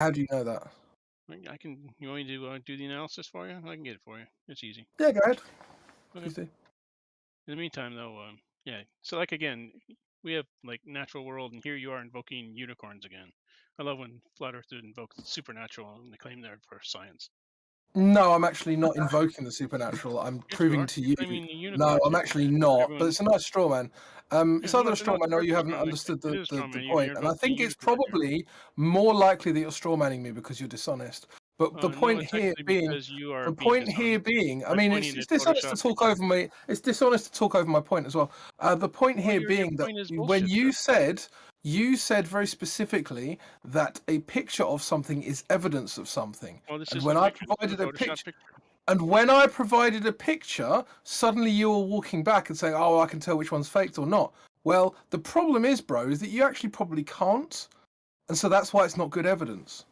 How do you know that? I can. You want me to do the analysis for you? I can get it for you. It's easy. Yeah, go ahead. Okay. Please do. In the meantime, though, yeah. So, like again, we have like natural world, and here you are invoking unicorns again. I love when flat earthers invoke supernatural and they claim they're for science. No, I'm actually not invoking the supernatural. I'm Yes, you proving are. to You're you. claiming the No, unicorns I'm here. actually not. But Everyone. it's a nice straw man. Yeah, It's either no, a they're straw not. man They're or you a haven't straw man. understood It is a straw the man. You're point. And I invoking think the it's unicorns here. probably more likely that you're straw manning me because you're dishonest. But the No, point it's here actually being, because you are the being point dishonest here being, I by mean, pointing it's at dishonest to Photoshop talk pictures. over me. It's dishonest to talk over my point as well. The point Well, here your being that point is when bullshit, sir. you said very specifically that a picture of something is evidence of something. Well, this And isn't when a I picture. This is a provided a Photoshop picture, picture. and when I provided a picture, suddenly you were walking back and saying, "Oh, I can tell which one's faked or not." Well, the problem is, bro, is that you actually probably can't, and so that's why it's not good evidence.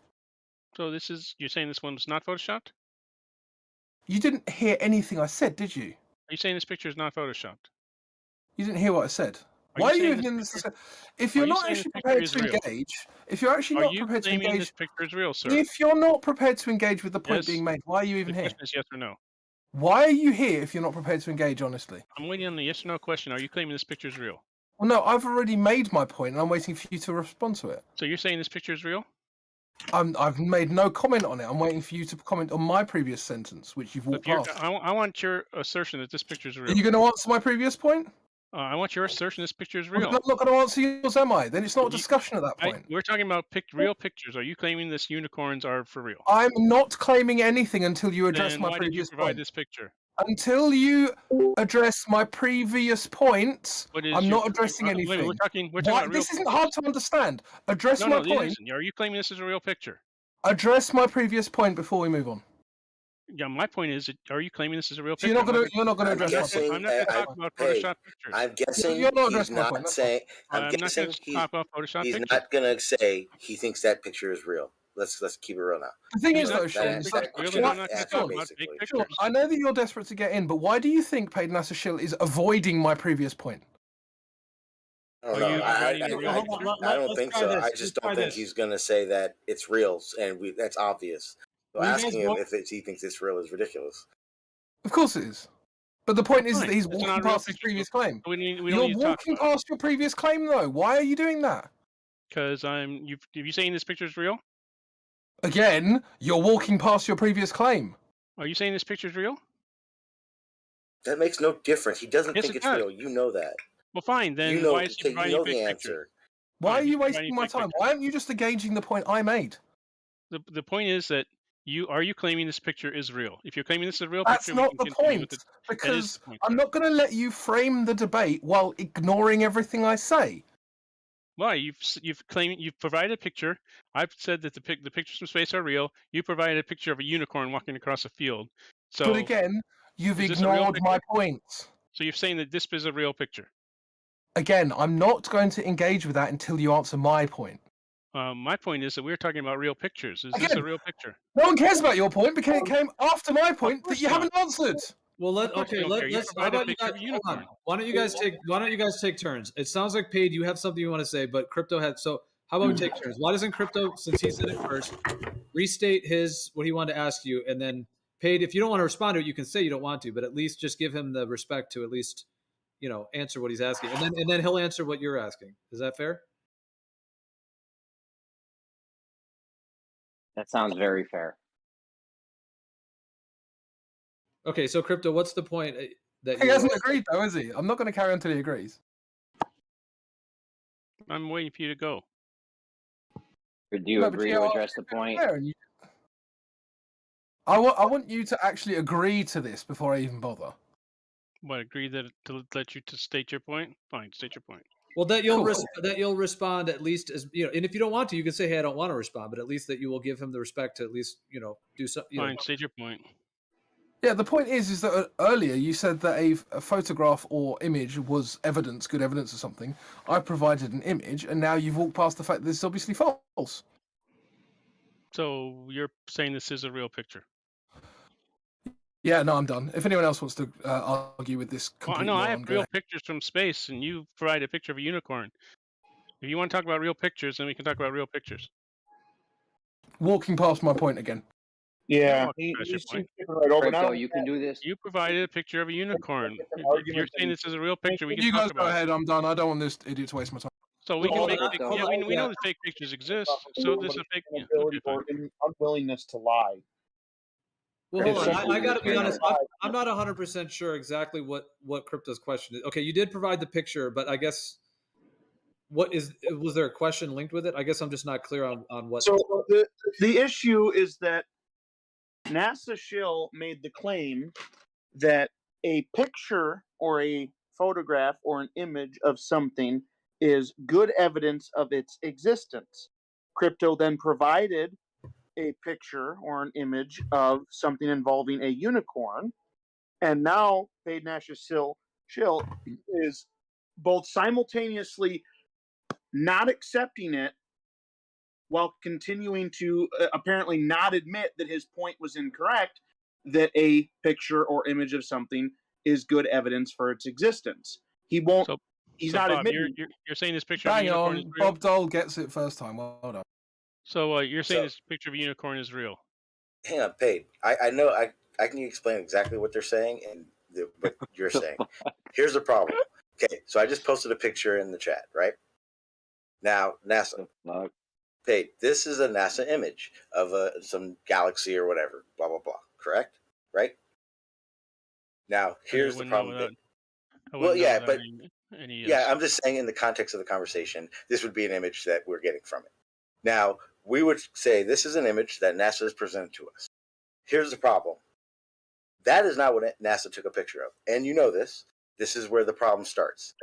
So you're saying this one's not photoshopped? You didn't hear anything I said, did you? Are you saying this picture is not photoshopped? You didn't hear what I said. Are Why you are you saying even this in picture? this? If Are you're you not saying this actually picture prepared is to real? engage, if you're actually Are not you prepared to claiming this engage, picture is real, sir? if you're not prepared to engage with the point Yes. being made, why are you The even here? question is yes or no. Why are you here if you're not prepared to engage honestly? I'm waiting on the yes or no question. Are you claiming this picture is real? Well, no, I've already made my point, and I'm waiting for you to respond to it. So you're saying this picture is real? I've made no comment on it. I'm waiting for you to comment on my previous sentence, which you've So walked past. I want your assertion that this picture is Are real. you going to answer my previous point? I want your assertion this picture is Well, then real. I'm not going to answer yours, am I? Then it's not a discussion at that point. We're talking about real pictures. Are you claiming this unicorns are for real? I'm not claiming anything until you address Then my why did you previous provide point. this picture? Until you address my previous points, What is I'm your? not addressing Wait, we're anything. talking. We're talking Why? about real This isn't pictures. hard to understand. Address No, my no, it point. isn't. Are you claiming this is a real picture? Address my previous point before we move on. Yeah, my point is, are you claiming this is a real So picture? you're not gonna address my point. I'm not going to talk about Hey, Photoshop pictures. I'm guessing You're not he's addressing my point. not That's fine. saying. I'm I'm not going guessing to talk about Photoshop he's pictures. not gonna say he thinks that picture is real. Let's keep it real now. The thing He's is, not though, saying Sean, this so, picture's real, question then why, I'm not going to answer, talk Sean, about fake basically. Sean, pictures. I know that you're desperate to get in, but why do you think Paid NASA Shill is avoiding my previous point? I don't Are know. you providing a real picture? I don't Let's think try so. this. I Let's just try don't think this. he's gonna say that it's real, and that's obvious. So Will you guys asking him vote? if he thinks it's real is ridiculous. Of course it is. But the point is that Fine. he's It's walking not a real past his picture. previous claim. We don't You're need to talk walking about it. past your previous claim, though. Why are you doing that? Because you saying this picture is real? Again, you're walking past your previous claim. Are you saying this picture is real? That makes no difference. He doesn't Yes, think it it's does. real. You know that. Well, fine. Then You know. why is he Okay, you providing know fake the pictures? answer. Why Fine, are you he's wasting providing my fake time? pictures. Why aren't you just engaging the point I made? The point is that are you claiming this picture is real? If you're claiming this is a real That's picture, we not can the continue with point, it. That is because the point, I'm sir. not going to let you frame the debate while ignoring everything I say. Why? You've provided a picture. I've said that the pictures from space are real. You provided a picture of a unicorn walking across a field. So, But again, you've is this a real ignored my picture? points. So you're saying that this is a real picture? Again, I'm not going to engage with that until you answer my point. My point is that we're talking about real pictures. Is this Again, a real picture? no one cares about your point because it came after my point that course you not. haven't answered. Well, Of course we don't care. You let's. How provide a about you picture guys? of a Hold on. unicorn. Why don't you guys take turns? It sounds like Paid, you have something you want to say, but Crypto had. So how about we take turns? Why doesn't Crypto, since he said it first, restate what he wanted to ask you, and then Paid, if you don't want to respond to it, you can say you don't want to, but at least just give him the respect to at least answer what he's asking, and then he'll answer what you're asking. Is that fair? That sounds very fair. Okay, so Crypto, what's the point that He hasn't agreed though, is he? I'm not going to carry on until he agrees. I'm waiting for you to go. Do you No, but agree you to know, address the point? I want you to actually agree to this before I even bother. What? Agree that to let you to state your point? Fine, state your point. Well, that you'll Cool. that you'll respond at least as and if you don't want to, you can say, "Hey, I don't want to respond," but at least that you will give him the respect to at least do something. Fine, state your point. Yeah, the point is that earlier you said that a photograph or image was evidence, good evidence or something. I provided an image, and now you've walked past the fact that this is obviously false. So you're saying this is a real picture? Yeah, no, I'm done. If anyone else wants to argue with this complete Well, no, I moron, have go real ahead. pictures from space, and you provide a picture of a unicorn. If you want to talk about real pictures, then we can talk about real pictures. Walking past my point again. Yeah, walk past your he's point. skipping right over. Crypto, Not you can do this. You provided a picture of a unicorn. different If you're argument saying than- this is a real picture, we can You guys talk go about it. ahead. I'm done. I don't want this idiot to waste my time. So we can Hold make. on, Yeah, hold on, we know yeah. that fake pictures exist. So this is a fake. Yeah, inability okay, fine. or unwillingness to lie. Well, If hold on. somebody I got to is be gonna- honest. I'm not 100% sure exactly what Crypto's question is. Okay, you did provide the picture, but I guess was there a question linked with it? I guess I'm just not clear on what. So the issue is that NASA shill made the claim that a picture or a photograph or an image of something is good evidence of its existence. Crypto then provided a picture or an image of something involving a unicorn, and now Paid NASA shill is both simultaneously not accepting it while continuing to apparently not admit that his point was incorrect, that a picture or image of something is good evidence for its existence. He won't. So, He's so not Bob, admitting. you're saying this picture of a Bang unicorn is on. real. Bob Dole gets it first time. Well done. So you're saying So- this picture of a unicorn is real. Hang on, Paid. I know I can explain exactly what they're saying and what you're saying. Here's the problem. Okay, so I just posted a picture in the chat, right? Now, NASA, Fuck. Paid. This is a NASA image of some galaxy or whatever, blah blah blah. Correct? Right? Now, here's the wouldn't know problem. without- I Well, wouldn't know yeah, without but any, yeah, I'm just saying in the context of the conversation, this would be an image that we're getting from it. Now, we would say this is an image that NASA has presented to us. Here's the problem. That is not what NASA took a picture of. And you know this. This is where the problem starts.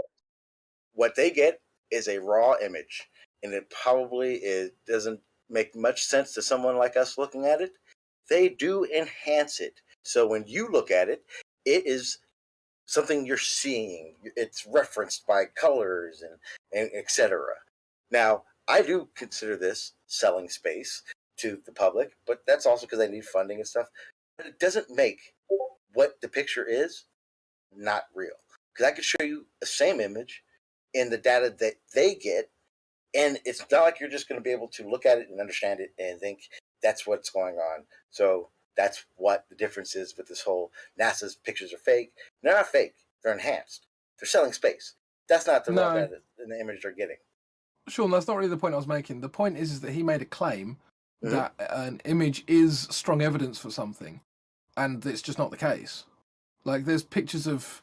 What they get is a raw image, and it probably doesn't make much sense to someone like us looking at it. They do enhance it. So when you look at it, it is something you're seeing. It's referenced by colors and etc. Now, I do consider this selling space to the public, but that's also because they need funding and stuff. But it doesn't make what the picture is not real. Because I could show you the same image in the data that they get, and it's not like you're just going to be able to look at it and understand it and think that's what's going on. So that's what the difference is with this whole NASA's pictures are fake. They're not fake. They're enhanced. They're selling space. That's not the raw data in the image they're getting. Sean, that's not really the point I was making. The point is that he made a claim Mhm. that an image is strong evidence for something, and it's just not the case. Like, there's pictures of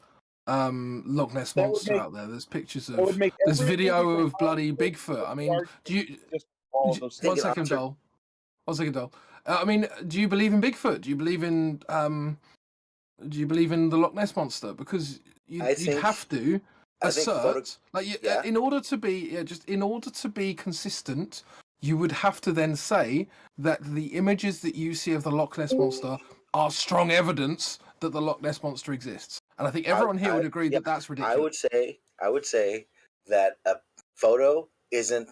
Loch Ness That would Monster make- out there. There's pictures that would of make there's every video illegal of bloody object Bigfoot. I mean, do you? just all of those Take One an second, answer. Dole. 1 second, Dole. I mean, do you believe in Bigfoot? Do you believe in the Loch Ness Monster? Because you'd have to assert, in order to be consistent, you would have to then say that the images that you see of the Loch Ness Monster are strong evidence that the Loch Ness Monster exists. And I think everyone here would agree that that's ridiculous. I would say that a photo isn't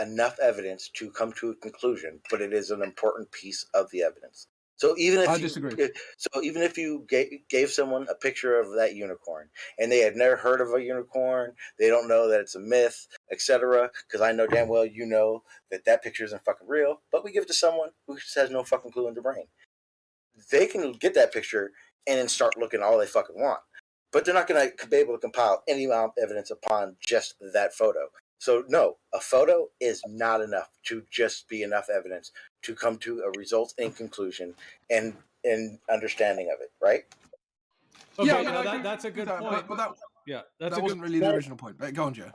enough evidence to come to a conclusion, but it is an important piece of the evidence. So even if I disagree. So even if you gave someone a picture of that unicorn and they had never heard of a unicorn, they don't know that it's a myth, etc. Because I know damn well you know that picture isn't fucking real, but we give it to someone who just has no fucking clue in their brain. They can get that picture and then start looking all they fucking want, but they're not going to be able to compile any amount of evidence upon just that photo. So no, a photo is not enough to just be enough evidence to come to a result and conclusion and understanding of it, right? Okay, Yeah, that's a good point. But that that's that wasn't really the original point. Right, go on, Joe.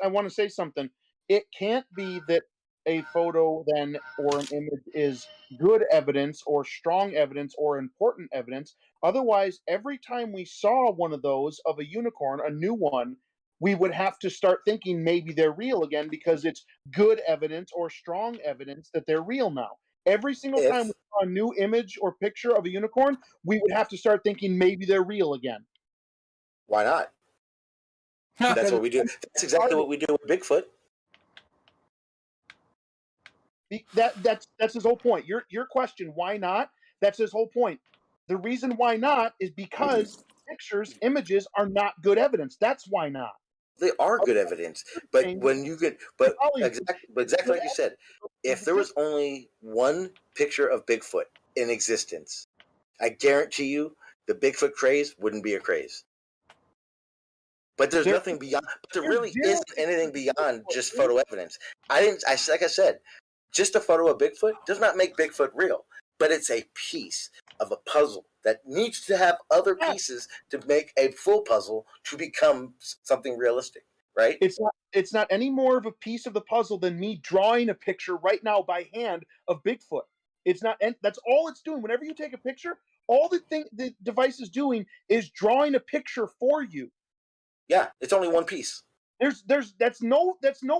I want to say something. It can't be that a photo then or an image is good evidence or strong evidence or important evidence. Otherwise, every time we saw one of those of a unicorn, a new one, we would have to start thinking maybe they're real again because it's good evidence or strong evidence that they're real now. Every single time we saw a new image or picture of a unicorn, we would have to start thinking maybe they're real again. Why not? That's what we do. That's exactly what we do with Bigfoot. That's his whole point. Your question, why not? That's his whole point. The reason why not is because pictures, images are not good evidence. That's why not. They are good evidence, but thing- when you get, but Ollie, exactly like you said, if there was only one picture of Bigfoot in existence, I guarantee you the Bigfoot craze wouldn't be a craze. But there's There- nothing beyond. But there there's really zero isn't anything pictures of beyond Bigfoot. just photo evidence. Like I said, just a photo of Bigfoot does not make Bigfoot real, but it's a piece of a puzzle that needs to have other Yeah. pieces to make a full puzzle to become something realistic, right? It's not any more of a piece of the puzzle than me drawing a picture right now by hand of Bigfoot. It's not, and that's all it's doing. Whenever you take a picture, all the device is doing is drawing a picture for you. Yeah, it's only one piece. That's no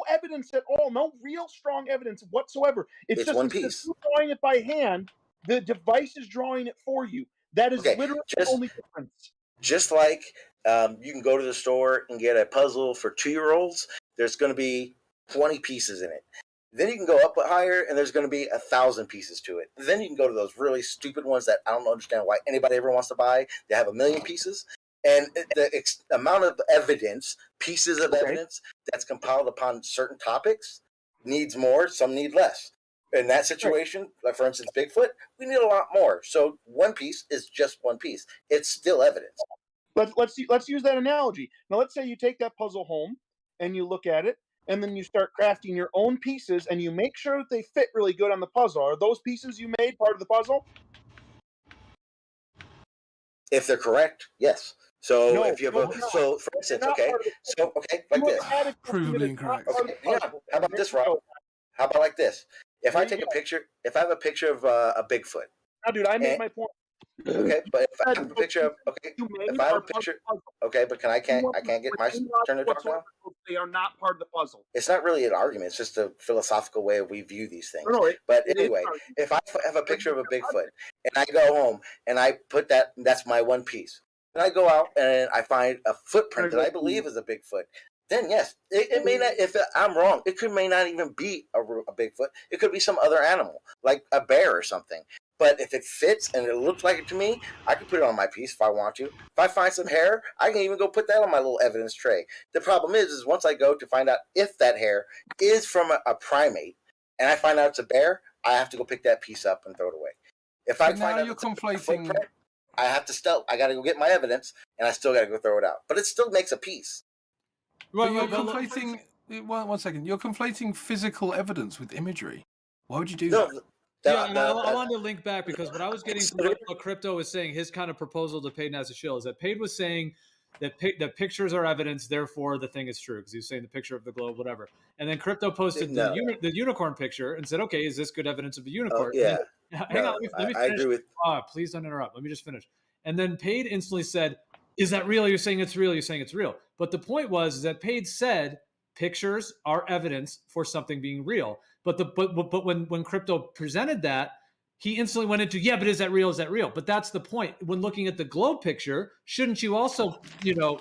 evidence at all, no real strong evidence whatsoever. It's just one instead of piece. you drawing it by hand, the device is drawing it for you. That is Okay, literally the just- only difference. Just like you can go to the store and get a puzzle for 2-year-olds, there's going to be 20 pieces in it. Then you can go up higher, and there's going to be 1,000 pieces to it. Then you can go to those really stupid ones that I don't understand why anybody ever wants to buy. They have 1,000,000 pieces, and the amount of evidence, pieces of evidence that's compiled upon certain topics needs more. Some need less. In that situation, like for instance, Bigfoot, we need a lot more. So one piece is just one piece. It's still evidence. Let's use that analogy. Now, let's say you take that puzzle home and you look at it, and then you start crafting your own pieces, and you make sure that they fit really good on the puzzle. Are those pieces you made part of the puzzle? If they're correct, yes. So No, if you have no, a, they're not. so for instance, They're not okay, part of the so okay, like You this. added something Provably that is not incorrect. part of Okay, the yeah. puzzle. How about There this, you Rob? go. How about like this? If I There you take a go. picture, if I have a picture of a Bigfoot, Now, dude, I made And- my point. okay, but if I have a picture of, okay, You made if I have are a part of picture, the puzzle. okay, but I can't get my turn to talk now. They are not part of the puzzle. It's not really an argument. It's just a philosophical way we view these things. No, But it is anyway, an argument. if I have a picture of a Bigfoot and I go home and I put that's my one piece. And I go out and I find a footprint that I believe is a Bigfoot. Then yes, it may not. If I'm wrong, it may not even be a Bigfoot. It could be some other animal, like a bear or something. But if it fits and it looks like it to me, I can put it on my piece if I want to. If I find some hair, I can even go put that on my little evidence tray. The problem is once I go to find out if that hair is from a primate, and I find out it's a bear, I have to go pick that piece up and throw it away. If I But find now out you're it's a conflating. footprint, I have to I got to go get my evidence, and I still got to go throw it out. But it still makes a piece. But you're conflating. One second. You're conflating physical evidence with imagery. Why would you do that? Yeah, and I wanted to link back because what I was getting from what Crypto was saying, his kind of proposal to Paid as a shill is that Paid was saying that pictures are evidence, therefore the thing is true because he was saying the picture of the globe, whatever. And then Crypto posted the unicorn picture and said, "Okay, is this good evidence of a unicorn?" Yeah. Hang on, let me finish. I agree with. Please don't interrupt. Let me just finish. And then Paid instantly said, "Is that real? You're saying it's real. You're saying it's real." But the point was that Paid said pictures are evidence for something being real. But when Crypto presented that, he instantly went into, yeah, but is that real? Is that real? But that's the point. When looking at the globe picture, shouldn't you also,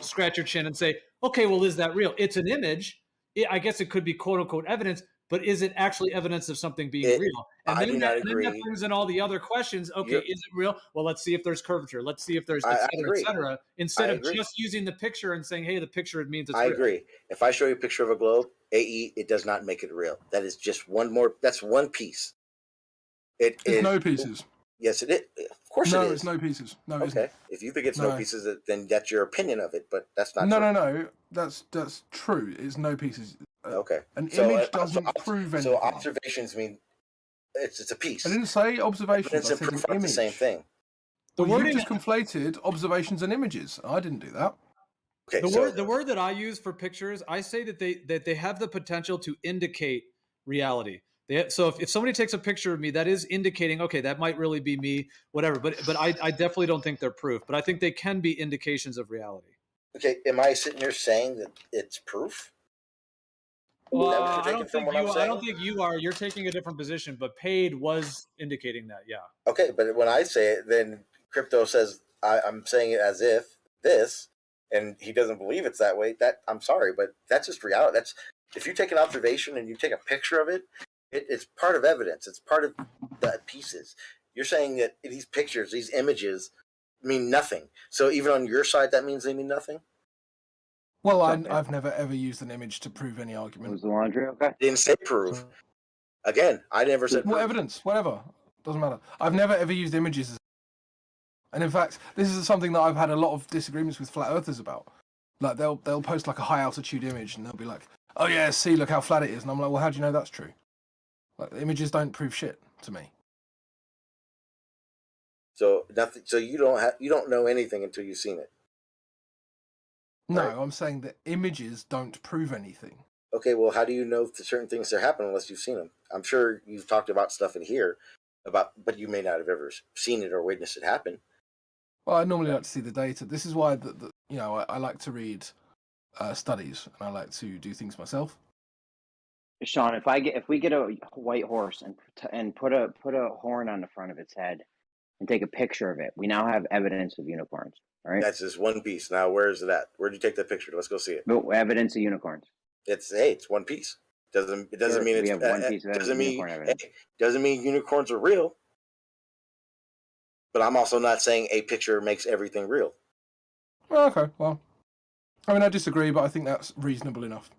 scratch your chin and say, okay, well, is that real? It's an image. I guess it could be quote unquote evidence, but is it actually evidence of something being real? And I then do not then that agree. brings in all the other questions. Okay, is it real? Well, let's see if there's curvature. Let's see if there's et cetera, instead of just using the picture and saying, hey, the picture means it's real. I agree. If I show you a picture of a globe, it does not make it real. That is just that's one piece. It's no pieces. Yes, it is. Of course no, it is. It's no pieces. No, it okay. Isn't. If you think it's no pieces, then that's your opinion of it, but that's not true. No. That's true. It's no pieces. Okay. An image doesn't prove anything. So observations mean it's a piece. I didn't say observations. Evidence I and said proof an aren't image. the same thing. You just conflated observations and images. I didn't do that. Okay. The word that I use for pictures, I say that they have the potential to indicate reality. So if somebody takes a picture of me, that is indicating, okay, that might really be me, whatever. But I definitely don't think they're proof. But I think they can be indications of reality. Okay, am I sitting here saying that it's proof? Well, I don't think you are. You're taking a different position, but Paid was indicating that, yeah. Okay, but when I say it, then Crypto says I'm saying it as if this, and he doesn't believe it's that way. I'm sorry, but that's just reality. If you take an observation and you take a picture of it, it's part of evidence. It's part of the pieces. You're saying that these pictures, these images, mean nothing. So even on your side, that means they mean nothing? Well, What's up, I've never ever used an image to prove any argument. Was the laundry okay? Didn't say prove. So, Again, I never said what prove. evidence? Whatever. Doesn't matter. I've never ever used images. And in fact, this is something that I've had a lot of disagreements with flat earthers about. Like they'll post like a high altitude image and they'll be like, "Oh yeah, see, look how flat it is." And I'm like, "Well, how do you know that's true?" Like the images don't prove shit to me. So nothing. So you don't know anything until you've seen it. No, Right. I'm saying that images don't prove anything. Okay, well, how do you know that certain things are happening unless you've seen them? I'm sure you've talked about stuff in here but you may not have ever seen it or witnessed it happen. Well, I normally like to see the data. This is why I like to read studies and I like to do things myself. Sean, if we get a white horse and put a horn on the front of its head and take a picture of it, we now have evidence of unicorns. All right. That's just one piece. Now, where is it at? Where'd you take that picture? Let's go see it. No evidence of unicorns. It's one piece. It doesn't Sure, mean we it's have one piece of doesn't mean unicorn evidence. doesn't mean unicorns are real. But I'm also not saying a picture makes everything real. Well, okay, well, I mean, I disagree, but I think that's reasonable enough.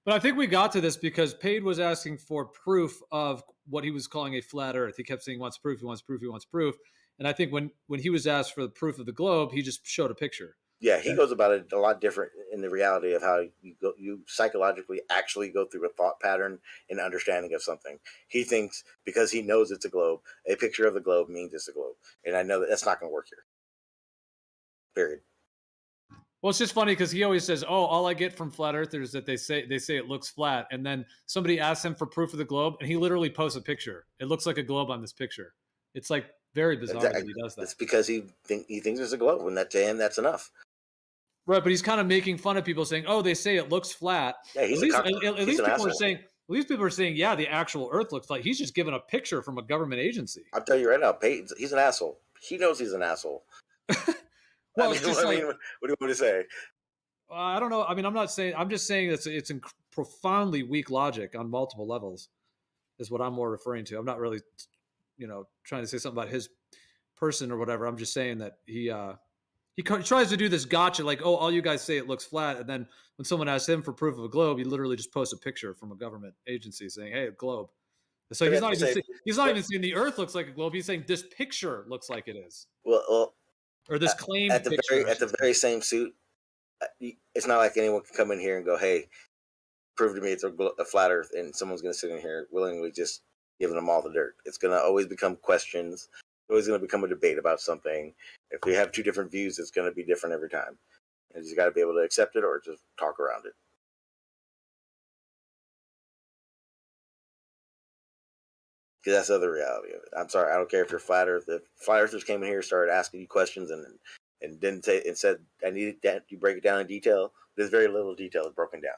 But I think we got to this because Pade was asking for proof of what he was calling a flat Earth. He kept saying he wants proof, he wants proof, he wants proof. And I think when he was asked for the proof of the globe, he just showed a picture. Yeah, he goes about it a lot different in the reality of how you psychologically actually go through a thought pattern and understanding of something. He thinks because he knows it's a globe, a picture of the globe means it's a globe, and I know that that's not going to work here. Period. Well, it's just funny because he always says, "Oh, all I get from flat earthers is that they say it looks flat," and then somebody asks him for proof of the globe, and he literally posts a picture. It looks like a globe on this picture. It's like very bizarre that he does that. It's because he thinks it's a globe, and that to him that's enough. Right, but he's kind of making fun of people saying, "Oh, they say it looks flat." Yeah, at least an people asshole. are saying. At least people are saying, "Yeah, the actual Earth looks like." He's just given a picture from a government agency. I'll tell you right now, Peyton, he's an asshole. He knows he's an asshole. Well, what do you want me to say? I don't know. I mean, I'm not saying. I'm just saying it's profoundly weak logic on multiple levels, is what I'm more referring to. I'm not really, trying to say something about his person or whatever. I'm just saying that he tries to do this gotcha, like, oh, all you guys say it looks flat, and then when someone asks him for proof of a globe, he literally just posts a picture from a government agency saying, "Hey, a globe." So he's not even saying the Earth looks like a globe. He's saying this picture looks like it is. Well, or this claim at the very same suit. It's not like anyone can come in here and go, "Hey, prove to me it's a flat Earth," and someone's going to sit in here willingly just giving them all the dirt. It's going to always become questions. It's always going to become a debate about something. If we have two different views, it's going to be different every time. And you just got to be able to accept it or just talk around it. Because that's the other reality of it. I'm sorry, I don't care if you're flat Earth. If flat Earthers came in here, started asking you questions, and didn't say and said, "I need that you break it down in detail." There's very little detail broken down.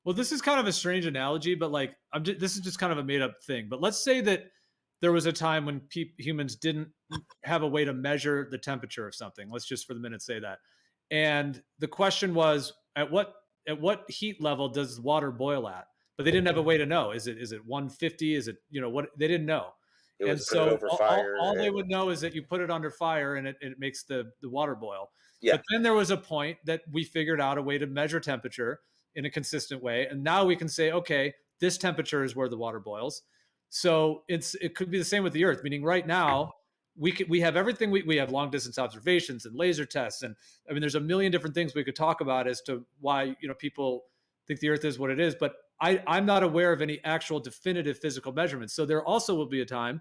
Well, this is kind of a strange analogy, but like this is just kind of a made up thing. But let's say that there was a time when humans didn't have a way to measure the temperature of something. Let's just for the minute say that. And the question was, at what heat level does water boil at? But they didn't have a way to know. Is it 150? Is it, what? They didn't know. It And was put it so over fire. all they would know is that you put it under fire and it makes the water boil. Yeah. But then there was a point that we figured out a way to measure temperature in a consistent way. And now we can say, okay, this temperature is where the water boils. So it could be the same with the Earth, meaning right now we have everything. We have long distance observations and laser tests. And I mean, there's a million different things we could talk about as to why, people think the Earth is what it is, but I'm not aware of any actual definitive physical measurements. So there also will be a time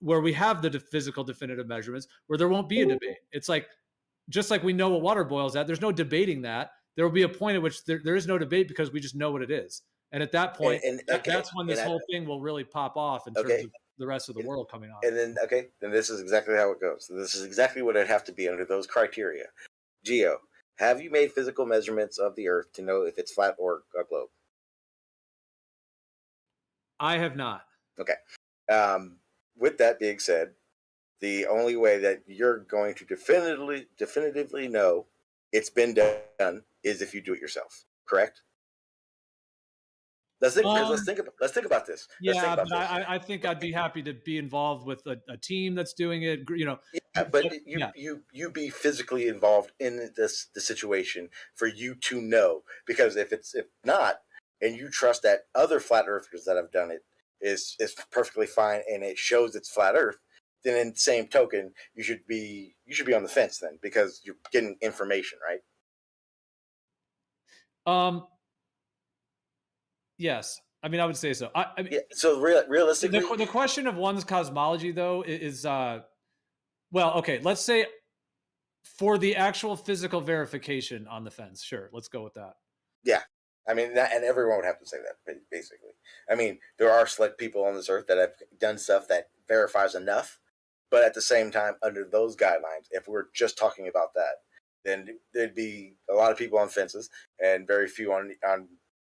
where we have the physical definitive measurements where there won't be a debate. It's like, just like we know what water boils at, there's no debating that. There will be a point at which there is no debate because we just know what it is. And at that point, that's when this whole thing will really pop off in terms of the rest of the world coming on. And then, then this is exactly how it goes. So this is exactly what it'd have to be under those criteria. Geo, have you made physical measurements of the Earth to know if it's flat or a globe? I have not. Okay. With that being said, the only way that you're going to definitively know it's been done is if you do it yourself. Correct? Let's think about this. Yeah, but I think I'd be happy to be involved with a team that's doing it. but you be physically involved in the situation for you to know, because if not, and you trust that other flat earthers that have done it is perfectly fine and it shows it's flat earth, then in the same token you should be on the fence then, because you're getting information, right? Yes. I mean, I would say so. I mean, yeah, so realistically, the question of one's cosmology, though, is well, okay. Let's say for the actual physical verification on the fence, sure. Let's go with that. yeah. I mean, and everyone would have to say that, basically. I mean, there are select people on this earth that have done stuff that verifies enough, but at the same time, under those guidelines, if we're just talking about that, then there'd be a lot of people on fences and very few on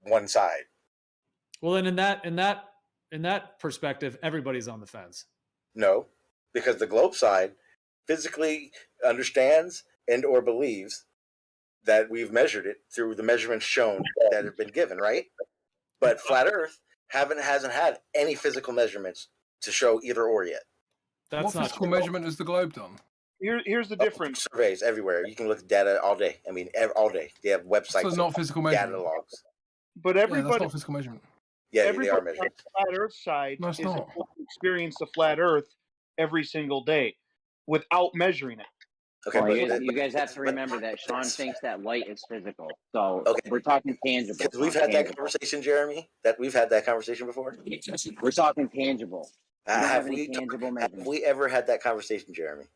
one side. Well, then in that perspective, everybody's on the fence. No, because the globe side physically understands and or believes that we've measured it through the measurements shown that have been given, right? But flat Earth hasn't had any physical measurements to show either or yet. That's what not physical true. measurement has the globe done? Here's the difference. Surveys everywhere. You can look at data all day. I mean, all day. They have websites. So it's not physical data measurement. logs. But Yeah, everybody, that's not physical measurement. Yeah, they are everybody on measured. the flat Earth side No, it's is not. able to experience the flat Earth every single day without measuring it. Okay, Well, but you guys have to remember that Sean thinks that light is physical. So Okay. we're talking tangible. because we've had that conversation, Jeremy. That we've had that conversation before. We're talking tangible. We don't have any we tangible have measurements. we ever had that conversation, Jeremy?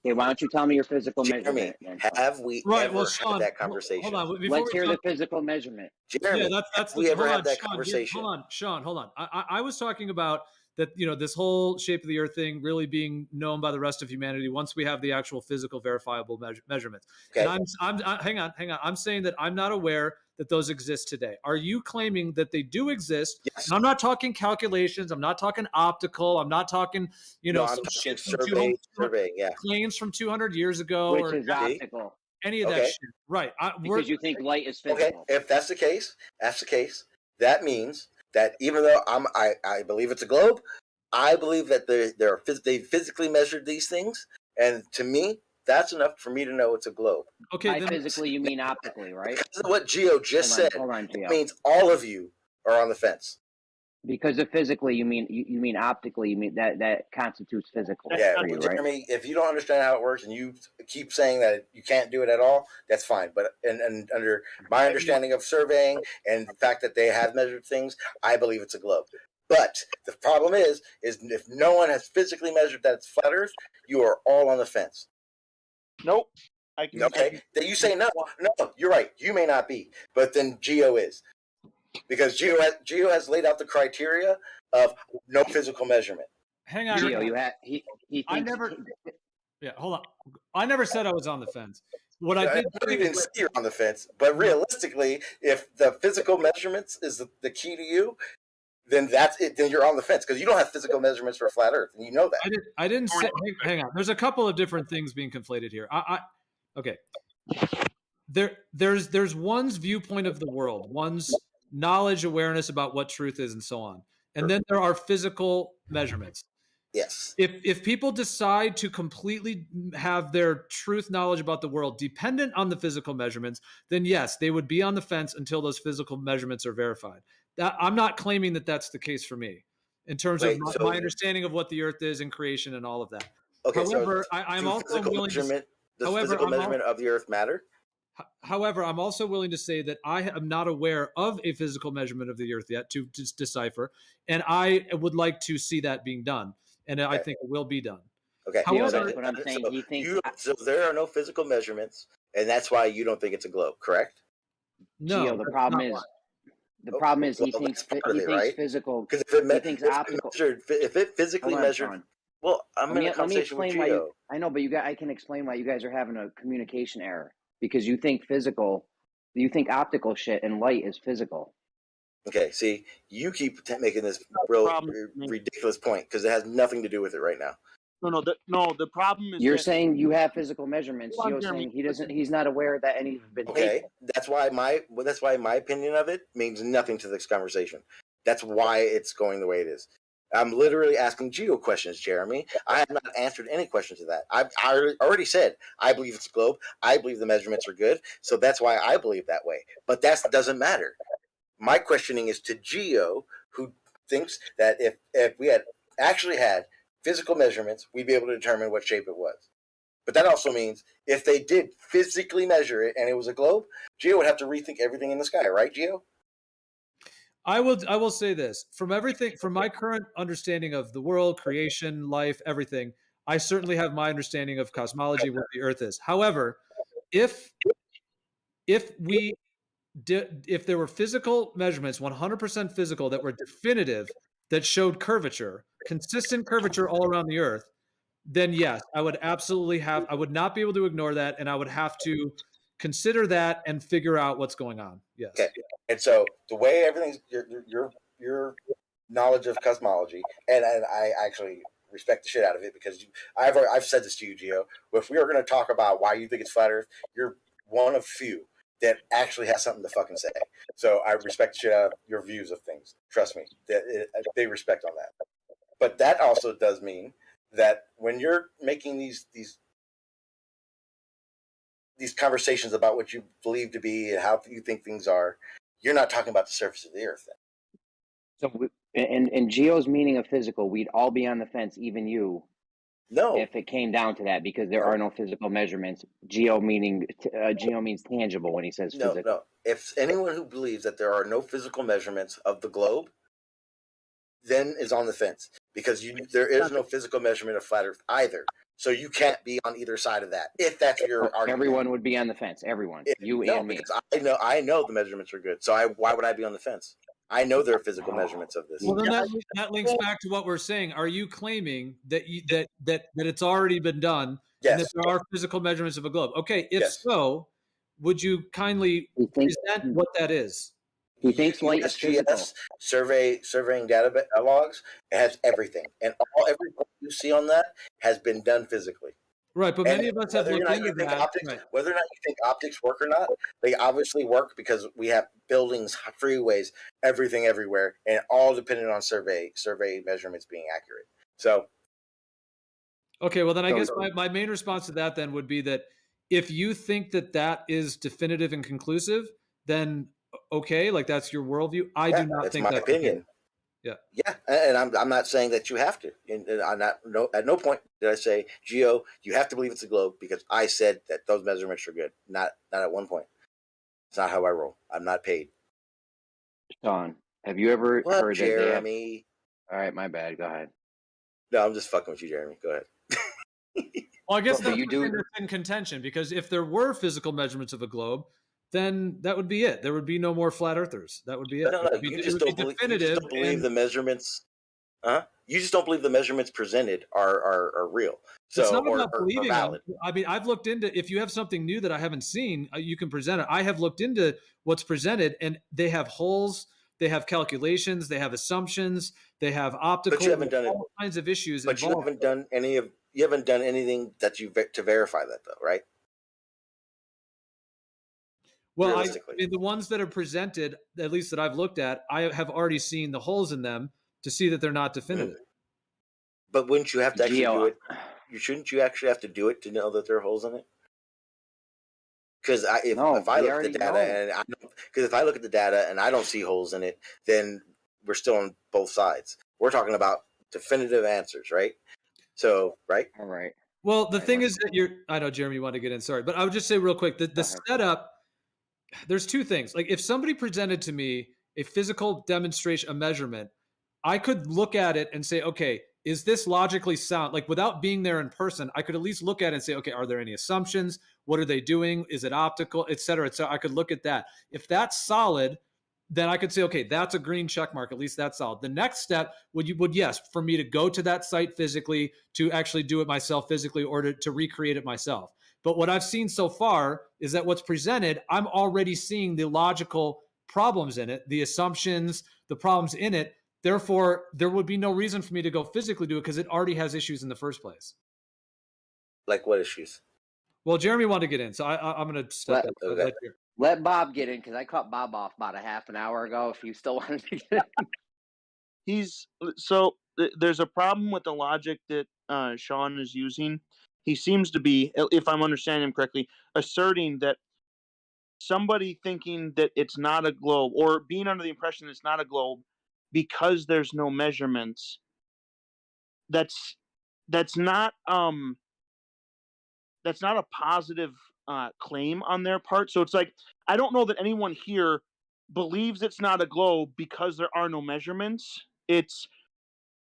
Okay, why don't you tell me your physical Jeremy, measurement? then, Sean? have we Right. ever Well, Sean, had that conversation? hold on. Before Let's we hear talk- the physical measurement. Jeremy, Yeah, that's have we ever hold had on, that Sean, conversation? Hold on, Sean. Hold on. I was talking about that. This whole shape of the Earth thing really being known by the rest of humanity once we have the actual physical verifiable measurements. Okay. And hang on. I'm saying that I'm not aware that those exist today. Are you claiming that they do exist? Yes. And I'm not talking calculations. I'm not talking optical. I'm not talking, No, I'm some talking shit from 200 surveying. Yeah. claims from 200 years ago Which or is optical. any of that Okay. shit. Right. Because you think light is Okay. physical. If that's the case, that means that even though I believe it's a globe, I believe that they physically measured these things, and to me, that's enough for me to know it's a globe. Okay. By Then, physically, you mean optically, right? Because of what Gio just said, Hold on, it Gio. means all of you are on the fence. Because of physically, you mean optically. You mean that constitutes physical Yeah, for you, right? Jeremy, if you don't understand how it works and you keep saying that you can't do it at all, that's fine. But and under my understanding of surveying and the fact that they have measured things, I believe it's a globe. But the problem is if no one has physically measured that it's flat Earth, you are all on the fence. Nope. I can. Okay, that you say no, you're right. You may not be, but then Geo is, because Geo has laid out the criteria of no physical measurement. hang on. Gio, you have he I thinks never. Yeah, hold on. I never said I was on the fence. What I did You didn't say you're on the fence, but realistically, if the physical measurements is the key to you, then that's it. Then you're on the fence because you don't have physical measurements for a flat Earth, and you know that. I didn't say. Hang on. There's a couple of different things being conflated here. Okay. There's one's viewpoint of the world, one's knowledge, awareness about what truth is, and so on, and then there are physical measurements. Yes. If people decide to completely have their truth knowledge about the world dependent on the physical measurements, then yes, they would be on the fence until those physical measurements are verified. I'm not claiming that that's the case for me in terms of my understanding of what the Earth is and creation and all of that. Okay. However, so I'm also willing to. Does However, physical I'm measurement of the Earth matter? However, I'm also willing to say that I am not aware of a physical measurement of the Earth yet to decipher, and I would like to see that being done, and I think it will be done. Okay. However, that's what I'm saying. He thinks so there are no physical measurements, and that's why you don't think it's a globe, correct? No, Gio, the problem is he Well, thinks that's part of it, right? physical. Because He thinks optical. if it physically Hold on, measured, Sean. well, I'm in a Let me conversation with explain why. Gio. I know, but I can explain why you guys are having a communication error because you think physical, you think optical shit and light is physical. Okay, see, you keep making this real problem. ridiculous point because it has nothing to do with it right now. No. The problem is You're that saying you have physical measurements. Hold on, Gio's Jeremy. saying he doesn't. He's not aware that any have been Okay, taken. that's why my opinion of it means nothing to this conversation. That's why it's going the way it is. I'm literally asking Geo questions, Jeremy. I have not answered any question to that. I already said I believe it's a globe. I believe the measurements are good, so that's why I believe that way. But that doesn't matter. My questioning is to Geo, who thinks that if we had actually had physical measurements, we'd be able to determine what shape it was. But that also means if they did physically measure it and it was a globe, Geo would have to rethink everything in the sky, right, Geo? I will say this, from my current understanding of the world, creation, life, everything, I certainly have my understanding of cosmology, what the Earth is. However, if there were physical measurements, 100% physical, that were definitive, that showed curvature, consistent curvature all around the Earth, then yes, I would not be able to ignore that, and I would have to consider that and figure out what's going on. Yes. Okay. And so the way everything's your knowledge of cosmology, and I actually respect the shit out of it because I've said this to you, Gio. If we are going to talk about why you think it's flat Earth, you're one of few that actually has something to fucking say. So I respect the shit out of your views of things. Trust me, they respect on that. But that also does mean that when you're making these conversations about what you believe to be and how you think things are, you're not talking about the surface of the Earth then. So, in Geo's meaning of physical, we'd all be on the fence, even you, No. if it came down to that, because there are no physical measurements. Geo means tangible when he says physical. No. If anyone who believes that there are no physical measurements of the globe, then is on the fence, because there is no physical measurement of flat Earth either. So you can't be on either side of that. If that's your argument, everyone would be on the fence. Everyone, and me. Because I know the measurements are good. So why would I be on the fence? I know there are physical measurements of this. Well, then that links back to what we're saying. Are you claiming that that it's already been done, yes, and that there are physical measurements of a globe? Okay, if so, would you kindly present what that is? He thinks light is physical. Surveying data logs, it has everything, and every point you see on that has been done physically. Right, but many of us have looked into that. Whether or not you think optics work or not, they obviously work because we have buildings, freeways, everything everywhere, and all dependent on survey measurements being accurate. So, okay, well then I guess my main response to that then would be that if you think that is definitive and conclusive, then okay, like that's your worldview. I do not think that's my opinion. Okay. Yeah, and I'm not saying that you have to. And at no point did I say, Geo, you have to believe it's a globe because I said that those measurements are good. Not at one point. It's not how I roll. I'm not paid. Sean, have you ever heard Jeremy? All right, my bad. Go ahead. No, I'm just fucking with you, Jeremy. Go ahead. Well, I guess that's in contention, because if there were physical measurements of a globe, then that would be it. There would be no more flat earthers. That would be it. No, you just don't believe the measurements. You just don't believe the measurements presented are real. So, it's not about believing them. I mean, I've looked into, if you have something new that I haven't seen, you can present it. I have looked into what's presented, and they have holes, they have calculations, they have assumptions, they have optical, but you haven't done all kinds of issues. But involved. You haven't done anything that to verify that, though, right? Well, I mean, the ones that are presented, at least that I've looked at, I have already seen the holes in them to see that they're not definitive. But wouldn't you have to actually do it? Shouldn't you actually have to do it to know that there are holes in it? Because if I look at the data if I look at the data and I don't see holes in it, then we're still on both sides. We're talking about definitive answers, right? So, right? All right. Well, the thing is that I know, Jeremy, you want to get in. Sorry, but I would just say real quick, the setup. There's two things. Like, if somebody presented to me a physical demonstration, a measurement, I could look at it and say, okay, is this logically sound? Like, without being there in person, I could at least look at it and say, okay, are there any assumptions? What are they doing? Is it optical, et cetera? So I could look at that. If that's solid, then I could say, okay, that's a green check mark. At least that's solid. The next step would yes, for me to go to that site physically, to actually do it myself physically, or to recreate it myself. But what I've seen so far is that what's presented, I'm already seeing the logical problems in it, the assumptions, the problems in it. Therefore, there would be no reason for me to go physically do it because it already has issues in the first place. Like what issues? Well, Jeremy wanted to get in, so I'm going to step up. Okay. Let Bob get in, because I cut Bob off about a half an hour ago. If you still want to get in. there's a problem with the logic that Sean is using. He seems to be, if I'm understanding him correctly, asserting that somebody thinking that it's not a globe, or being under the impression it's not a globe because there's no measurements. That's not a positive claim on their part. So it's like, I don't know that anyone here believes it's not a globe because there are no measurements. It's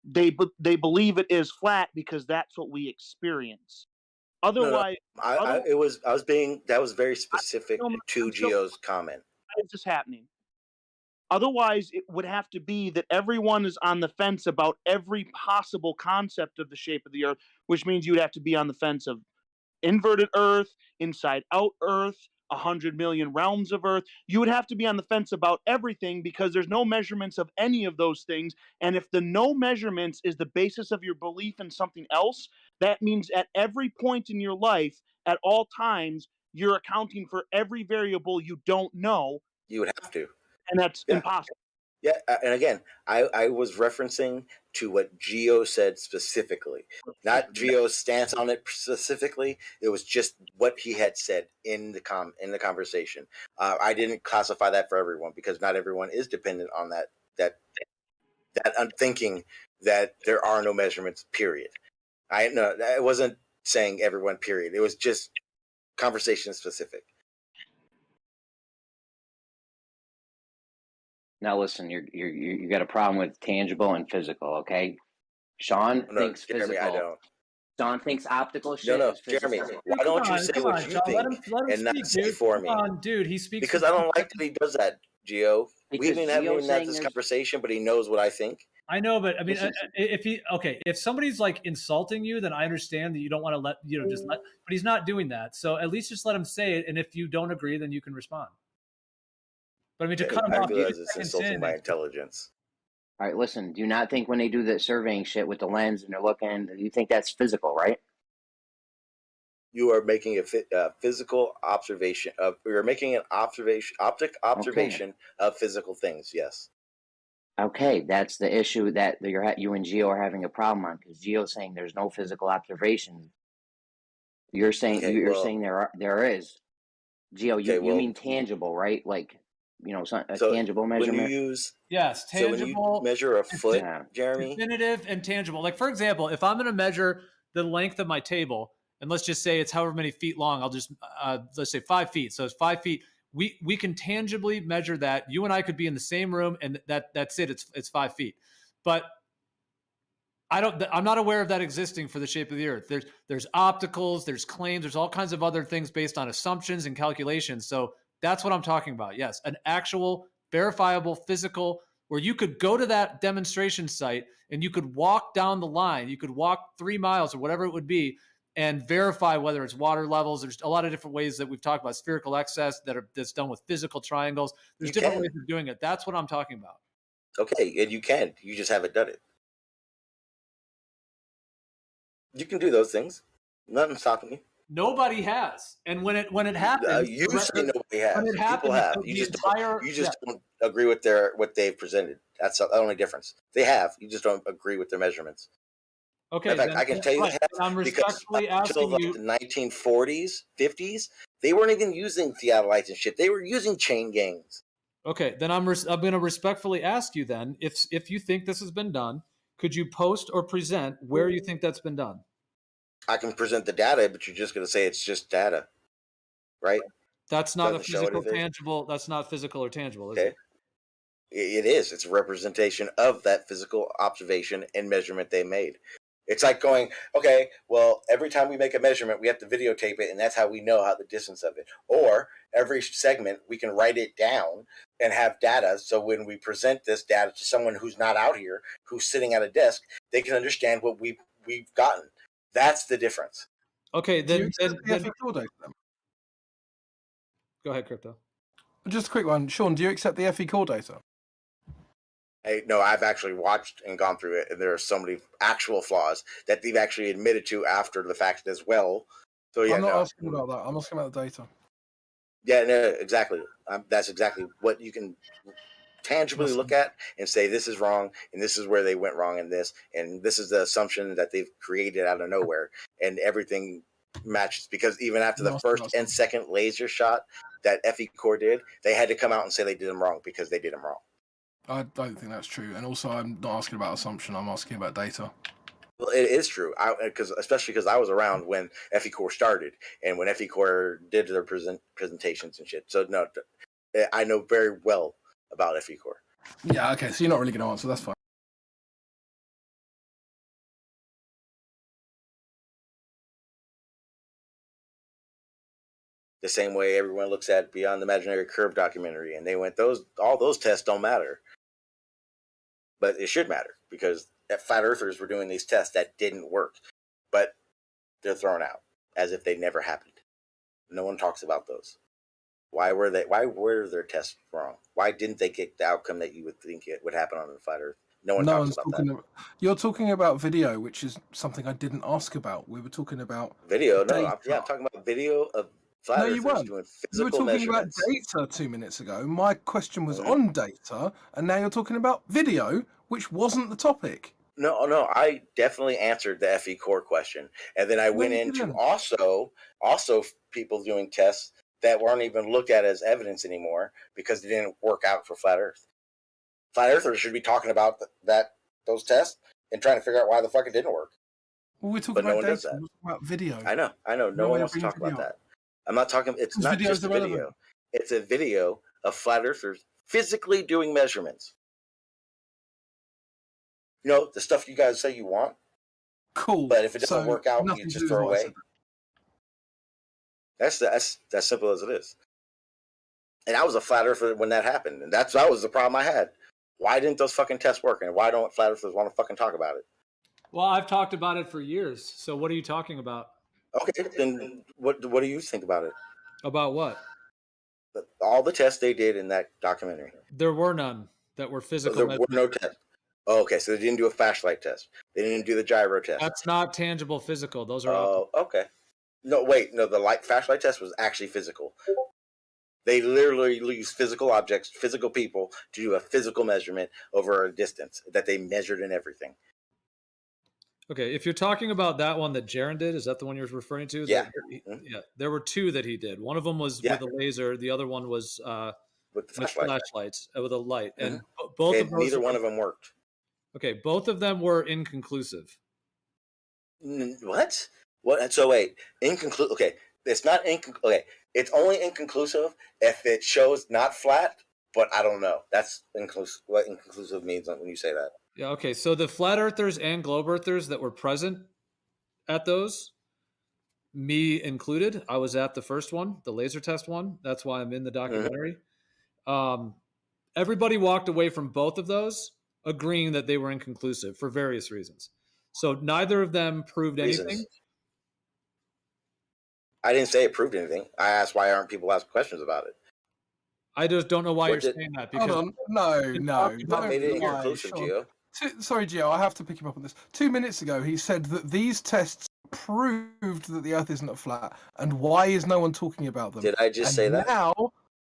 they believe it is flat because that's what we experience. Otherwise, that was very specific to Geo's comment. Why is this happening? Otherwise, it would have to be that everyone is on the fence about every possible concept of the shape of the Earth, which means you'd have to be on the fence of inverted Earth, inside out Earth, 100 million realms of Earth. You would have to be on the fence about everything because there's no measurements of any of those things. And if the no measurements is the basis of your belief in something else, that means at every point in your life, at all times, you're accounting for every variable you don't know. You would have to. And that's impossible. Yeah, and again, I was referencing to what Geo said specifically, not Geo's stance on it specifically. It was just what he had said in the conversation. I didn't classify that for everyone because not everyone is dependent on that thinking that there are no measurements. Period. I wasn't saying everyone. Period. It was just conversation specific. Now listen, you got a problem with tangible and physical, okay? Sean thinks Jeremy, physical. I don't. Sean thinks optical shit No, is physical. Jeremy, why don't you say what you think and not say for me? Dude, he speaks because I don't like that he does that, Geo. We didn't have even had this there's- conversation, but he knows what I think. I know, but I mean, if somebody's like insulting you, then I understand that you don't want to just let, but he's not doing that. So at least just let him say it. And if you don't agree, then you can respond. But I mean, to cut him off, I realize it's insulting my intelligence. All right, listen, do you not think when they do the surveying shit with the lens and they're looking, you think that's physical, right? You are making a physical observation of, you're making an optic observation of physical things. Yes. Okay, that's the issue that you and Geo are having a problem on, because Geo's saying there's no physical observation. You're saying saying there is. Geo, you mean tangible, right? Like, tangible measurement. When you use tangible. So when you measure a foot, Jeremy, definitive and tangible. Like, for example, if I'm going to measure the length of my table, and let's just say it's however many feet long, I'll just let's say 5 feet. So it's 5 feet. We can tangibly measure that. You and I could be in the same room, and that's it. It's 5 feet. But I'm not aware of that existing for the shape of the Earth. There's opticals, there's claims, there's all kinds of other things based on assumptions and calculations. So that's what I'm talking about. Yes, an actual verifiable physical, where you could go to that demonstration site and you could walk down the line. You could walk 3 miles or whatever it would be and verify whether it's water levels. There's a lot of different ways that we've talked about spherical excess that's done with physical triangles. There's different ways of doing it. That's what I'm talking about. Okay, and you can. You just haven't done it. You can do those things. Nothing's stopping you. Nobody has, and when it happens, you say nobody has. When it happens, people have. You just don't agree with what they've presented. That's the only difference. They have. You just don't agree with their measurements. Okay, in fact, I can tell you that I'm respectfully until asking you. The 1940s, 50s, they weren't even using theodolites and shit. They were using chain gangs. Okay, then I'm going to respectfully ask you then, if you think this has been done, could you post or present where you think that's been done? I can present the data, but you're just going to say it's just data, right? That's not a physical, tangible. That's not physical or tangible, is it? It is. It's a representation of that physical observation and measurement they made. It's like going, okay, well, every time we make a measurement, we have to videotape it, and that's how we know how the distance of it. Or every segment, we can write it down and have data, so when we present this data to someone who's not out here, who's sitting at a desk, they can understand what we've gotten. That's the difference. Okay, then go ahead, Crypto. Just a quick one. Sean, do you accept the FE core data? No, I've actually watched and gone through it, and there are so many actual flaws that they've actually admitted to after the fact as well. So yeah, I'm not asking about that. I'm asking about the data. Yeah, no, exactly. That's exactly what you can tangibly look at and say this is wrong and this is where they went wrong in this, and this is the assumption that they've created out of nowhere, and everything matches. Because even after the first and second laser shot that FE Core did, they had to come out and say they did them wrong because they did them wrong. I don't think that's true. And also, I'm not asking about assumption. I'm asking about data. Well, it is true, especially because I was around when FE Core started and when FE Core did their presentations and shit. So no, I know very well about FE Core. Yeah, okay, so you're not really going to answer. That's fine. The same way everyone looks at Beyond the Imaginary Curve documentary, and they went, all those tests don't matter. But it should matter, because flat earthers were doing these tests that didn't work, but they're thrown out as if they never happened. No one talks about those. Why were their tests wrong? Why didn't they get the outcome that you would think it would happen on the flat earth? No one talks about that. You're talking about video, which is something I didn't ask about. We were talking about video. No, I'm talking about video of flat earthers doing physical measurements. You were talking about data 2 minutes ago. My question was on data, and now you're talking about video, which wasn't the topic. No, I definitely answered the FE Core question, and then I went into also people doing tests that weren't even looked at as evidence anymore because they didn't work out for flat Earth. Flat Earthers should be talking about those tests and trying to figure out why the fuck it didn't work. Well, we're talking about data. We're talking about video. I know. No one wants to talk about that. I'm not talking. It's not just a video. It's a video of flat Earthers physically doing measurements. You know, the stuff you guys say you want. Cool. But if it doesn't work out, you just throw away. That's as simple as it is. And I was a flat earther when that happened, and that was the problem I had. Why didn't those fucking tests work, and why don't flat earthers want to fucking talk about it? Well, I've talked about it for years. So what are you talking about? Okay, then what do you think about it? About what? All the tests they did in that documentary. There were none that were physical. There were no tests. Oh, okay, so they didn't do a flashlight test. They didn't do the gyro test. That's not tangible physical. Those are all. Okay. No, wait. No, the flashlight test was actually physical. They literally use physical objects, physical people, to do a physical measurement over a distance that they measured and everything. Okay, if you're talking about that one that Jaron did, is that the one you're referring to? Yeah. Yeah. There were two that he did. One of them was with a laser. The other one was with flashlights, with a light. And both of those neither one of them worked. Okay, both of them were inconclusive. What? What? So wait, inconclusive. Okay, it's not inconclusive. Okay, it's only inconclusive if it shows not flat. But I don't know. That's inclusive. What inconclusive means when you say that? Yeah. Okay. So the flat earthers and globe earthers that were present at those, me included, I was at the first one, the laser test one. That's why I'm in the documentary. Everybody walked away from both of those agreeing that they were inconclusive for various reasons. So neither of them proved anything. I didn't say it proved anything. I asked why aren't people asking questions about it. I just don't know why you're saying that. Because hold on. No. That made it inconclusive, Gio. Sorry, Gio, I have to pick him up on this. 2 minutes ago, he said that these tests proved that the Earth isn't flat, and why is no one talking about them? Did I just say that? Now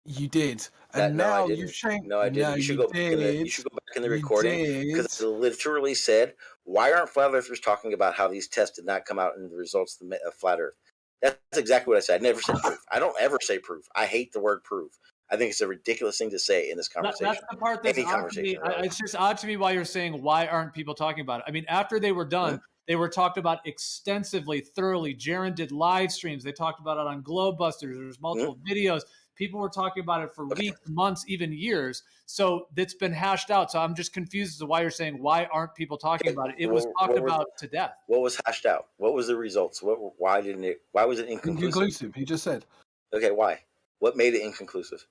you did, and now you've changed. No, I didn't. No, you should go back in the recording because it literally said, "Why aren't flat earthers talking about how these tests did not come out in the results of flat Earth?" That's exactly what I said. I never said proof. I don't ever say proof. I hate the word proof. I think it's a ridiculous thing to say in this conversation. That's the part that's odd to me. It's just odd to me why you're saying, why aren't people talking about it? I mean, after they were done, they were talked about extensively, thoroughly. Jaron did live streams. They talked about it on Globebusters. There's multiple videos. People were talking about it for weeks, months, even years. So it's been hashed out. So I'm just confused as to why you're saying, why aren't people talking about it? It was talked about to death. What was hashed out? What was the results? Why was it inconclusive? Inconclusive, he just said. Okay, why? What made it inconclusive?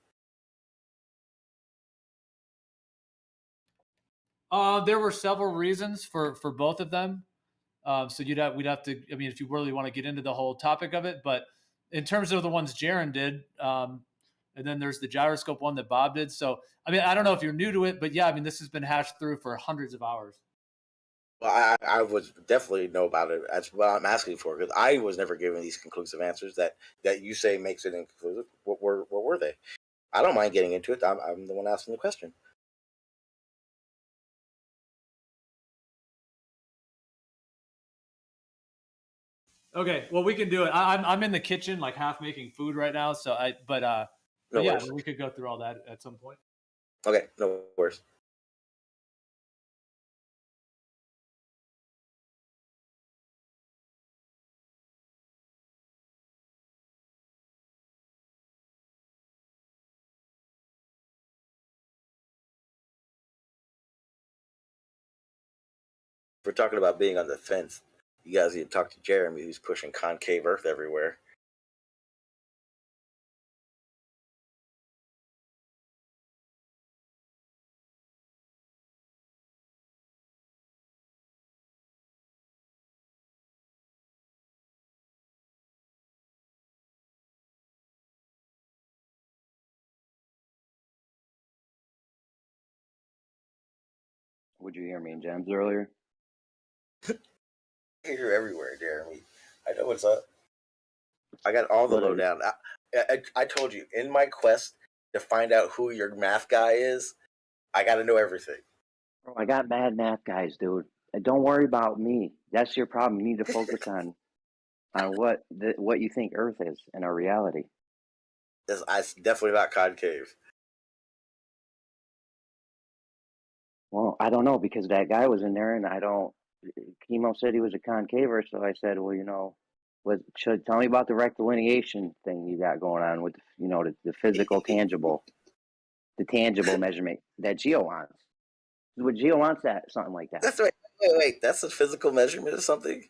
There were several reasons for both of them. So we'd have to, I mean, if you really want to get into the whole topic of it, but in terms of the ones Jaron did, and then there's the gyroscope one that Bob did. So, I mean, I don't know if you're new to it, but yeah, I mean, this has been hashed through for hundreds of hours. Well, I would definitely know about it. That's what I'm asking for, because I was never given these conclusive answers that you say makes it inconclusive. What were they? I don't mind getting into it. I'm the one asking the question. Okay, well we can do it. I'm in the kitchen, like half making food right now. So but yeah, worries. we could go through all that at some point. Okay, no worries. If we're talking about being on the fence, you guys need to talk to Jeremy, who's pushing concave Earth everywhere. Would you hear me in Gems earlier? You're everywhere, Jeremy. I know what's up. I got all the lowdown. I told you, in my quest to find out who your math guy is, I got to know everything. Bro, I got bad math guys, dude. And don't worry about me. That's your problem. You need to focus on what you think Earth is in our reality. It's definitely not concave. Well, I don't know because that guy was in there, and Chemo said he was a concaver, so I said, well, tell me about the rectilineation thing you got going on with, the physical tangible, the tangible measurement that Geo wants. Would Geo wants something like that? That's right. Wait. That's a physical measurement or something?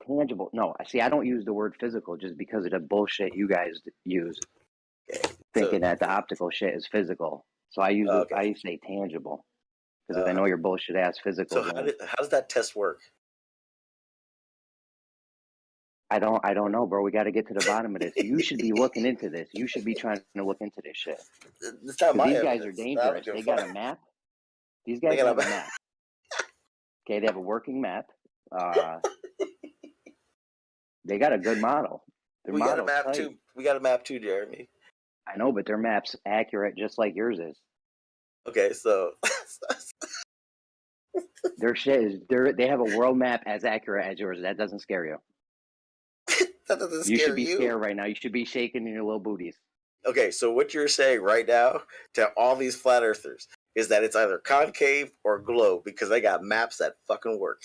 Tangible. No, see, I don't use the word physical just because of the bullshit you guys use, thinking that the optical shit is physical. So I use I say tangible because I know your bullshit ass physical. So how does that test work? I don't know, bro. We got to get to the bottom of this. You should be looking into this. You should be trying to look into this shit. It's not my these evidence. Guys are dangerous. They got a map. These guys have a map. Okay, they have a working map. They got a good model. We got a map too. We got a map too, Jeremy. I know, but their map's accurate just like yours is. Okay, so their shit is they have a world map as accurate as yours. That doesn't scare you. That doesn't scare you. Should be scared right now. You should be shaking in your little booties. Okay, so what you're saying right now to all these flat earthers is that it's either concave or globe because they got maps that fucking work.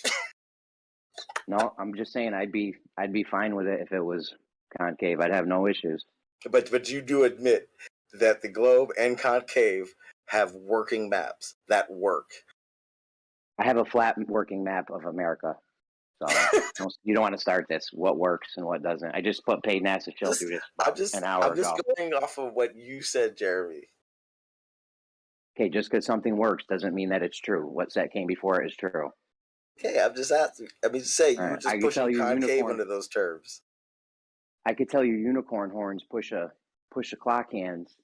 No, I'm just saying I'd be fine with it if it was concave. I'd have no issues. But you do admit that the globe and concave have working maps that work. I have a flat working map of America. So you don't want to start this. What works and what doesn't. I just paid NASA Chill through this an hour ago. I'm just going off of what you said, Jeremy. Okay, just because something works doesn't mean that it's true. What set came before it is true. Okay, I'm just asking. I mean, say you were just pushing concave under those terms. I could tell you unicorn horns push a clock hands,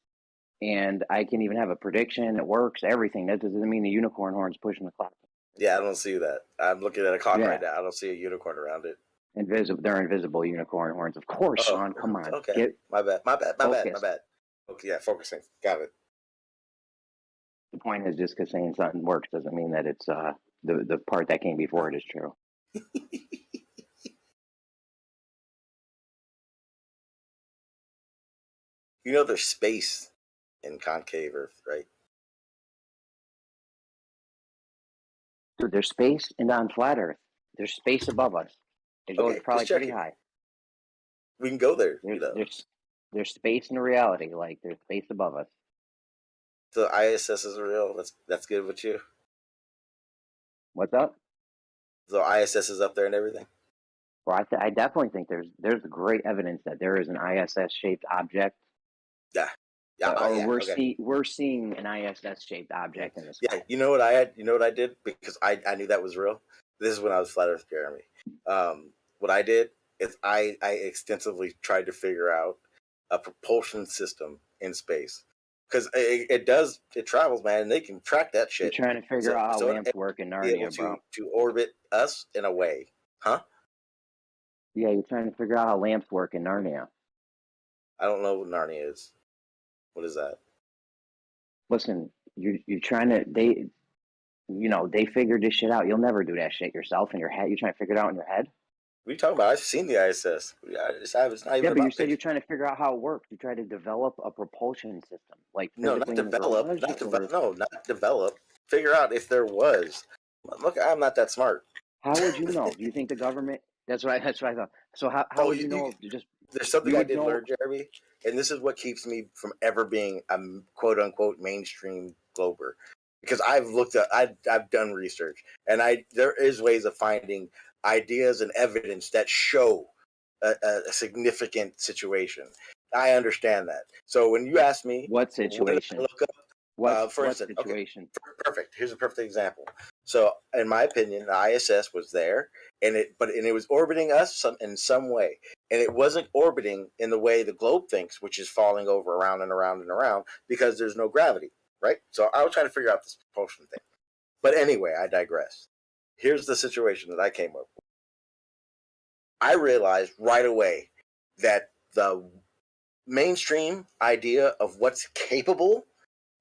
and I can even have a prediction. It works, everything. That doesn't mean the unicorn horn's pushing the clock. Yeah, I don't see that. I'm looking at a clock right now. I don't see a unicorn around it. They're invisible unicorn horns, of course, Sean. Come on. Okay. My bad. Okay, yeah, focusing. Got it. The point is, just because saying something works doesn't mean that it's the part that came before it is true. You know there's space in concave Earth, right? Dude, there's space and on flat Earth. There's space above us. It goes probably pretty high. We can go there. There's space in reality. Like there's space above us. So ISS is real. That's good with you. What's up? So ISS is up there and everything. Well, I definitely think there's great evidence that there is an ISS shaped object. Yeah. We're seeing an ISS shaped object in the sky. Yeah, you know what I did because I knew that was real. This is when I was flat Earth Jeremy. What I did is I extensively tried to figure out a propulsion system in space because it travels, man, and they can track that shit. You're trying to figure out how lamps work in Narnia, bro. To orbit us in a way, huh? Yeah, you're trying to figure out how lamps work in Narnia. I don't know what Narnia is. What is that? Listen, you're trying to they figured this shit out. You'll never do that shit yourself in your head. You're trying to figure it out in your head. What are you talking about? I've seen the ISS. It's not even Yeah, but about you said you're pictures. trying to figure out how it works. You try to develop a propulsion system, like No, not physically in the develop. garage, Not or develop. No, not develop. Figure out if there was. Look, I'm not that smart. how would you know? Do you think the government? That's what I thought. So how Oh, would you know? Just there's something you I would did know. learn, Jeremy, and this is what keeps me from ever being a quote unquote mainstream glober, because I've looked at, I've done research, and there is ways of finding ideas and evidence that show a significant situation. I understand that. So when you ask me, What what did I situation? look up? For What instance, okay, situation? perfect. Here's a perfect example. So, in my opinion, the ISS was there, and it was orbiting us in some way, and it wasn't orbiting in the way the globe thinks, which is falling over around and around and around because there's no gravity, right? So I was trying to figure out this propulsion thing, but anyway, I digress. Here's the situation that I came up with. I realized right away that the mainstream idea of what's capable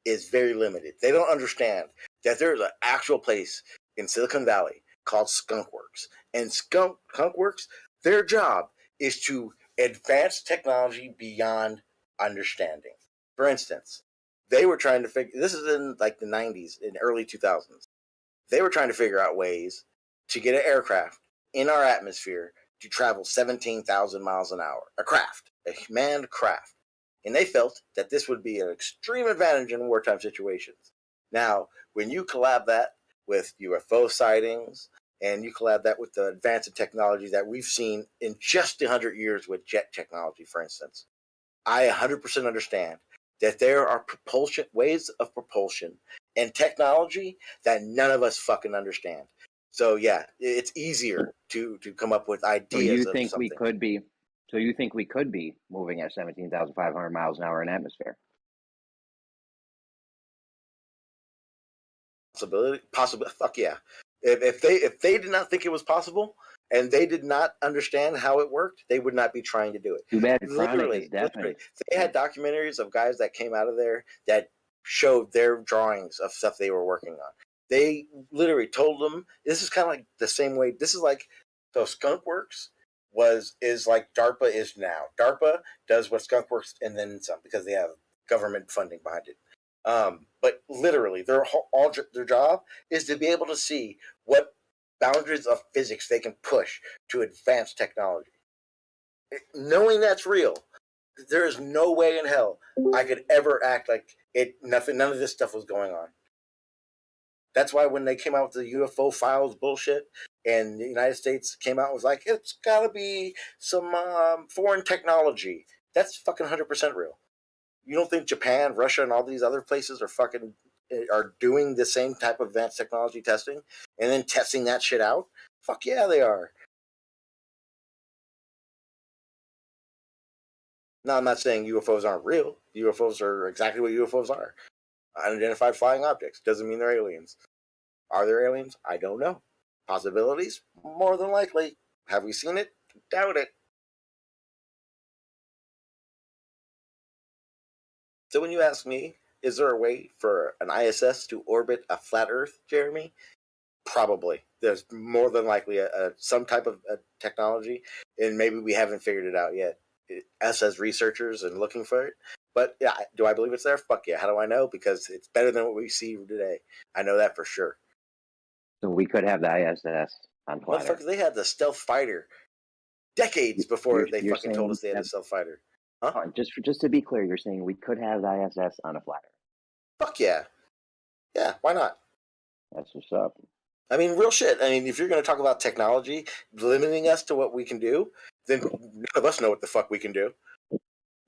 is very limited. They don't understand that there's an actual place in Silicon Valley called Skunkworks. And Skunkworks, their job is to advance technology beyond understanding. For instance, they were trying to figure, this is in like the 90s, in early 2000s. They were trying to figure out ways to get an aircraft in our atmosphere to travel 17,000 miles an hour. A craft, a manned craft. And they felt that this would be an extreme advantage in wartime situations. Now, when you collab that with UFO sightings, and you collab that with the advance in technology that we've seen in just 100 years with jet technology, for instance, I 100% understand that there are ways of propulsion and technology that none of us fucking understand. So yeah, it's easier to come up with So ideas you of think we something. could be? So you think we could be moving at 17,500 miles an hour in atmosphere? Possible. Fuck yeah. If they did not think it was possible and they did not understand how it worked, they would not be trying to do it. Too bad Chronic is Literally, definite. they had documentaries of guys that came out of there that showed their drawings of stuff they were working on. They literally told them this is kind of like the same way. This is like so Skunkworks is like DARPA is now. DARPA does what Skunkworks and then some because they have government funding behind it. But literally, their job is to be able to see what boundaries of physics they can push to advance technology. Knowing that's real, there is no way in hell I could ever act like it. Nothing, none of this stuff was going on. That's why when they came out with the UFO files bullshit, and the United States came out and was like, it's got to be some foreign technology. That's fucking 100% real. You don't think Japan, Russia, and all these other places are doing the same type of advanced technology testing and then testing that shit out? Fuck yeah, they are. Now, I'm not saying UFOs aren't real. UFOs are exactly what UFOs are. Unidentified flying objects. Doesn't mean they're aliens. Are there aliens? I don't know. Possibilities? More than likely. Have we seen it? Doubt it. So when you ask me, is there a way for an ISS to orbit a flat Earth, Jeremy? Probably. There's more than likely some type of technology, and maybe we haven't figured it out yet. Us as researchers and looking for it. But yeah, do I believe it's there? Fuck yeah. How do I know? Because it's better than what we see today. I know that for sure. So we could have the ISS on flat Earth. Motherfuckers, they had the stealth fighter decades before they fucking told us they had a stealth fighter. Huh? Just to be clear, you're saying we could have the ISS on a flat Earth. Fuck yeah. Yeah, why not? That's what's up. I mean, real shit. I mean, if you're going to talk about technology limiting us to what we can do, then none of us know what the fuck we can do.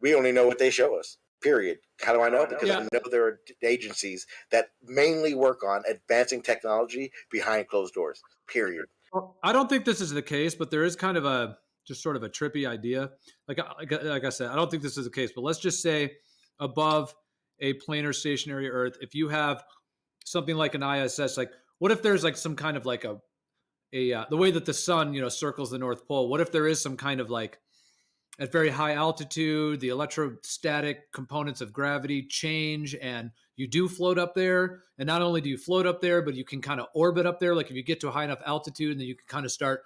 We only know what they show us. Period. How do I know? Because I know there are agencies that mainly work on advancing technology behind closed doors. Period. Well, I don't think this is the case, but there is kind of a just sort of a trippy idea. Like I said, I don't think this is the case, but let's just say above a planar stationary Earth, if you have something like an ISS, like what if there's like some kind of like a the way that the sun, circles the North Pole, what if there is some kind of like at very high altitude, the electrostatic components of gravity change and you do float up there. And not only do you float up there, but you can kind of orbit up there. Like if you get to a high enough altitude, and then you can kind of start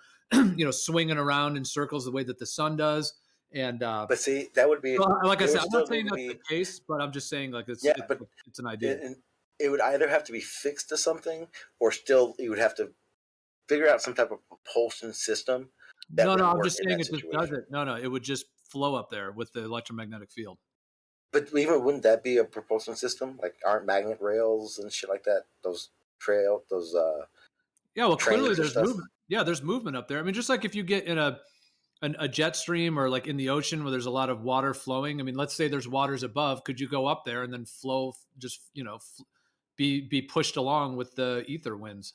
swinging around in circles the way that the sun does. And but see, that would be like I said, I'm not saying that's the case, but I'm just saying like it's an idea. It would either have to be fixed to something, or still you would have to figure out some type of propulsion system. No, I'm just saying it just does it. No, it would just flow up there with the electromagnetic field. But even wouldn't that be a propulsion system? Like, aren't magnet rails and shit like that? Yeah, well, clearly there's movement. Yeah, there's movement up there. I mean, just like if you get in a jet stream or like in the ocean where there's a lot of water flowing. I mean, let's say there's waters above. Could you go up there and then flow, just be pushed along with the ether winds?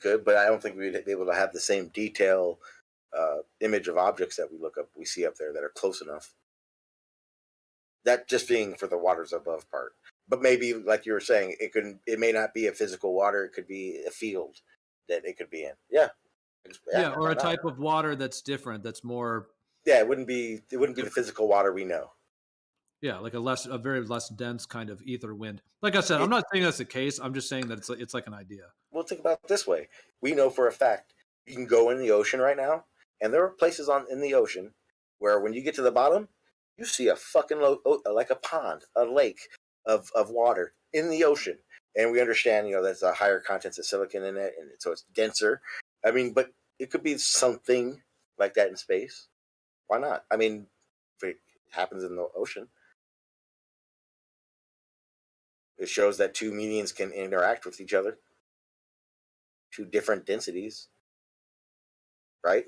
Good, but I don't think we'd be able to have the same detail image of objects that we see up there that are close enough. That just being for the waters above part. But maybe, like you were saying, it may not be a physical water. It could be a field that it could be in. Yeah, or a type of water that's different. That's more. Yeah, it wouldn't be the physical water we know. Yeah, like a very less dense kind of ether wind. Like I said, I'm not saying that's the case. I'm just saying that it's like an idea. Well, think about it this way. We know for a fact you can go in the ocean right now, and there are places in the ocean where when you get to the bottom, you see a fucking like a pond, a lake of water in the ocean. And we understand, there's a higher contents of silicon in it, and so it's denser. I mean, but it could be something like that in space. Why not? I mean, if it happens in the ocean, it shows that two medians can interact with each other. Two different densities, right?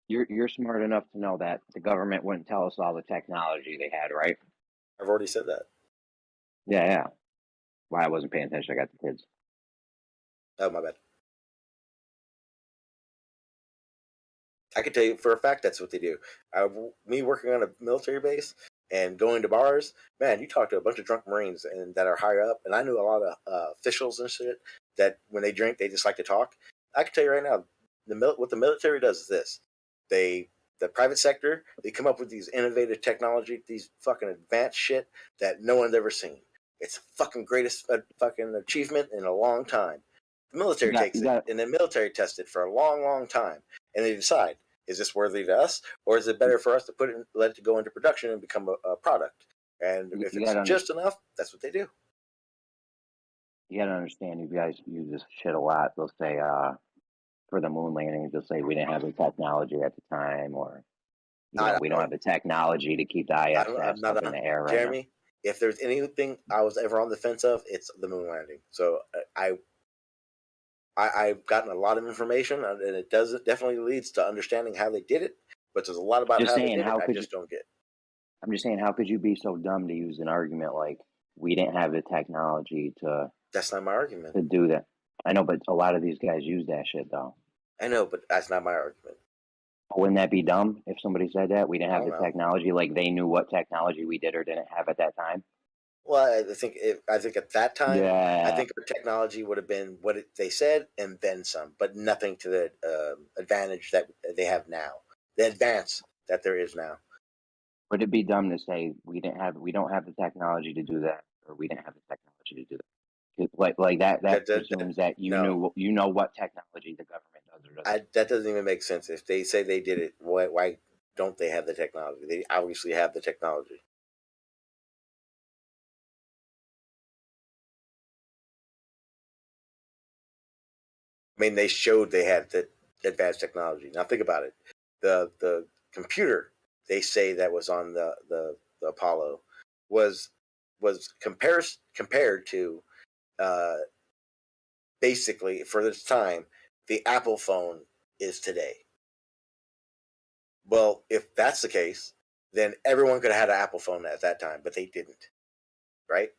You're smart enough to know that the government wouldn't tell us all the technology they had, right? I've already said that. Yeah. Why I wasn't paying attention? I got the kids. Oh, my bad. I can tell you for a fact that's what they do. Me working on a military base and going to bars, man, you talk to a bunch of drunk Marines and that are higher up, and I knew a lot of officials and shit that when they drink, they just like to talk. I can tell you right now, what the military does is this. The private sector, they come up with these innovative technology, these fucking advanced shit that no one's ever seen. It's the fucking greatest fucking achievement in a long time. The military takes it, and the military tests it for a long, long time, and they decide, is this worthy to us, or is it better for us to let it go into production and become a product? And if it's just enough, that's what they do. You gotta understand, you guys use this shit a lot. They'll say, for the moon landing, they'll say we didn't have the technology at the time, or we don't have the technology to keep the ISS up in the air right Jeremy, now. If there's anything I was ever on the fence of, it's the moon landing. So I've gotten a lot of information, and it definitely leads to understanding how they did it. But there's a lot about how they did it I just don't get. I'm just saying, how could you be so dumb to use an argument like we didn't have the technology to? That's not my argument. To do that. I know, but a lot of these guys use that shit, though. I know, but that's not my argument. Wouldn't that be dumb if somebody said that? We didn't have the technology, like they knew what technology we did or didn't have at that time? Well, I think at that time, I think our technology would have been what they said and then some, but nothing to the advantage that they have now, the advance that there is now. Would it be dumb to say we don't have the technology to do that, or we didn't have the technology to do that? Like that presumes that you know what technology the government does or doesn't. That doesn't even make sense. If they say they did it, why don't they have the technology? They obviously have the technology. I mean, they showed they had the advanced technology. Now think about it. The computer they say that was on the Apollo was compared to basically for this time the Apple phone is today. Well, if that's the case, then everyone could have had an Apple phone at that time, but they didn't, right?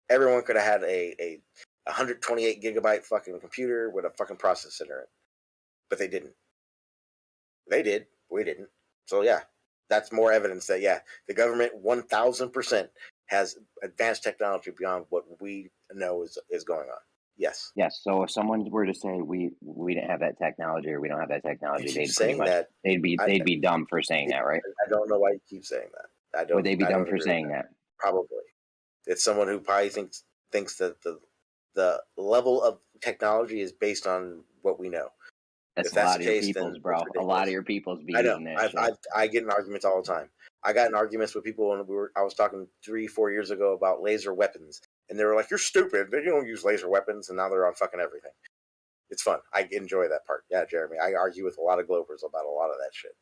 Everyone could have had a 128 gigabyte fucking computer with a fucking processor in it, but they didn't. They did, we didn't. So yeah, that's more evidence that the government 1000% has advanced technology beyond what we know is going on. Yes. Yes. So if someone were to say we didn't have that technology or we don't have that technology, they'd be dumb for saying that, right? I don't know why you keep saying that. Would they be dumb for saying that? Probably. It's someone who probably thinks that the level of technology is based on what we know. That's If a that's lot the of your case, peoples, then bro. it's A ridiculous. lot of your peoples be I know. using that shit. I get in arguments all the time. I got in arguments with people when I was talking 3-4 years ago about laser weapons, and they were like, "You're stupid. You don't use laser weapons," and now they're on fucking everything. It's fun. I enjoy that part. Yeah, Jeremy. I argue with a lot of Globers about a lot of that shit.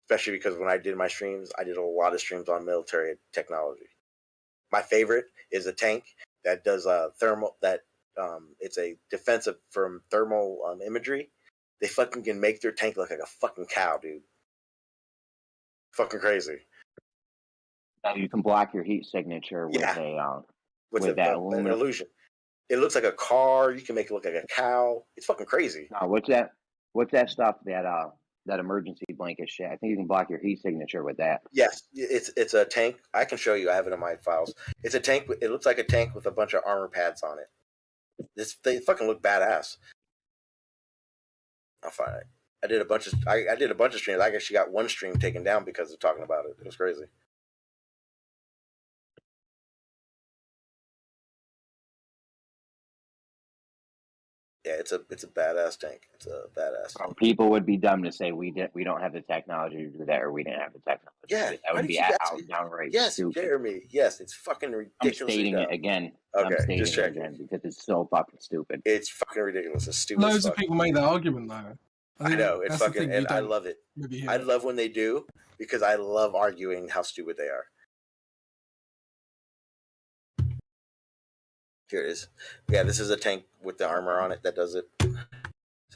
Especially because when I did my streams, I did a lot of streams on military technology. My favorite is a tank that does thermal. It's a defensive from thermal imagery. They fucking can make their tank look like a fucking cow, dude. Fucking crazy. Now you can block your heat signature with with that an aluminum. illusion. It looks like a car. You can make it look like a cow. It's fucking crazy. No, what's that stuff that emergency blanket shit? I think you can block your heat signature with that. Yes, it's a tank. I can show you. I have it in my files. It's a tank. It looks like a tank with a bunch of armor pads on it. They fucking look badass. I'll find it. I did a bunch of streams. I actually got one stream taken down because of talking about it. It was crazy. Yeah, it's a badass tank. It's a badass tank. People would be dumb to say we don't have the technology to do that, or we didn't have the technology. Yeah, that would be downright yes, stupid. Jeremy. Yes, it's fucking ridiculous. I'm stating it again. Okay, I'm stating just it checking. again because it's so fucking stupid. It's fucking ridiculous. It's stupid. Loads of people make that argument though. I know it's fucking, and I love it. I love when they do because I love arguing how stupid they are. Here it is. Yeah, this is a tank with the armor on it that does it, so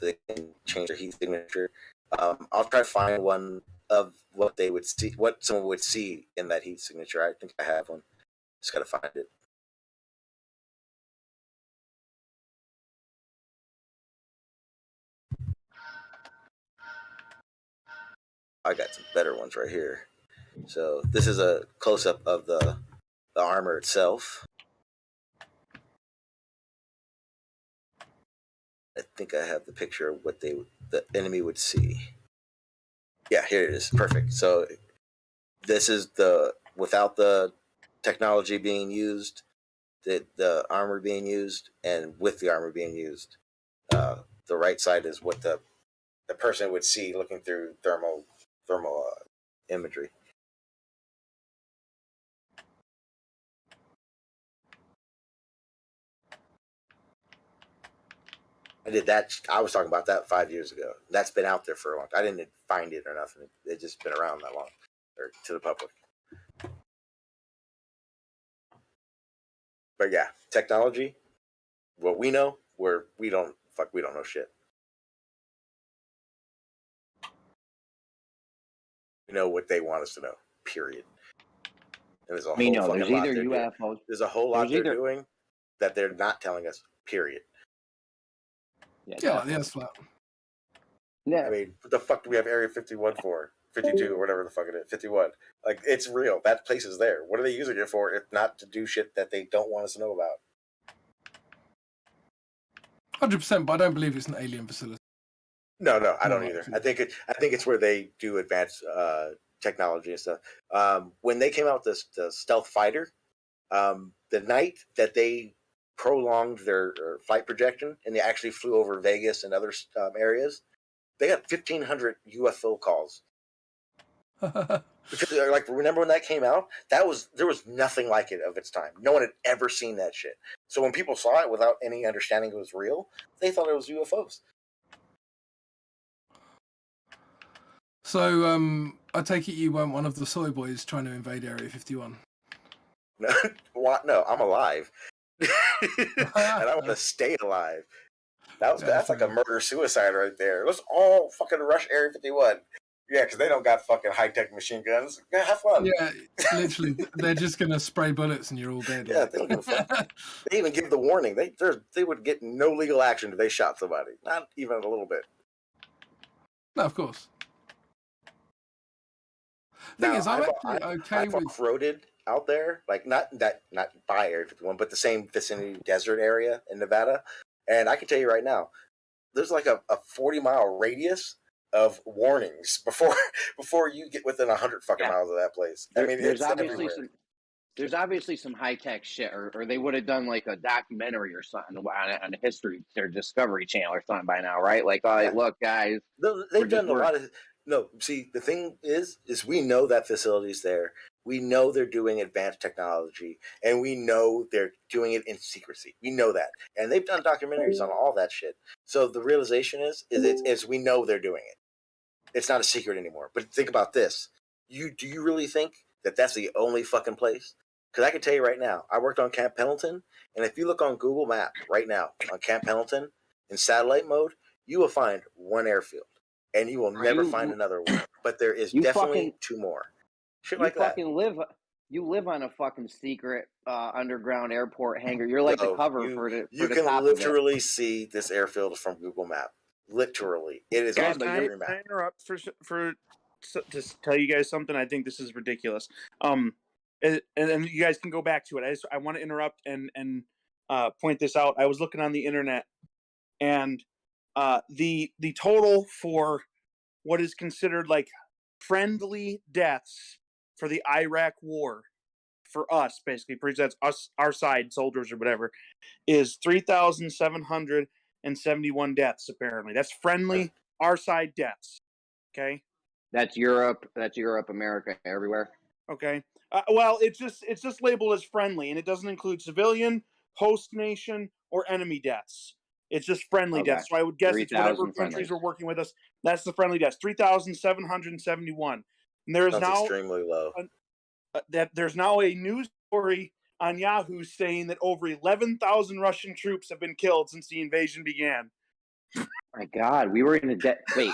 they can change their heat signature. I'll try to find one of what they would see, what someone would see in that heat signature. I think I have one. Just gotta find it. I got some better ones right here. So this is a close-up of the armor itself. I think I have the picture of what the enemy would see. Yeah, here it is. Perfect. So this is without the technology being used, the armor being used, and with the armor being used. The right side is what the person would see looking through thermal imagery. I did that. I was talking about that 5 years ago. That's been out there for a long time. I didn't find it or nothing. It's just been around that long, or to the public. But yeah, technology. What we know, we don't know shit. We know what they want us to know. Period. And there's a whole fucking there's lot either they're UFOs. doing. There's a whole lot they're doing that they're not telling us. Period. Yeah, like the Earth's flat. Yeah. I mean, what the fuck do we have Area 51 for? 52 or whatever the fuck it is. 51. Like, it's real. That place is there. What are they using it for if not to do shit that they don't want us to know about? 100%, but I don't believe it's an alien facility. No, I don't either. I think it's where they do advanced technology and stuff. When they came out with the stealth fighter, the night that they prolonged their flight projection and they actually flew over Vegas and other areas, they got 1,500 UFO calls. Because, like, remember when that came out? There was nothing like it of its time. No one had ever seen that shit. So when people saw it without any understanding it was real, they thought it was UFOs. So, I take it you weren't one of the soy boys trying to invade Area 51. No, no, I'm alive. And I want to stay alive. That's like a murder-suicide right there. Let's all fucking rush Area 51. Yeah, because they don't got fucking high-tech machine guns. Yeah, have fun. Yeah, literally. They're just going to spray bullets and you're all dead. Yeah, they don't give a fuck. They even give the warning. They would get no legal action if they shot somebody. Not even a little bit. No, of course. Thing is, I'm actually okay with off-roaded out there, like not by Area 51, but the same vicinity desert area in Nevada. And I can tell you right now, there's like a 40-mile radius of warnings before you get within 100 fucking miles of that place. I mean, there's it's obviously everywhere. there's obviously some high tech shit, or they would have done like a documentary or something on a history, their Discovery Channel or something by now, right? Like, oh, look, guys, They've done a lot of. No, see, the thing is we know that facility's there. We know they're doing advanced technology, and we know they're doing it in secrecy. We know that, and they've done documentaries on all that shit. So the realization is we know they're doing it. It's not a secret anymore. But think about this: do you really think that that's the only fucking place? Because I can tell you right now, I worked on Camp Pendleton, and if you look on Google Maps right now on Camp Pendleton in satellite mode, you will find one airfield, and you will never find another one. But there is definitely two more. Shit like that. You live on a fucking secret underground airport hangar. You're like the cover for the. You can literally see this airfield from Google Maps. Literally, it is on the map. Can I interrupt to tell you guys something? I think this is ridiculous. And you guys can go back to it. I want to interrupt and point this out. I was looking on the internet, and the total for what is considered like friendly deaths for the Iraq War, for us, basically presents us, our side soldiers or whatever, is 3,771 deaths. Apparently, that's friendly our side deaths. Okay, that's Europe, America, everywhere. Okay, well, it's just labeled as friendly, and it doesn't include civilian, host nation, or enemy deaths. It's just friendly deaths. So I would guess it's whatever countries are working with us. That's the friendly deaths. 3,771. And there is now extremely low. There's now a news story on Yahoo saying that over 11,000 Russian troops have been killed since the invasion began. My God, we were in a wait.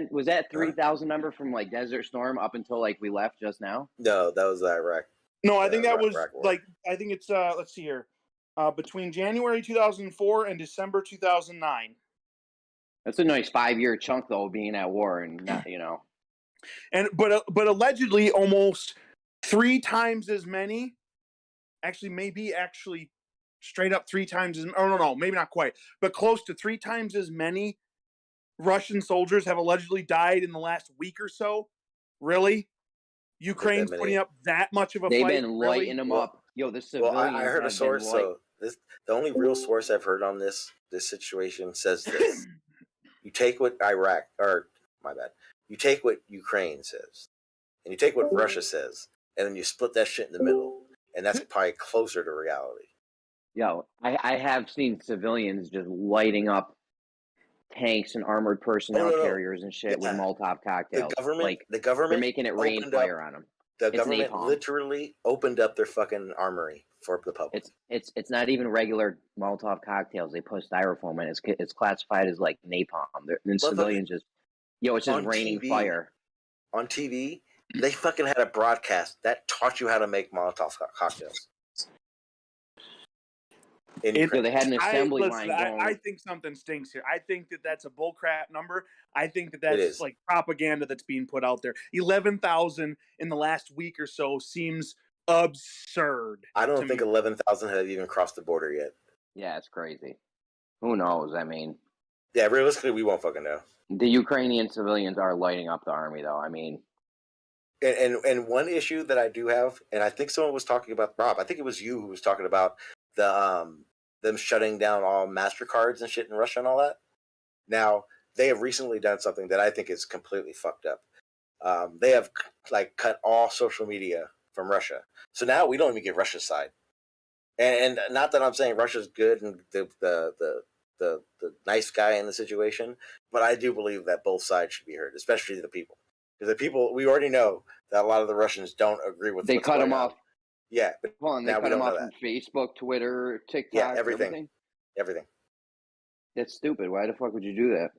Was that 3,000 number from like Desert Storm up until like we left just now? No, that was Iraq. No, I think that was like I think it's let's see here. Between January 2004 and December 2009. That's a nice 5-year chunk, though, being at war and not, And but allegedly almost 3 times as many. Actually, maybe straight up 3 times as. Oh no, maybe not quite, but close to 3 times as many Russian soldiers have allegedly died in the last week or so. Really? Ukraine's putting up that much of a fight? They've been lighting them up. Yo, the civilians. Well, I heard a source. So the only real source I've heard on this situation says this: you take what you take what Ukraine says, and you take what Russia says, and then you split that shit in the middle, and that's probably closer to reality. Yo, I have seen civilians just lighting up tanks and armored personnel carriers and shit with Molotov cocktails. The government, they're making it rain fire on them. The government literally opened up their fucking armory for the public. It's not even regular Molotov cocktails. They put styrofoam in. It's classified as like napalm. And civilians just, it's just raining fire. On TV, they fucking had a broadcast that taught you how to make Molotov cocktails. They had an assembly line going. I think something stinks here. I think that's a bullcrap number. I think that's like propaganda that's being put out there. 11,000 in the last week or so seems absurd. I don't think 11,000 have even crossed the border yet. Yeah, it's crazy. Who knows? I mean, yeah, realistically, we won't fucking know. The Ukrainian civilians are lighting up the army, though. I mean, and one issue that I do have, and I think someone was talking about, Rob. I think it was you who was talking about the them shutting down all MasterCards and shit in Russia and all that. Now, they have recently done something that I think is completely fucked up. They have cut all social media from Russia. So now we don't even get Russia's side. And not that I'm saying Russia's good and the nice guy in the situation, but I do believe that both sides should be heard, especially the people. Because the people, we already know that a lot of the Russians don't agree with. They cut them off. Yeah, but they cut them off from Facebook, Twitter, TikTok, everything. That's stupid. Why the fuck would you do that?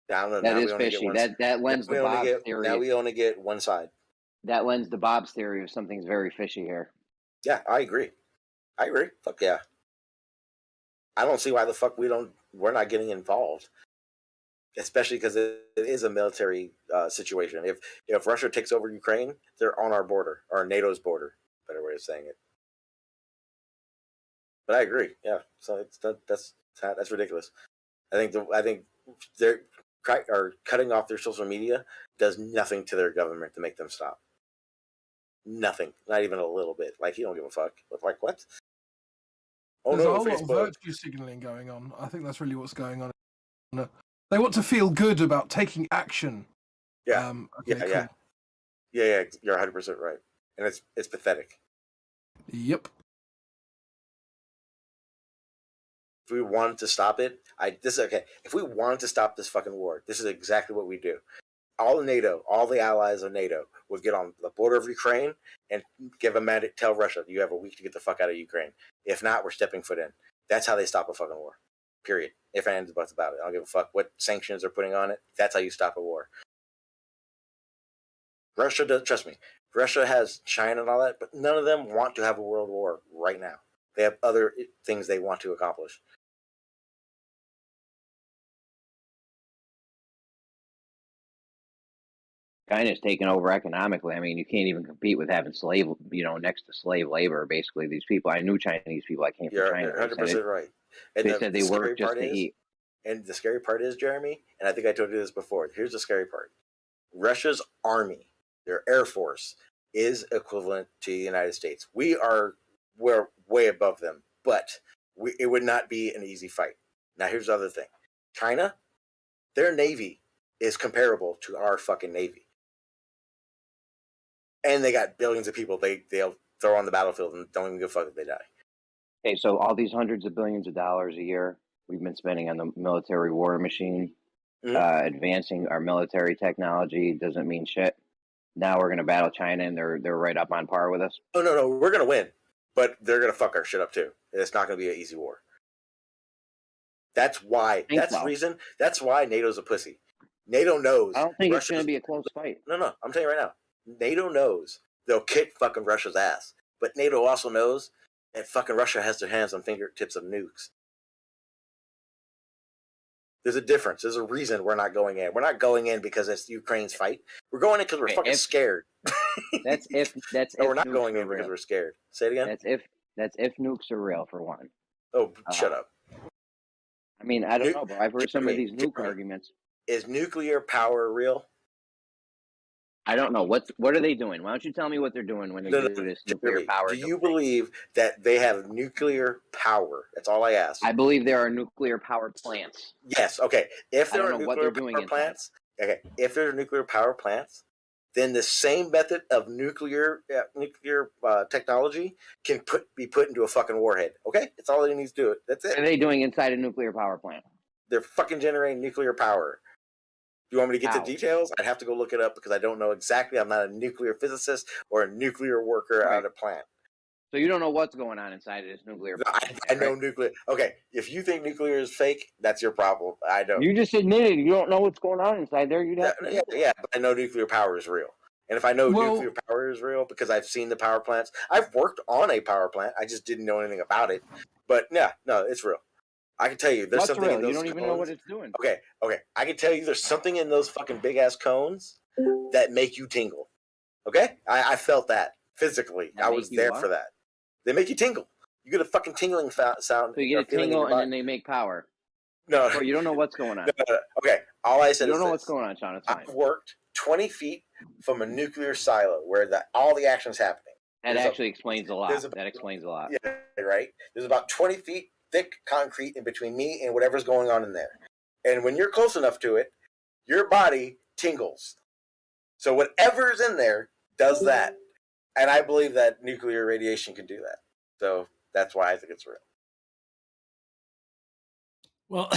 That is fishy. That lends the Bob's theory. Now we only get one side. That lends the Bob's theory of something's very fishy here. Yeah, I agree. Fuck yeah. I don't see why the fuck we're not getting involved. Especially because it is a military situation. If Russia takes over Ukraine, they're on our border, or NATO's border. Better way of saying it. But I agree. Yeah, so that's ridiculous. I think they're cutting off their social media does nothing to their government to make them stop. Nothing. Not even a little bit. Like, he don't give a fuck. But like, what? Oh There's a no, whole lot of Facebook. virtue signaling going on. I think that's really what's going on. They want to feel good about taking action. Yeah. Okay, yeah, cool. yeah. You're 100% right, and it's pathetic. Yep. If we wanted to stop it, If we wanted to stop this fucking war, this is exactly what we do. All the allies of NATO would get on the border of Ukraine and give a mandate, tell Russia, you have a week to get the fuck out of Ukraine. If not, we're stepping foot in. That's how they stop a fucking war. Period. If and buts about it. I don't give a fuck what sanctions they're putting on it. That's how you stop a war. Russia does, trust me, Russia has China and all that, but none of them want to have a world war right now. They have other things they want to accomplish. China's taken over economically. I mean, you can't even compete with having slave, next to slave labor. Basically, these people. I knew Chinese people. I came from China. You're 100% right. And they said they work just to eat. And the scary part is, Jeremy, and I think I told you this before. Here's the scary part: Russia's army, their air force, is equivalent to the United States. We're way above them, but it would not be an easy fight. Now, here's the other thing: China, their navy is comparable to our fucking navy. And they got billions of people they'll throw on the battlefield and don't even give a fuck if they die. Okay, so all these hundreds of billions of dollars a year we've been spending on the military war machine, advancing our military technology doesn't mean shit. Now we're gonna battle China and they're right up on par with us. Oh no, we're gonna win, but they're gonna fuck our shit up too. It's not gonna be an easy war. That's why. That's the reason. That's why NATO's a pussy. NATO knows. I don't think it's gonna be a close fight. No, I'm telling you right now. NATO knows they'll kick fucking Russia's ass, but NATO also knows that fucking Russia has their hands on fingertips of nukes. There's a difference. There's a reason we're not going in. We're not going in because it's Ukraine's fight. We're going in because we're fucking scared. That's if. No, we're not going in because we're scared. Say it again. That's if nukes are real, for one. Oh, shut up. I mean, I don't know, but I've heard some of these nuke arguments. Is nuclear power real? I don't know. What are they doing? Why don't you tell me what they're doing when they do this nuclear power? Do you believe that they have nuclear power? That's all I ask. I believe there are nuclear power plants. Yes. Okay. If there are nuclear power plants, if there are nuclear power plants, then the same method of nuclear technology can be put into a fucking warhead. Okay, that's all they need to do. It. That's it. What are they doing inside a nuclear power plant? They're fucking generating nuclear power. Do you want me to get the details? I'd have to go look it up because I don't know exactly. I'm not a nuclear physicist or a nuclear worker at a plant. So you don't know what's going on inside of this nuclear power plant, I know nuclear. Okay, if you think nuclear is fake, that's your problem. I don't. You just admitted you don't know what's going on inside there. You'd have to. Yeah, but I know nuclear power is real. And if I know nuclear power is real because I've seen the power plants, I've worked on a power plant. I just didn't know anything about it. But no, it's real. I can tell you, there's something in those you don't even know what it's doing. Okay. I can tell you, there's something in those fucking big ass cones that make you tingle. Okay, I felt that physically. I was there for that. They make you tingle. You get a fucking tingling sound. So you get a tingle and then they make power. No, you don't know what's going on. No. Okay, all I said is you don't know what's going on, Sean. It's fine. I've worked 20 feet from a nuclear silo where all the action's happening. That actually explains a lot. That explains a lot. Yeah, right. There's about 20 feet thick concrete in between me and whatever's going on in there. And when you're close enough to it, your body tingles. So whatever's in there does that. And I believe that nuclear radiation can do that. So that's why I think it's real. Well,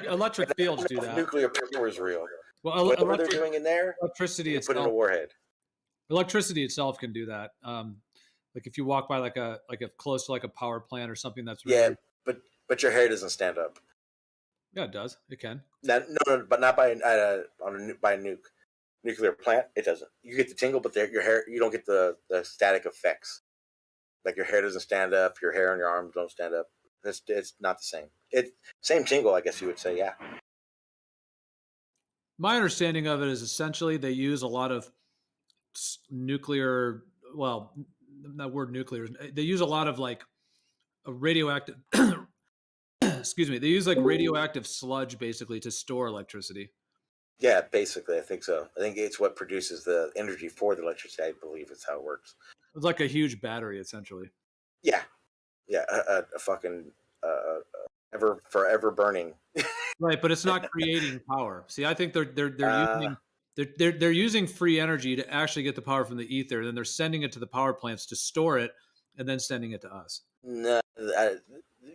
electric fields do that. Nuclear power is real. Well, whatever they're doing in there, electricity itself, put in a warhead. Electricity itself can do that. Like if you walk by like a close to like a power plant or something that's really, but your hair doesn't stand up. Yeah, it does. It can. No, but not by a nuclear plant. It doesn't. You get the tingle, but your hair, you don't get the static effects. Like your hair doesn't stand up, your hair on your arms don't stand up. It's not the same. It's same tingle, I guess you would say. Yeah. My understanding of it is essentially they use a lot of nuclear. Well, that word nuclear. They use a lot of like a radioactive. Excuse me. They use like radioactive sludge basically to store electricity. Yeah, basically, I think so. I think it's what produces the energy for the electricity. I believe it's how it works. It's like a huge battery, essentially. Yeah, yeah, a fucking forever burning. Right, but it's not creating power. See, I think they're using free energy to actually get the power from the ether, and then they're sending it to the power plants to store it, and then sending it to us. No,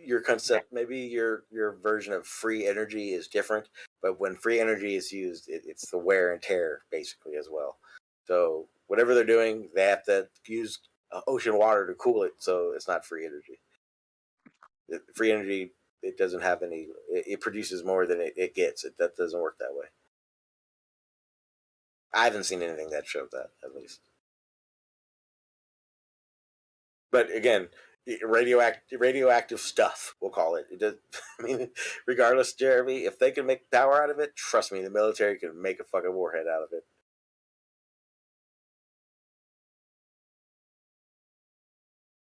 your concept, maybe your version of free energy is different, but when free energy is used, it's the wear and tear basically as well. So whatever they're doing, they have to use ocean water to cool it, so it's not free energy. Free energy, it doesn't have any. It produces more than it gets. That doesn't work that way. I haven't seen anything that showed that, at least. But again, radioactive stuff, we'll call it. It does. I mean, regardless, Jeremy, if they can make power out of it, trust me, the military can make a fucking warhead out of it.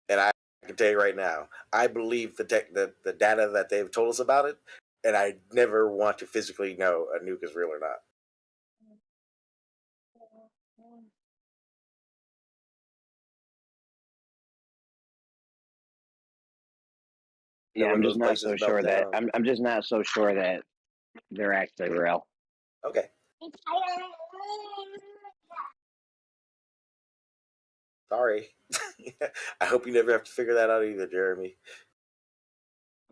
And I can tell you right now, I believe the data that they've told us about it, and I never want to physically know a nuke is real or not. Yeah, I'm just not so sure that I'm just not so sure that they're actually real. Okay. Sorry. I hope you never have to figure that out either, Jeremy.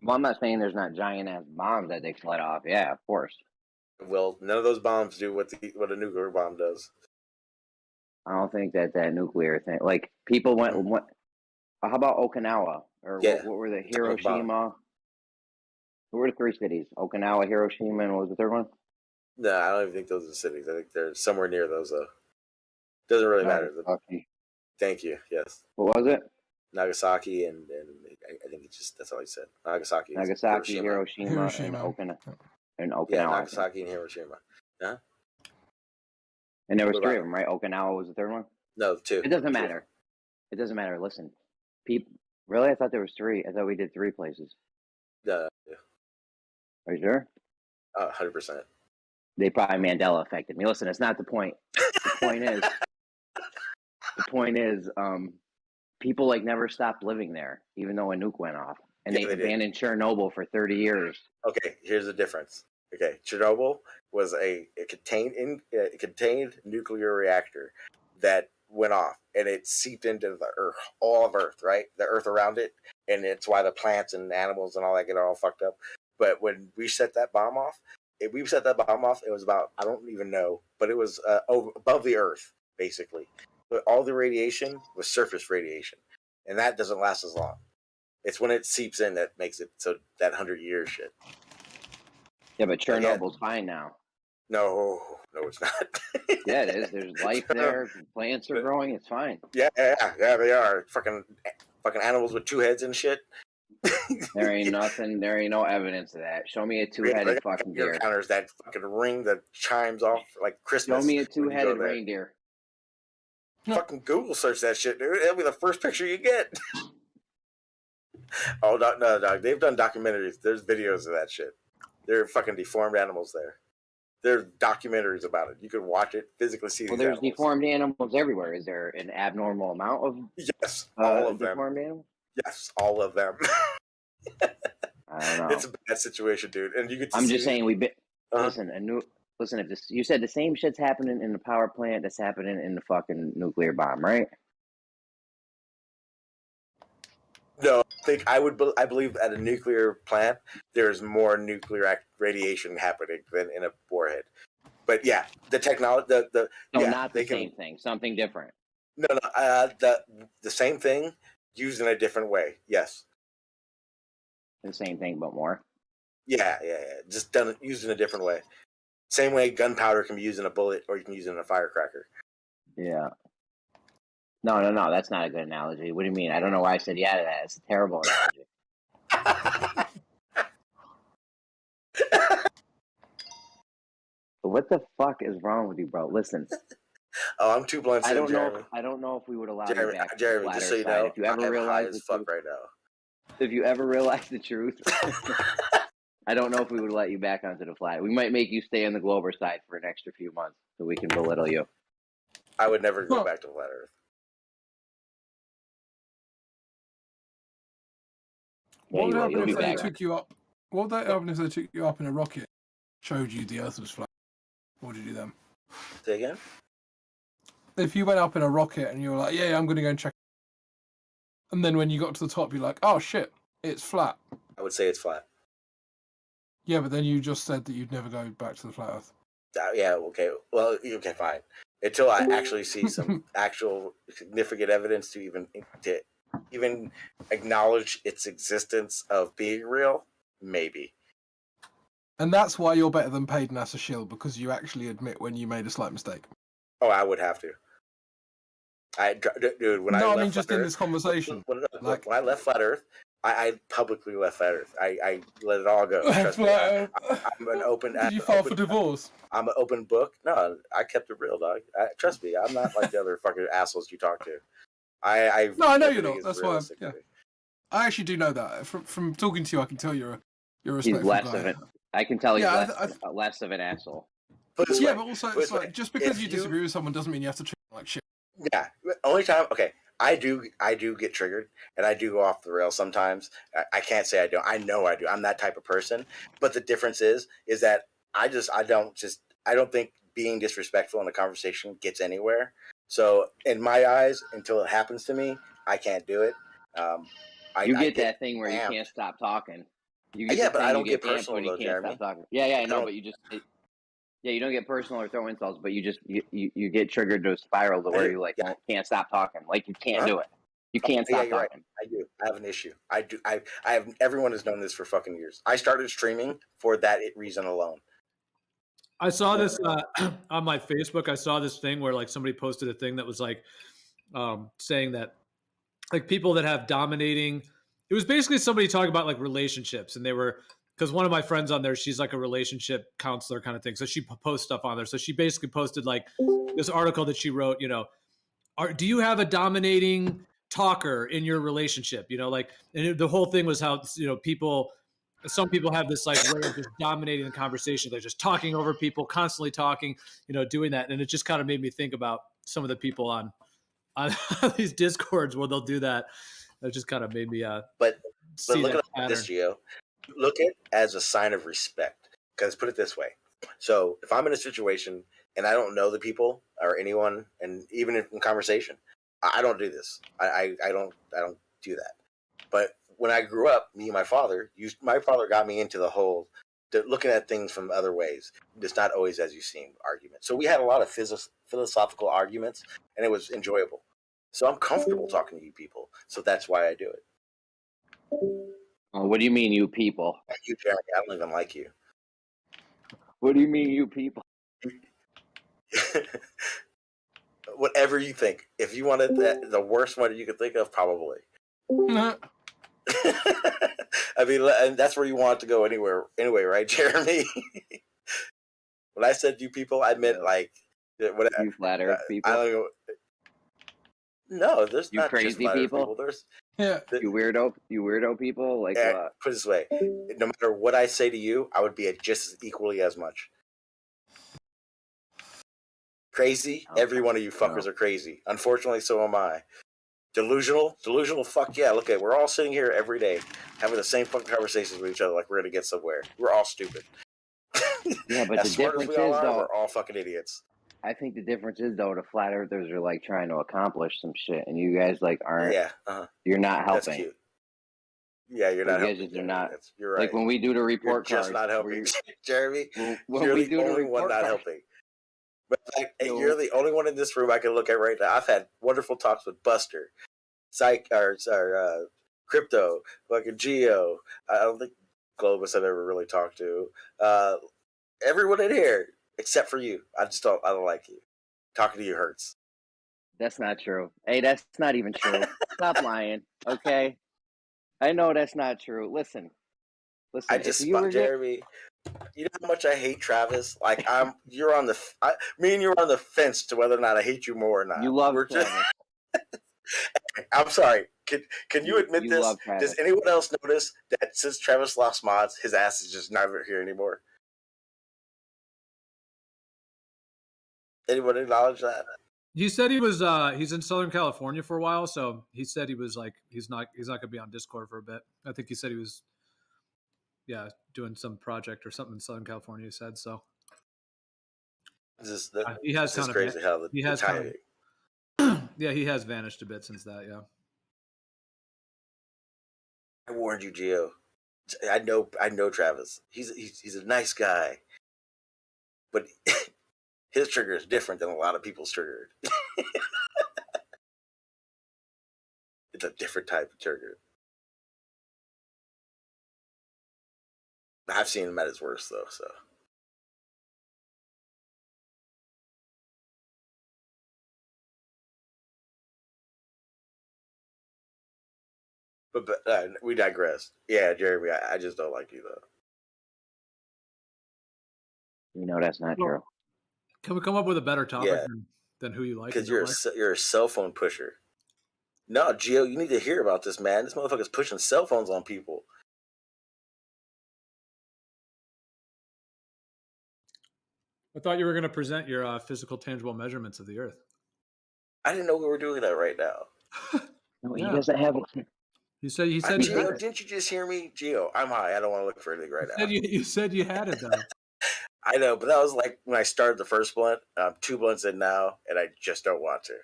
Well, I'm not saying there's not giant ass bombs that they let off. Yeah, of course. Well, none of those bombs do what a nuclear bomb does. I don't think that nuclear thing. Like people went. How about Okinawa or what were the Hiroshima? What were the three cities? Okinawa, Hiroshima, and what was the third one? No, I don't even think those are cities. I think they're somewhere near those. Doesn't really matter. Thank you. Yes. What was it? Nagasaki and I think it's just that's all he said. Nagasaki, Hiroshima. And Okinawa. Yeah, Nagasaki and Hiroshima. Huh? And there was three of them, right? Okinawa was the third one. No, two. It doesn't matter. It doesn't matter. Listen, people. Really, I thought there was three. I thought we did three places. Yeah. Are you sure? 100%. They probably Mandela affected me. Listen, it's not the point. The point is, people like never stopped living there, even though a nuke went off, and they abandoned Chernobyl for 30 years. Okay, here's the difference. Okay, Chernobyl was a contained nuclear reactor that went off, and it seeped into the earth, all of Earth, right? The Earth around it, and it's why the plants and animals and all that get all fucked up. But when we set that bomb off, it was about, I don't even know, but it was above the Earth, basically. But all the radiation was surface radiation, and that doesn't last as long. It's when it seeps in that makes it so that 100-year shit. Yeah, but Chernobyl's fine now. No, it's not. Yeah, it is. There's life there. Plants are growing. It's fine. Yeah, they are. Fucking animals with two heads and shit. There ain't nothing. There ain't no evidence of that. Show me a two-headed fucking deer. Counters that fucking ring that chimes off like Christmas. Show me a two-headed reindeer. Fucking Google search that shit, dude. It'll be the first picture you get. Oh, no, dog. They've done documentaries. There's videos of that shit. There are fucking deformed animals there. There are documentaries about it. You can watch it, physically see. Well, there's deformed animals everywhere. Is there an abnormal amount of? Yes, all of them. Deformed animals. Yes, all of them. I don't know. It's a bad situation, dude. And you get. I'm just saying listen. Listen, if you said the same shit's happening in the power plant that's happening in the fucking nuclear bomb, right? No, I believe at a nuclear plant there's more nuclear radiation happening than in a warhead. But yeah, the technology, not the same thing, something different. No, the same thing used in a different way. Yes, the same thing but more. Yeah. Just used in a different way. Same way gunpowder can be used in a bullet, or you can use it in a firecracker. Yeah. No, that's not a good analogy. What do you mean? I don't know why I said yeah to that. It's a terrible analogy. What the fuck is wrong with you, bro? Listen. Oh, I'm too blunt. I don't know if we would allow you back to the Jeremy, flatter just so you side. know, If you ever realize the truth right now. If you ever realize the truth, I don't know if we would let you back onto the flat. We might make you stay on the Glober side for an extra few months so we can belittle you. I would never go back to flat Earth. Yeah, What would you will. happen You'll be if they back. took you up? What would happen if they took you up in a rocket, showed you the Earth was flat? What would you do then? Say again? If you went up in a rocket and you were like, yeah, I'm going to go and check, and then when you got to the top, you're like, oh shit, it's flat. I would say it's flat. Yeah, but then you just said that you'd never go back to the flat Earth. Yeah, okay. Well, okay, fine. Until I actually see some actual significant evidence to even acknowledge its existence of being real, maybe. And that's why you're better than paid NASA shield, because you actually admit when you made a slight mistake. Oh, I would have to. Dude, when I No, I left mean just Flat in Earth, this conversation. when Like, I left Flat Earth, I publicly left Flat Earth. I let it all go. Trust me, Flat Earth. I'm an open. Did you file for divorce? I'm an open book. No, I kept it real, dog. Trust me, I'm not like the other fucking assholes you talk to. No, I know you're everything not. is That's why. realistic to Yeah, me. I actually do know that. From talking to you, I can tell you're a He's respectful less guy. of it. I can tell he's Yeah, less of an asshole. Put it this Yeah, way, but also put it it's this like way. just because If you disagree with someone doesn't mean you have to treat them like shit. Yeah, only time. Okay, I do get triggered, and I do go off the rails sometimes. I can't say I don't. I know I do. I'm that type of person. But the difference is that I don't think being disrespectful in a conversation gets anywhere. So in my eyes, until it happens to me, I can't do it. You I get that thing where you amped. can't stop talking. You get Yeah, the but thing I don't you get amped personal when you though, can't Jeremy. stop talking. Yeah, I know, don't- but you don't get personal or throw insults, but you get triggered to a spiral to I where do, you like yeah. can't stop talking. Like you can't Uh-huh. do it. You can't Yeah, stop you're right. talking. I do. I have an issue. I do. I have. Everyone has known this for fucking years. I started streaming for that reason alone. I saw this on my Facebook. I saw this thing where like somebody posted a thing that was like saying that like people that have dominating. It was basically somebody talking about like relationships, and they were because one of my friends on there, she's like a relationship counselor kind of thing. So she posts stuff on there. So she basically posted like this article that she wrote. You know, do you have a dominating talker in your relationship? You know, like, and the whole thing was how some people have this like way of just dominating the conversation. They're just talking over people, constantly talking, you know, doing that. And it just kind of made me think about some of the people on these discords where they'll do that. It just kind of made me But see look that at this, Gio. Look at it as a sign of respect. Because put it this way. So if I'm in a situation and I don't know the people or anyone, and even in conversation, I don't do this. I don't do that. But when I grew up, me and my father got me into the whole looking at things from other ways. It's not always as you seem argument. So we had a lot of philosophical arguments, and it was enjoyable. So I'm comfortable talking to you people. So that's why I do it. What do you mean, you people? You, Jeremy, I don't even like you. What do you mean, you people? Whatever you think. If you wanted the worst one you could think of, probably. I mean, and that's where you want it to go anyway, right, Jeremy? When I said you people, I meant like whatever. You flat Earth people. I don't know. No, there's You not crazy just flat Earth people? There's You weirdo people. Like what? put it this way: no matter what I say to you, I would be just equally as much. Crazy. Every one of you fuckers are crazy. Unfortunately, so am I. Delusional. Fuck yeah! Look at we're all sitting here every day having the same fucking conversations with each other, like we're gonna get somewhere. We're all stupid. Yeah, but as the smart difference as we all is are, though. we're all fucking idiots. I think the difference is though the flat earthers are like trying to accomplish some shit, and you guys like aren't. Yeah, You're not helping. That's cute. Yeah, you're not you guys helping. just are not. You're right. Like when we do the report you're cards, just not helping, Jeremy. when you're we the do the only one report not card- helping. But like, you're the only one in this room I can look at right now. I've had wonderful talks with Buster, Crypto, fucking Geo. I don't think Globus I've ever really talked to. Everyone in here except for you. I don't like you. Talking to you hurts. That's not true. Hey, that's not even true. Stop lying, okay? I know that's not true. Listen. I just if you were Jeremy. You know how much I hate Travis. Like me and you're on the fence to whether or not I hate you more or not. You love We're Travis. I'm sorry. Can you admit you this? love Travis. Does anyone else notice that since Travis lost mods, his ass is just never here anymore? Anyone acknowledge that? He said he was he's in Southern California for a while, so he said he was like he's not gonna be on Discord for a bit. I think he said he was doing some project or something in Southern California, he said. So he has kind of crazy how the timing. Yeah, he has vanished a bit since that, yeah. I warned you, Gio. I know Travis. He's a nice guy. But his trigger is different than a lot of people's trigger. It's a different type of trigger. I've seen him at his worst though, so. But we digress. Yeah, Jeremy, I just don't like you though. You know that's not true. Can we come up with a better topic than who you like? Because you're a cell phone pusher. No, Gio, you need to hear about this, man. This motherfucker's pushing cell phones on people. I thought you were going to present your physical, tangible measurements of the Earth. I didn't know we were doing that right now. No, he doesn't have it. He said Gio, didn't you just hear me? Gio, I'm high. I don't want to look for anything right now. You said you had it, though. I know, but that was like when I started the first blunt. I'm 2 blunts in now, and I just don't want to.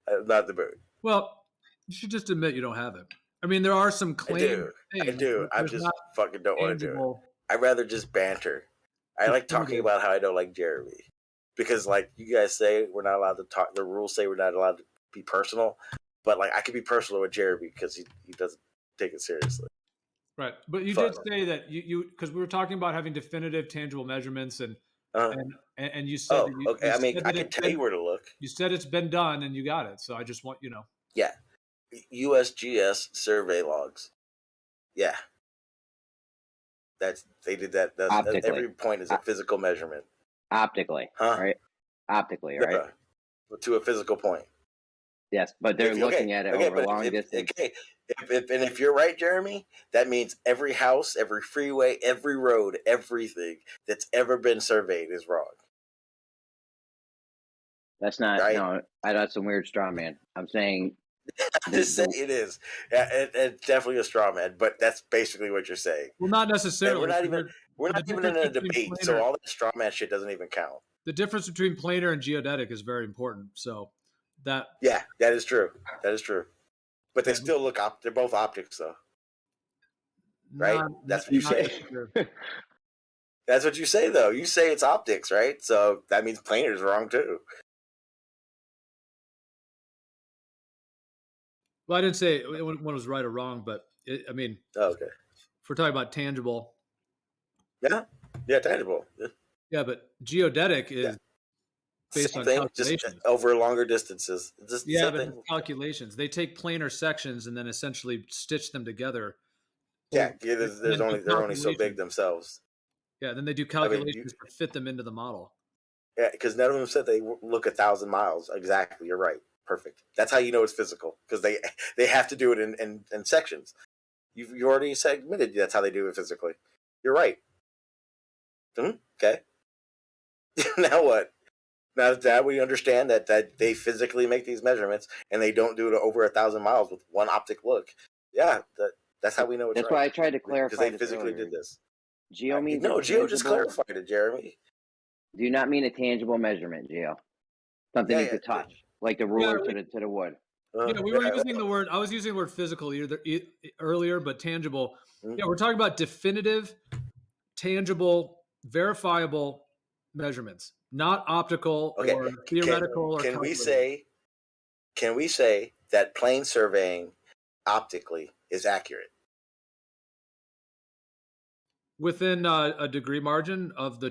I'm not the mood. Well, you should just admit you don't have it. I mean, there are some claims. I do. I just fucking don't want to do it. I'd rather just banter. I like talking about how I don't like Jeremy. Because, like, you guys say we're not allowed to talk. The rules say we're not allowed to be personal. But, like, I could be personal with Jeremy because he doesn't take it seriously. Right. But you did say that you because we were talking about having definitive, tangible measurements and you said okay. I mean, I can tell you where to look. You said it's been done and you got it. So I just want Yeah. USGS survey logs. Yeah. They did that. Every point is a physical measurement. Optically. Right? Optically, right? To a physical point. Yes, but they're looking at it over a long distance. Okay. If you're right, Jeremy, that means every house, every freeway, every road, everything that's ever been surveyed is wrong. That's not right? No. That's some weird straw man. I'm saying. Just say it is. It's definitely a straw man, but that's basically what you're saying. Well, not necessarily. And we're not even in a debate, so all that straw man shit doesn't even count. The difference between planar and geodetic is very important. So that is true. That is true. But they still look they're both optics though. Right? That's what you say. That's what you say though. You say it's optics, right? So that means planar is wrong too. Well, I didn't say one was right or wrong, but I mean, okay. If we're talking about tangible. Yeah, tangible. Yeah, but geodetic is based on calculations. Just over longer distances. But calculations. They take planar sections and then essentially stitch them together. Yeah, they're only so big themselves. Yeah, then they do calculations to fit them into the model. Yeah, because none of them said they look 1,000 miles. Exactly, you're right. Perfect. That's how you know it's physical, because they have to do it in sections. You already admitted that's how they do it physically. You're right. Okay. Now what? Now that we understand that they physically make these measurements and they don't do it over 1,000 miles with one optic look. Yeah, that's how we know it's that's right. That's why I tried to clarify. Because they physically did this. Geo means Geo just clarified it, Jeremy. Do you not mean a tangible measurement, Geo? Something you could touch, like the ruler to the wood. We were using the word. I was using the word physical earlier, but tangible. Mm-hmm. Yeah, we're talking about definitive, tangible, verifiable measurements, not optical or theoretical. Can we say that plane surveying optically is accurate? Within a degree margin of the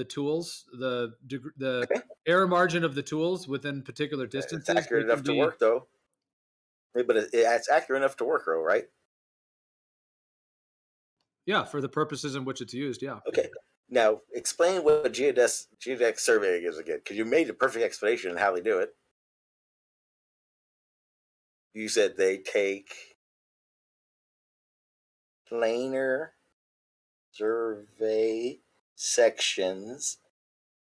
tools, the error margin of the tools within particular distances. It's accurate enough to work, though. But it's accurate enough to work, though, right? Yeah, for the purposes in which it's used, yeah. Okay. Now, explain what geodetic surveying is again, because you made a perfect explanation on how they do it. You said they take planar survey sections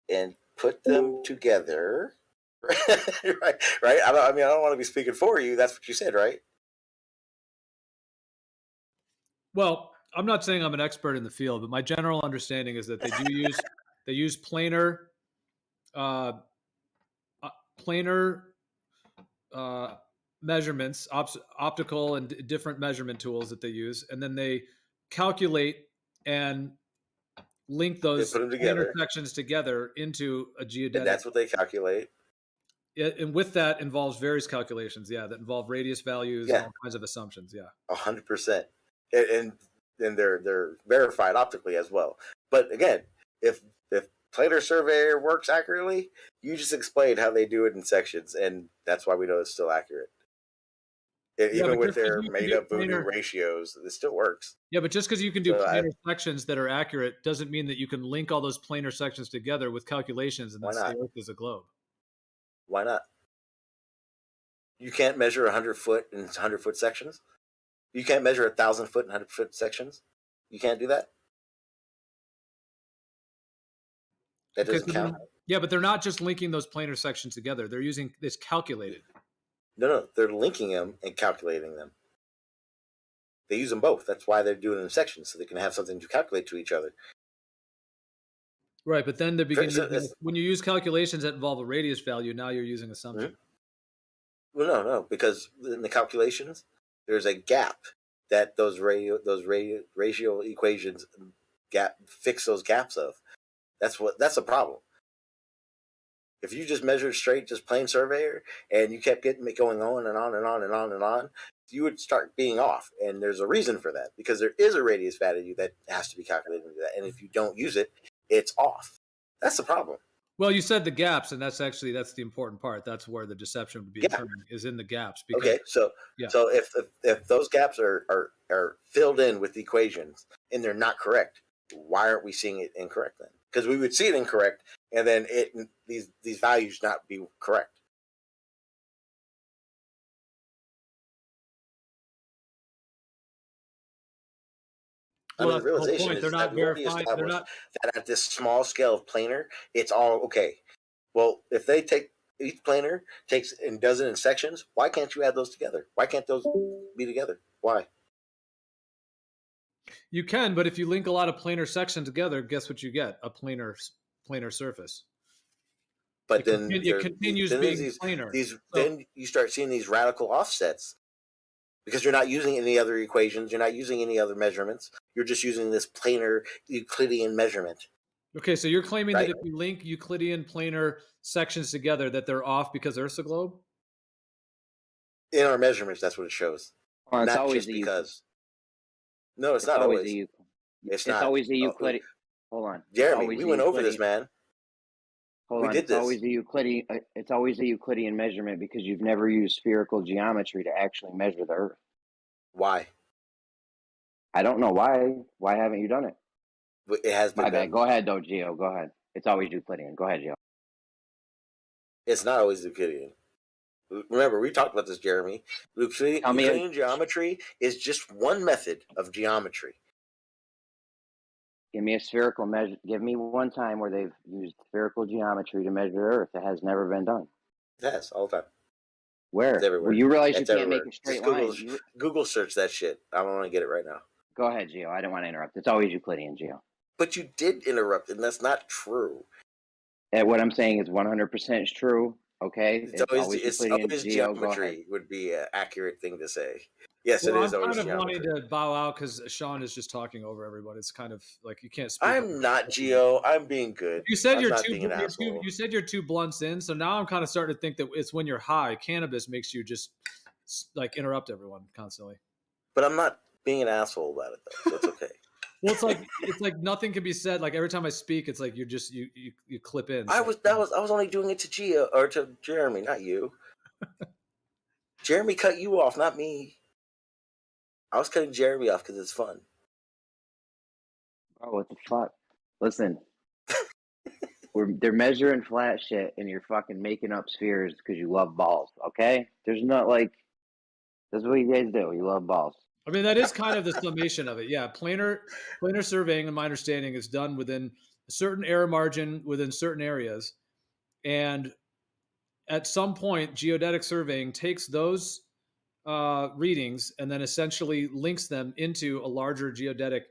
and put them together. Right? I don't want to be speaking for you. That's what you said, right? Well, I'm not saying I'm an expert in the field, but my general understanding is that they use planar planar measurements, optical and different measurement tools that they use, and then they calculate and link those put them planar together. sections together into a geodetic. And that's what they calculate. And with that involves various calculations, that involve radius values and all kinds of assumptions. 100%. And they're verified optically as well. But again, if planar surveyor works accurately, you just explained how they do it in sections, and that's why we know it's still accurate. Even with their made up voodoo ratios, it still works. Yeah, but just because you can do planar sections that are accurate doesn't mean that you can link all those planar sections together with calculations and then say Earth is a globe. Why not? You can't measure 100 foot in 100 foot sections. You can't measure 1,000 foot in 100 foot sections. You can't do that. That doesn't count. Yeah, but they're not just linking those planar sections together. They're using this calculated. No, they're linking them and calculating them. They use them both. That's why they're doing them in sections, so they can have something to calculate to each other. Right, but then when you use calculations that involve a radius value, now you're using assumption. Mm-hmm. Well, no, because in the calculations, there's a gap that those ratio equations fix those gaps of. That's a problem. If you just measured straight, just plain surveyor, and you kept getting it going on and on and on and on and on, you would start being off. And there's a reason for that, because there is a radius value that has to be calculated into that. And if you don't use it, it's off. That's the problem. Well, you said the gaps, and that's the important part. That's where the deception would be occurring, is in the gaps. Because, so if those gaps are filled in with equations and they're not correct, why aren't we seeing it incorrect then? Because we would see it incorrect, and then these values not be correct. Well, the realization is they're not verifying. They're not that at this small scale of planar, it's all okay. Well, if they take each planar takes and does it in sections, why can't you add those together? Why can't those be together? Why? You can, but if you link a lot of planar sections together, guess what you get? A planar surface. But then it continues being planar. Then you start seeing these radical offsets because you're not using any other equations, you're not using any other measurements. You're just using this planar Euclidean measurement. Okay, so you're claiming that if you link Euclidean planar sections together, that they're off because Earth's a globe? In our measurements, that's what it shows. It's not always just because. No, it's not always. It's always the Euclidean. Hold on, Jeremy. We went over this, man. Hold on. It's always the Euclidean. It's always the Euclidean measurement because you've never used spherical geometry to actually measure the Earth. Why? I don't know why. Why haven't you done it? It has been. My bad. Go ahead, though, Geo. Go ahead. It's always Euclidean. Go ahead, Geo. It's not always Euclidean. Remember, we talked about this, Jeremy. Euclidean geometry is just one method of geometry. Give me a spherical measure. Give me one time where they've used spherical geometry to measure the Earth. It has never been done. It has, all the time. Where? It's everywhere. Well, you realize it's you can't everywhere. make a straight line. Google search that shit. I don't want to get it right now. Go ahead, Geo. I don't want to interrupt. It's always Euclidean, Geo. But you did interrupt, and that's not true. And what I'm saying is 100% true. Okay, it's always geometry would be an accurate thing to say. Yes, well, it is I'm always kind of geometry. wanting to bow out because Sean is just talking over everybody. It's kind of like you can't speak. I'm not, Geo. I'm being good. You said you're too. You said you're 2 blunts in, so now I'm kind of starting to think that it's when you're high. Cannabis makes you just like interrupt everyone constantly. But I'm not being an asshole about it though, so it's okay. Well, it's like nothing can be said. Like every time I speak, it's like you clip in. I was only doing it to Gio or to Jeremy, not you. Jeremy cut you off, not me. I was cutting Jeremy off because it's fun. Oh, what the fuck? Listen, they're measuring flat shit, and you're fucking making up spheres because you love balls. Okay, there's not like That's what you guys do. You love balls. I mean, that is kind of the summation of it. Yeah, planar surveying, in my understanding, is done within a certain error margin within certain areas, and at some point, geodetic surveying takes those readings and then essentially links them into a larger geodetic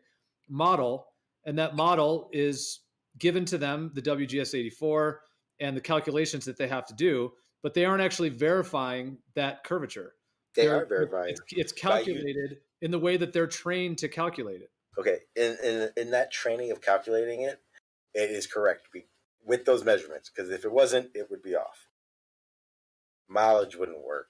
model, and that model is given to them, the WGS84, and the calculations that they have to do, but they aren't actually verifying that curvature. They are verifying. It's calculated in the way that they're trained to calculate it. Okay, in that training of calculating it, it is correct with those measurements, because if it wasn't, it would be off. Mileage wouldn't work.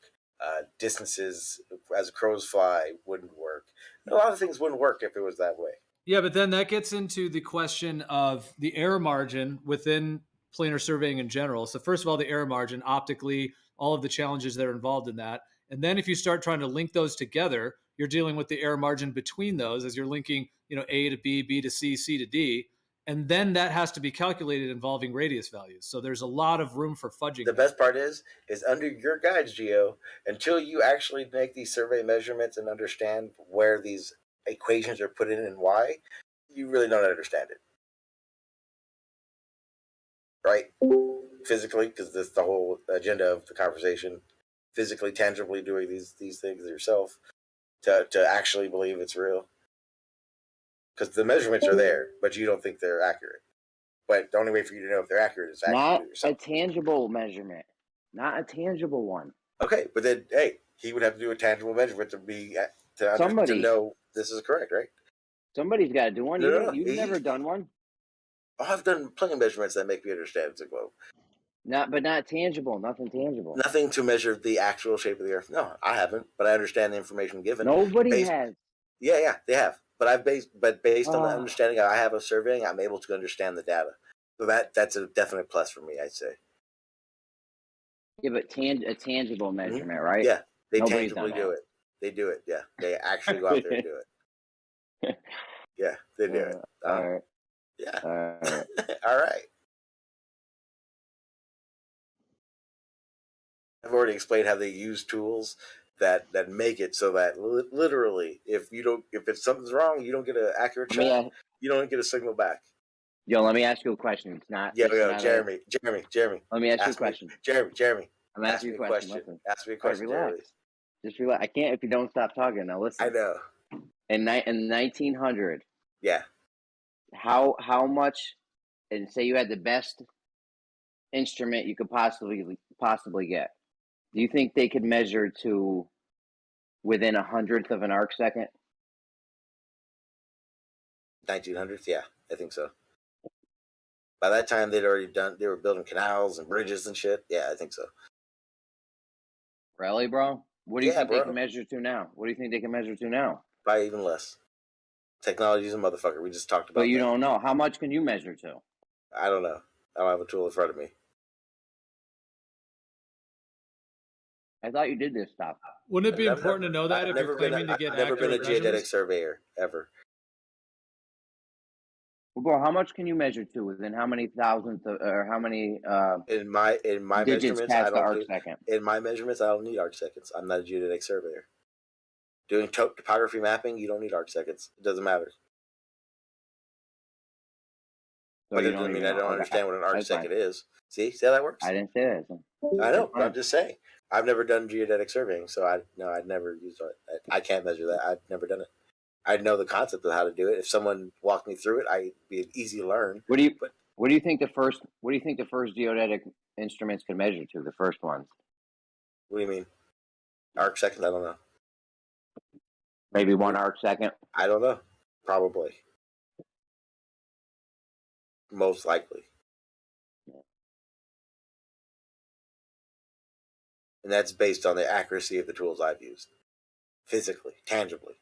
Distances as crows fly wouldn't work. A lot of things wouldn't work if it was that way. Yeah, but then that gets into the question of the error margin within planar surveying in general. So first of all, the error margin optically, all of the challenges that are involved in that. And then if you start trying to link those together, you're dealing with the error margin between those as you're linking, A to B, B to C, C to D. And then that has to be calculated involving radius values. So there's a lot of room for fudging. The best part is under your guides, Geo, until you actually make these survey measurements and understand where these equations are put in and why, you really don't understand it. Right? Physically, because that's the whole agenda of the conversation. Physically, tangibly doing these things yourself to actually believe it's real. Because the measurements are there, but you don't think they're accurate. But the only way for you to know if they're accurate is not yourself. A tangible measurement, not a tangible one. Okay, but then, hey, he would have to do a tangible measurement to know this is correct, right? Somebody's got to do one. You've never done one. Oh, I've done plenty of measurements that make me understand it's a globe. But not tangible. Nothing tangible. Nothing to measure the actual shape of the Earth. No, I haven't, but I understand the information given. Nobody has. Yeah, they have. But based on the understanding I have of surveying, I'm able to understand the data. So that's a definite plus for me, I'd say. Yeah, but a tangible measurement, right? Yeah, they Nobody's tangibly do it. They do it. Yeah, they actually go out there and do it. Yeah, they do it. All right. Yeah. All right. All right. I've already explained how they use tools that make it so that literally, if something's wrong, you don't get an accurate shot. You don't get a signal back. Yo, let me ask you a question. It's not. Jeremy. Let me ask you a question. Jeremy. I'm asking you a question. Ask me a question, Jeremy. Just relax. I can't if you don't stop talking. Now listen. I know. In 1900. Yeah. How much? And say you had the best instrument you could possibly get. Do you think they could measure to within 100th of an arc second? 1900s, yeah, I think so. By that time, they were building canals and bridges and shit. Yeah, I think so. Really, bro? What do you think they can measure to now? What do you think they can measure to now? Probably even less. Technology's a motherfucker. We just talked about But you don't know. How much can you measure to? I don't know. I don't have a tool in front of me. I thought you did this stuff. Wouldn't it be important to know that if you're claiming to get accurate I've never been a geodetic surveyor, ever. Well, bro, how much can you measure to within how many thousandths or how many in my digits past the arc second? In my measurements, I don't need arc seconds. I'm not a geodetic surveyor. Doing topography mapping, you don't need arc seconds. It doesn't matter. So but it doesn't mean I don't understand what an arc second is. See how that works? I didn't say that. I know, but I'm just saying. I've never done geodetic surveying, so I'd never used it. I can't measure that. I've never done it. I know the concept of how to do it. If someone walked me through it, I'd be easy to learn. What do you think the first geodetic instruments could measure to? The first ones. What do you mean? Arc seconds? I don't know. Maybe 1 arc second. I don't know. Probably. Most likely. And that's based on the accuracy of the tools I've used. Physically, tangibly.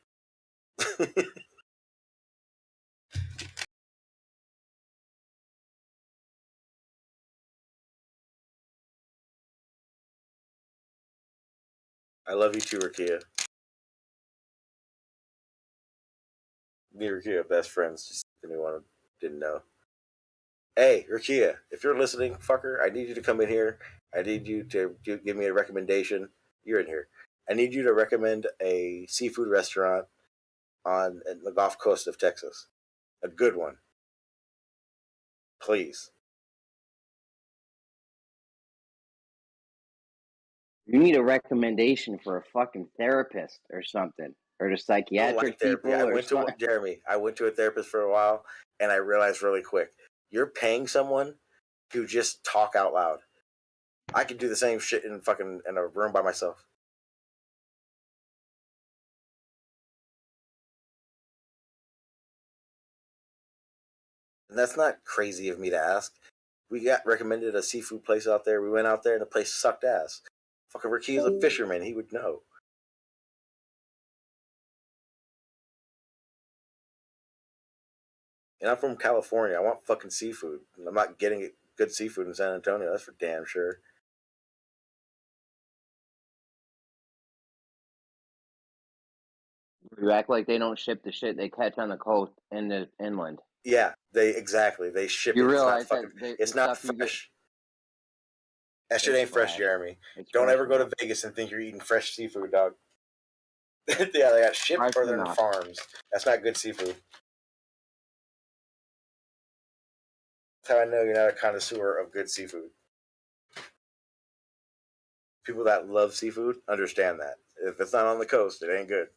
I love you too, Rakia. Me and Rakia are best friends, just if anyone didn't know. Hey, Rakia, if you're listening, fucker, I need you to come in here. I need you to give me a recommendation. You're in here. I need you to recommend a seafood restaurant on the Gulf Coast of Texas. A good one. Please. You need a recommendation for a fucking therapist or something, or to psychiatric people. I went to Jeremy. I went to a therapist for a while, and I realized really quick: you're paying someone to just talk out loud. I could do the same shit in a room by myself. And that's not crazy of me to ask. We got recommended a seafood place out there. We went out there and the place sucked ass. Fucking Ricky's a fisherman. He would know. And I'm from California. I want fucking seafood. And I'm not getting good seafood in San Antonio. That's for damn sure. You act like they don't ship the shit they catch on the coast in the inland. Yeah, they ship you it. Realize it's not fresh. That shit ain't fresh, Jeremy. Don't ever go to Vegas and think you're eating fresh seafood, dog. Yeah, they got shipped further than farms. That's not good seafood. That's how I know you're not a connoisseur of good seafood. People that love seafood understand that. If it's not on the coast, it ain't good.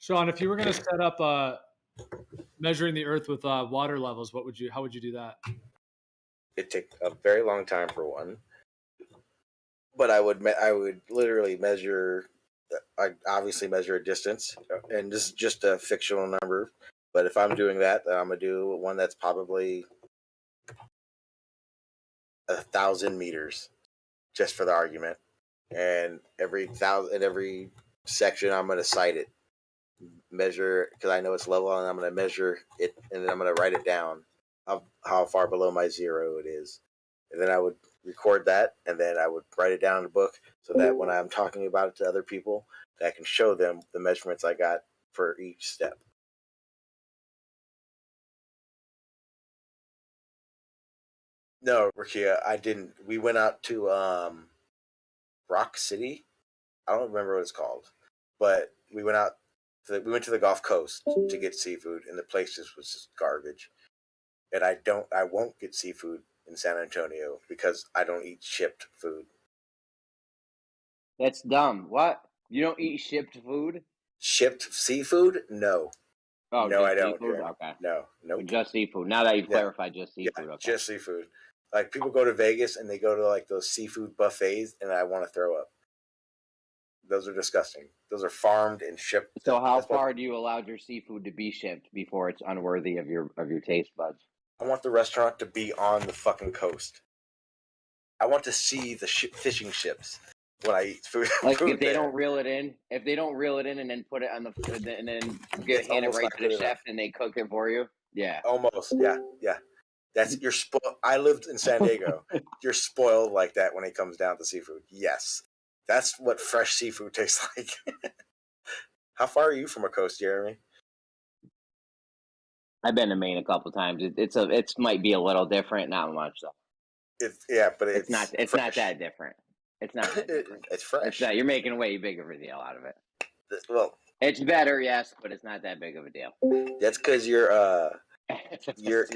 Sean, if you were going to set up measuring the Earth with water levels, how would you do that? It'd take a very long time for one, but I would literally measure. I obviously measure a distance, and this is just a fictional number. But if I'm doing that, then I'm gonna do one that's probably 1,000 meters, just for the argument. And every section, I'm gonna cite it, measure, because I know it's level, and I'm gonna measure it, and then I'm gonna write it down of how far below my zero it is. And then I would record that, and then I would write it down in a book so that when I'm talking about it to other people, I can show them the measurements I got for each step. No, Rakia, I didn't. We went out to Rock City. I don't remember what it's called, but we went out. We went to the Gulf Coast to get seafood, and the place was just garbage. And I won't get seafood in San Antonio because I don't eat shipped food. That's dumb. What? You don't eat shipped food? Shipped seafood? No. Oh, no, I don't. Seafood? Okay. No, nope. Just seafood. Now that you've clarified, just seafood. Yeah, okay. Just seafood. Like, people go to Vegas and they go to like those seafood buffets, and I want to throw up. Those are disgusting. Those are farmed and shipped. So how far do you allow your seafood to be shipped before it's unworthy of your taste buds? I want the restaurant to be on the fucking coast. I want to see the fishing ships when I eat food. Like food if they don't reel it in, and then hand it right to the chef and they cook it for you. Yeah. Almost. Yeah. That's you're spoiled. I lived in San Diego. You're spoiled like that when it comes down to seafood. Yes. That's what fresh seafood tastes like. How far are you from a coast, Jeremy? I've been to Maine a couple times. It might be a little different, not much though. It's not that different. It's not. It's fresh. It's not, you're making a way bigger of a deal out of it. Well, it's better, yes, but it's not that big of a deal. That's because your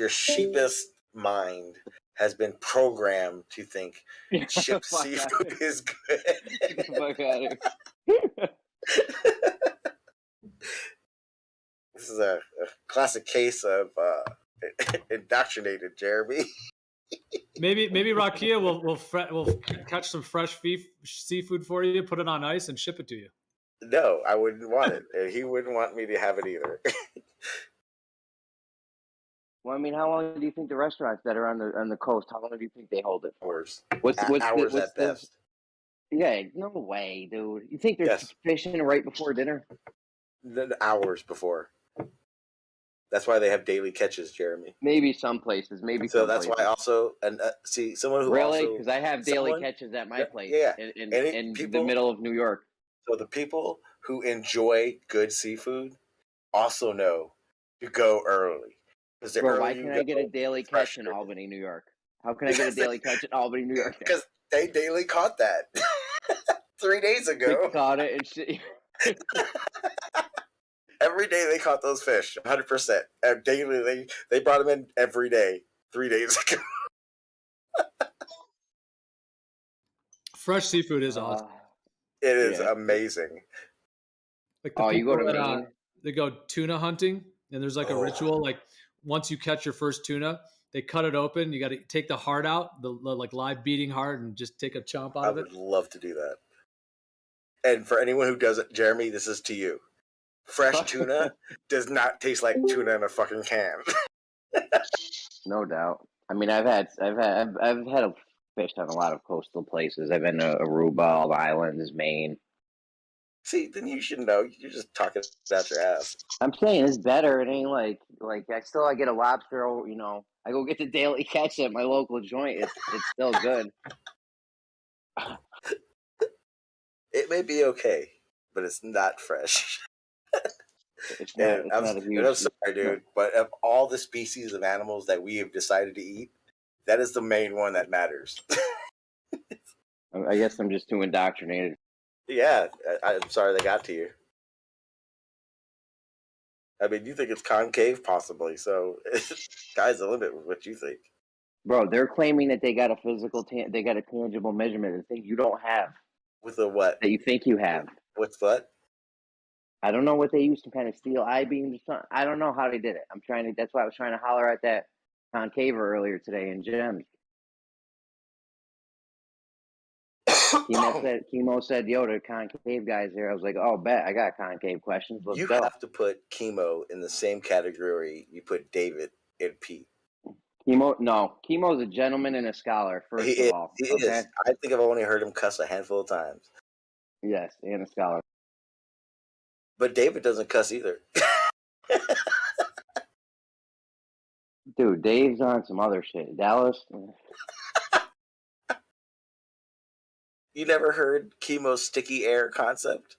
sheepish mind has been programmed to think shipped seafood is good. Get the fuck out of here. This is a classic case of indoctrinated Jeremy. Maybe Rakia will catch some fresh seafood for you, put it on ice, and ship it to you. No, I wouldn't want it. And he wouldn't want me to have it either. Well, I mean, how long do you think the restaurants that are on the coast? How long do you think they hold it for? Hours. What's hours at best? Yeah, no way, dude. You think they're fishing right before dinner? Hours before. That's why they have daily catches, Jeremy. Maybe some places. So that's why also, and see, someone who really, because I have daily catches at my place. Yeah, in the middle of New York. So the people who enjoy good seafood also know to go early. Because Bro, why can't I get a daily catch in Albany, New York? How can I get a daily catch in Albany, New York? Because they daily caught that 3 days ago. They caught it and shit. Every day they caught those fish, 100%. Daily, they brought them in every day, 3 days ago. Fresh seafood is awesome. It is amazing. Like the you go people to that, Maine? they go tuna hunting, and there's like a ritual. Like once you catch your first tuna, they cut it open. You got to take the heart out, the like live beating heart, and just take a chomp out of it. I would love to do that. And for anyone who does it, Jeremy, this is to you. Fresh tuna does not taste like tuna in a fucking can. No doubt. I mean, I've had a fish on a lot of coastal places. I've been to Aruba, all the islands, Maine. See, then you should know. You're just talking about your ass. I'm saying it's better. It ain't like I get a lobster. You know, I go get the daily catch at my local joint. It's still good. It may be okay, but it's not fresh. I'm sorry, dude, but of all the species of animals that we have decided to eat, that is the main one that matters. I guess I'm just too indoctrinated. Yeah, I'm sorry they got to you. I mean, you think it's concave, possibly, so sky's the limit with what you think. Bro, they're claiming that they got a they got a tangible measurement of things you don't have. With a what? That you think you have. What's what? I don't know what they used, some kind of steel I-beams or something. I don't know how they did it. That's why I was trying to holler at that concaver earlier today in Gems. Chemo said, yo, the concave guys here. I was like, oh, bet. I got concave questions. Let's go. You have to put Chemo in the same category you put David and Pete. Chemo's a gentleman and a scholar, first of all. He is. I think I've only heard him cuss a handful of times. Yes, and a scholar. But David doesn't cuss either. Dude, Dave's on some other shit. Dallas. You never heard Chemo's sticky air concept?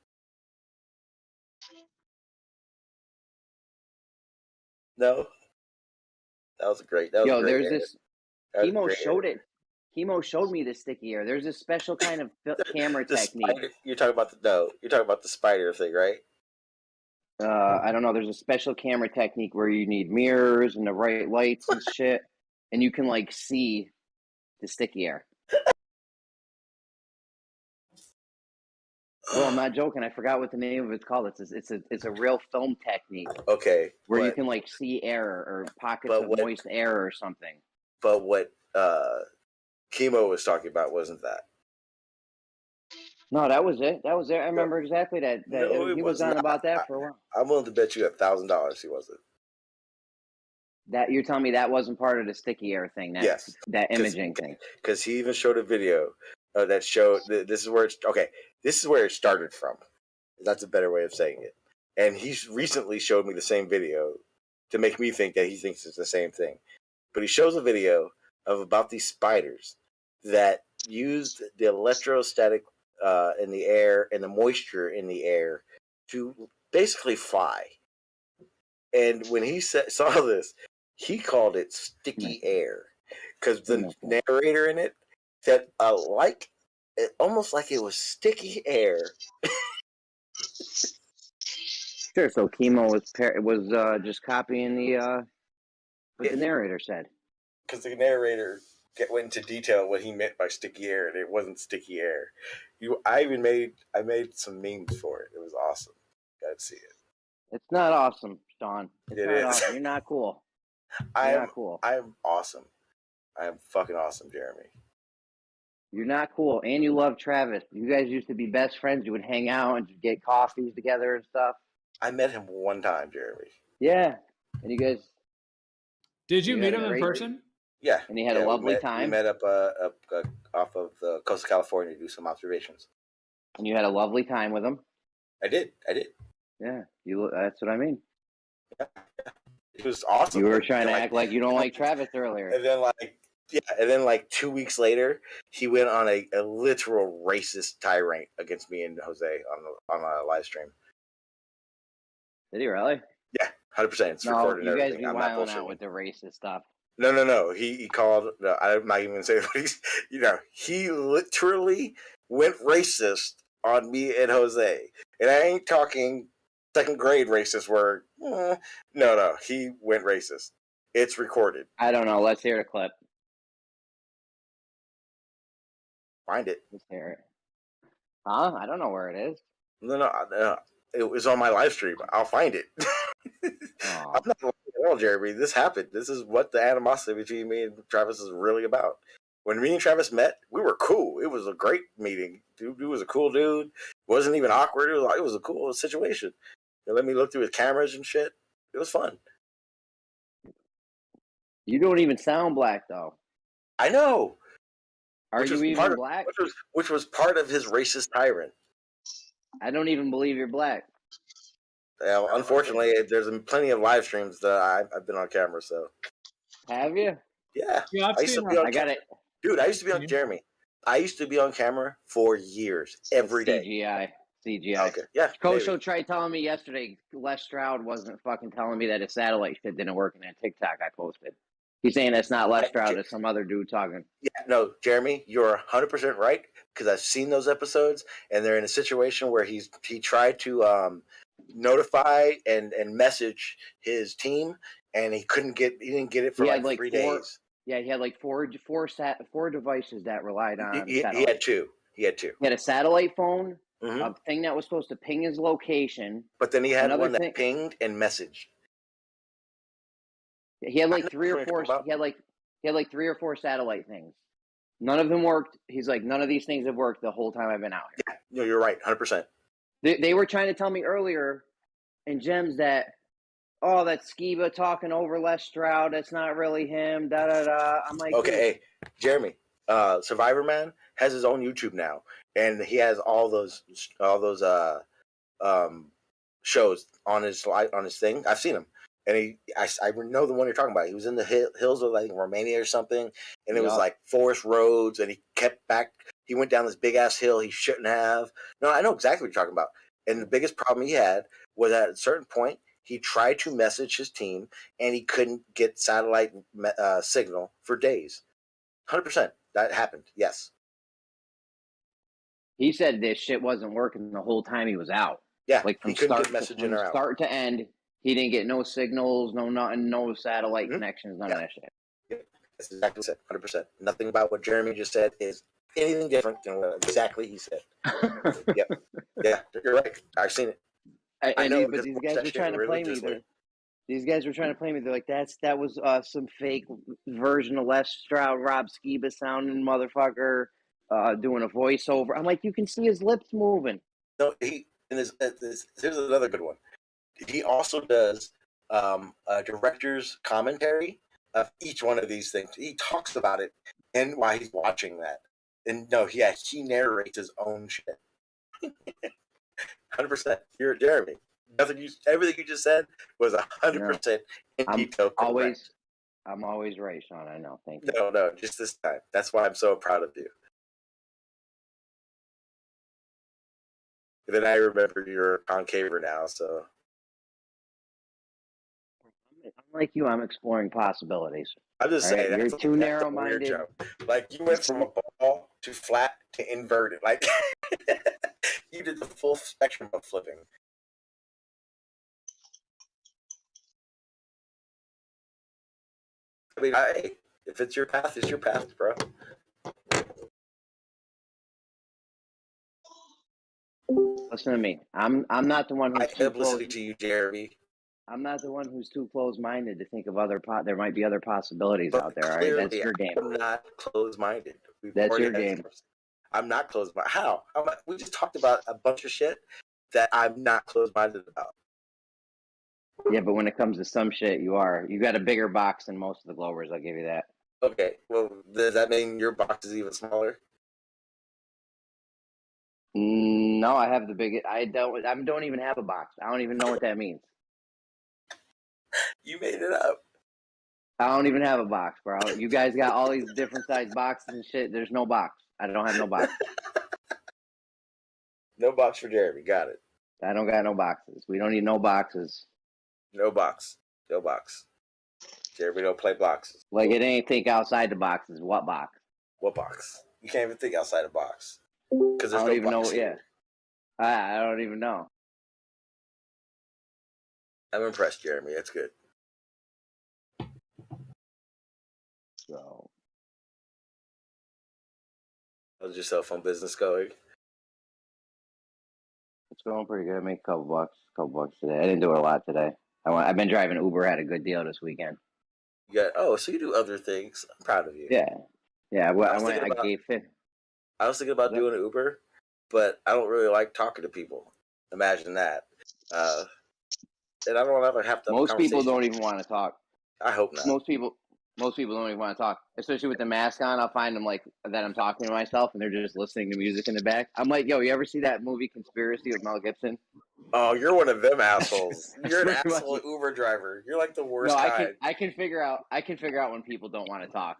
No? That was great. There's this. Chemo showed it. Chemo showed me the sticky air. There's a special kind of camera technique. Spider, you're talking about the spider thing, right? I don't know. There's a special camera technique where you need mirrors and the right lights and shit, and you can like see the sticky air. Well, I'm not joking. I forgot what the name of it's called. It's a real film technique. Okay. Where you can like see air or pockets of moist air or something. But what Chemo was talking about wasn't that. No, that was it. I remember exactly that. He was on about that for a while. I'm willing to bet you $1,000 he wasn't. That you're telling me that wasn't part of the sticky air thing? Yes. That imaging thing. Because he even showed a video that showed this is where it started from. That's a better way of saying it. And he's recently showed me the same video to make me think that he thinks it's the same thing. But he shows a video about these spiders that used the electrostatic in the air and the moisture in the air to basically fly. And when he saw this, he called it sticky air because the narrator in it said almost like it was sticky air. Sure. So Chemo was just copying what the narrator said. Because the narrator went into detail what he meant by sticky air, and it wasn't sticky air. I made some memes for it. It was awesome. Gotta see it. It's not awesome, Sean. It is. Awesome. You're not cool. Not cool. I'm awesome. I am fucking awesome, Jeremy. You're not cool, and you love Travis. You guys used to be best friends. You would hang out and get coffees together and stuff. I met him one time, Jeremy. Yeah, and you guys. Did you meet him in person? Yeah, and he had a lovely time. We met up off of the coast of California to do some observations. And you had a lovely time with him. I did. Yeah, that's what I mean. Yeah. It was awesome. You were trying to act like you don't like Travis earlier. And then Yeah, and then like 2 weeks later, he went on a literal racist tirade against me and Jose on a live stream. Did he really? Yeah, 100%. It's No, recorded you and guys everything. be I'm not wilding out bullshitting. with the racist stuff. No. He called. No, I'm not even gonna say what he's. He literally went racist on me and Jose, and I ain't talking second grade racist. Where no, he went racist. It's recorded. I don't know. Let's hear the clip. Find it. Let's hear it. Huh? I don't know where it is. No. It was on my live stream. I'll find it. Oh. I'm not lying at all, Jeremy. This happened. This is what the animosity between me and Travis is really about. When me and Travis met, we were cool. It was a great meeting. Dude was a cool dude. Wasn't even awkward. It was a cool situation. They let me look through his cameras and shit. It was fun. You don't even sound black, though. I know. Are you even black? Which was part of his racist tyrant. I don't even believe you're black. Unfortunately, there's plenty of live streams that I've been on camera. So. Have you? Yeah. Yeah, I used to be on I got it. Dude, I used to be on Jeremy. I used to be on camera for years, every day. CGI. Okay. Yeah. Kosho tried telling me yesterday Les Stroud wasn't fucking telling me that his satellite shit didn't work in that TikTok I posted. He's saying that's not Les Stroud, it's some other dude talking. Yeah, no, Jeremy, you're 100% right, because I've seen those episodes, and they're in a situation where he tried to notify and message his team, and he didn't get it for like 3 days. Yeah, he had like four devices that relied on He had two. He had a satellite phone, mm-hmm. a thing that was supposed to ping his location. But then he had one that pinged and messaged. He had like three or four. He had like 3 or 4 satellite things. None of them worked. He's like, none of these things have worked the whole time I've been out here. Yeah, no, you're right, 100%. They were trying to tell me earlier in Gems that, oh, that's Skiba talking over Les Stroud. That's not really him. Da da da. I'm like, okay, hey, Jeremy, Survivor Man has his own YouTube now, and he has all those shows on his thing. I've seen him. And I know the one you're talking about. He was in the hills of, I think, Romania or something, and it was like forest roads, and he kept back. He went down this big-ass hill he shouldn't have. No, I know exactly what you're talking about. And the biggest problem he had was at a certain point, he tried to message his team, and he couldn't get satellite signal for days. 100%. That happened, yes. He said this shit wasn't working the whole time he was out. Yeah, like from start to end. He didn't get no signals, no nothing, no satellite connections, none of that shit. Yeah, that's exactly what I said. 100%. Nothing about what Jeremy just said is anything different than what exactly he said. Yep. Yeah, you're right. I've seen it. I know, but these guys were trying to play me. These guys were trying to play me. They're like, that was some fake version of Les Stroud, Rob Skiba sounding motherfucker, doing a voiceover. I'm like, you can see his lips moving. No, here's another good one. He also does a director's commentary of each one of these things. He talks about it and why he's watching that. And no, he narrates his own shit. 100%. You're Jeremy. Everything you just said was 100% in detail. I'm always right, Sean. I know. Thank you. No, just this time. That's why I'm so proud of you. And then I remember you're a concaver now, so. I'm like you. I'm exploring possibilities. I'm just saying. You're too narrow-minded. Like, you went from a ball to flat to inverted. Like, you did the full spectrum of flipping. I mean, if it's your path, it's your path, bro. Listen to me. I'm not the one who's too listening to you, Jeremy. I'm not the one who's too closed-minded to think of there might be other possibilities out there. All right, that's your game. I'm not closed-minded. That's your game. I'm not closed-minded. How? We just talked about a bunch of shit that I'm not closed-minded about. Yeah, but when it comes to some shit, you are. You got a bigger box than most of the Globers. I'll give you that. Okay. Well, does that mean your box is even smaller? No, I have the biggest. I don't even have a box. I don't even know what that means. You made it up. I don't even have a box, bro. You guys got all these different size boxes and shit. There's no box. I don't have no box. No box for Jeremy. Got it. I don't got no boxes. We don't need no boxes. No box. No box. Jeremy don't play boxes. Like, it ain't think outside the boxes. What box? What box? You can't even think outside the box. Because there's I don't no even box know. here. Yeah. I don't even know. I'm impressed, Jeremy. That's good. So, How's your cell phone business going? it's going pretty good. I make a couple bucks today. I didn't do it a lot today. I've been driving Uber. Had a good deal this weekend. You got so you do other things. I'm proud of you. Yeah. Yeah. Well, I was thinking about doing an Uber, but I don't really like talking to people. Imagine that. And I don't ever have to. Most people don't even want to talk. I hope not. Most people don't even want to talk, especially with the mask on. I'll find them like that I'm talking to myself, and they're just listening to music in the back. I'm like, yo, you ever see that movie Conspiracy with Mel Gibson? Oh, you're one of them assholes. You're an asshole Uber driver. You're like the worst kind. I can figure out when people don't want to talk,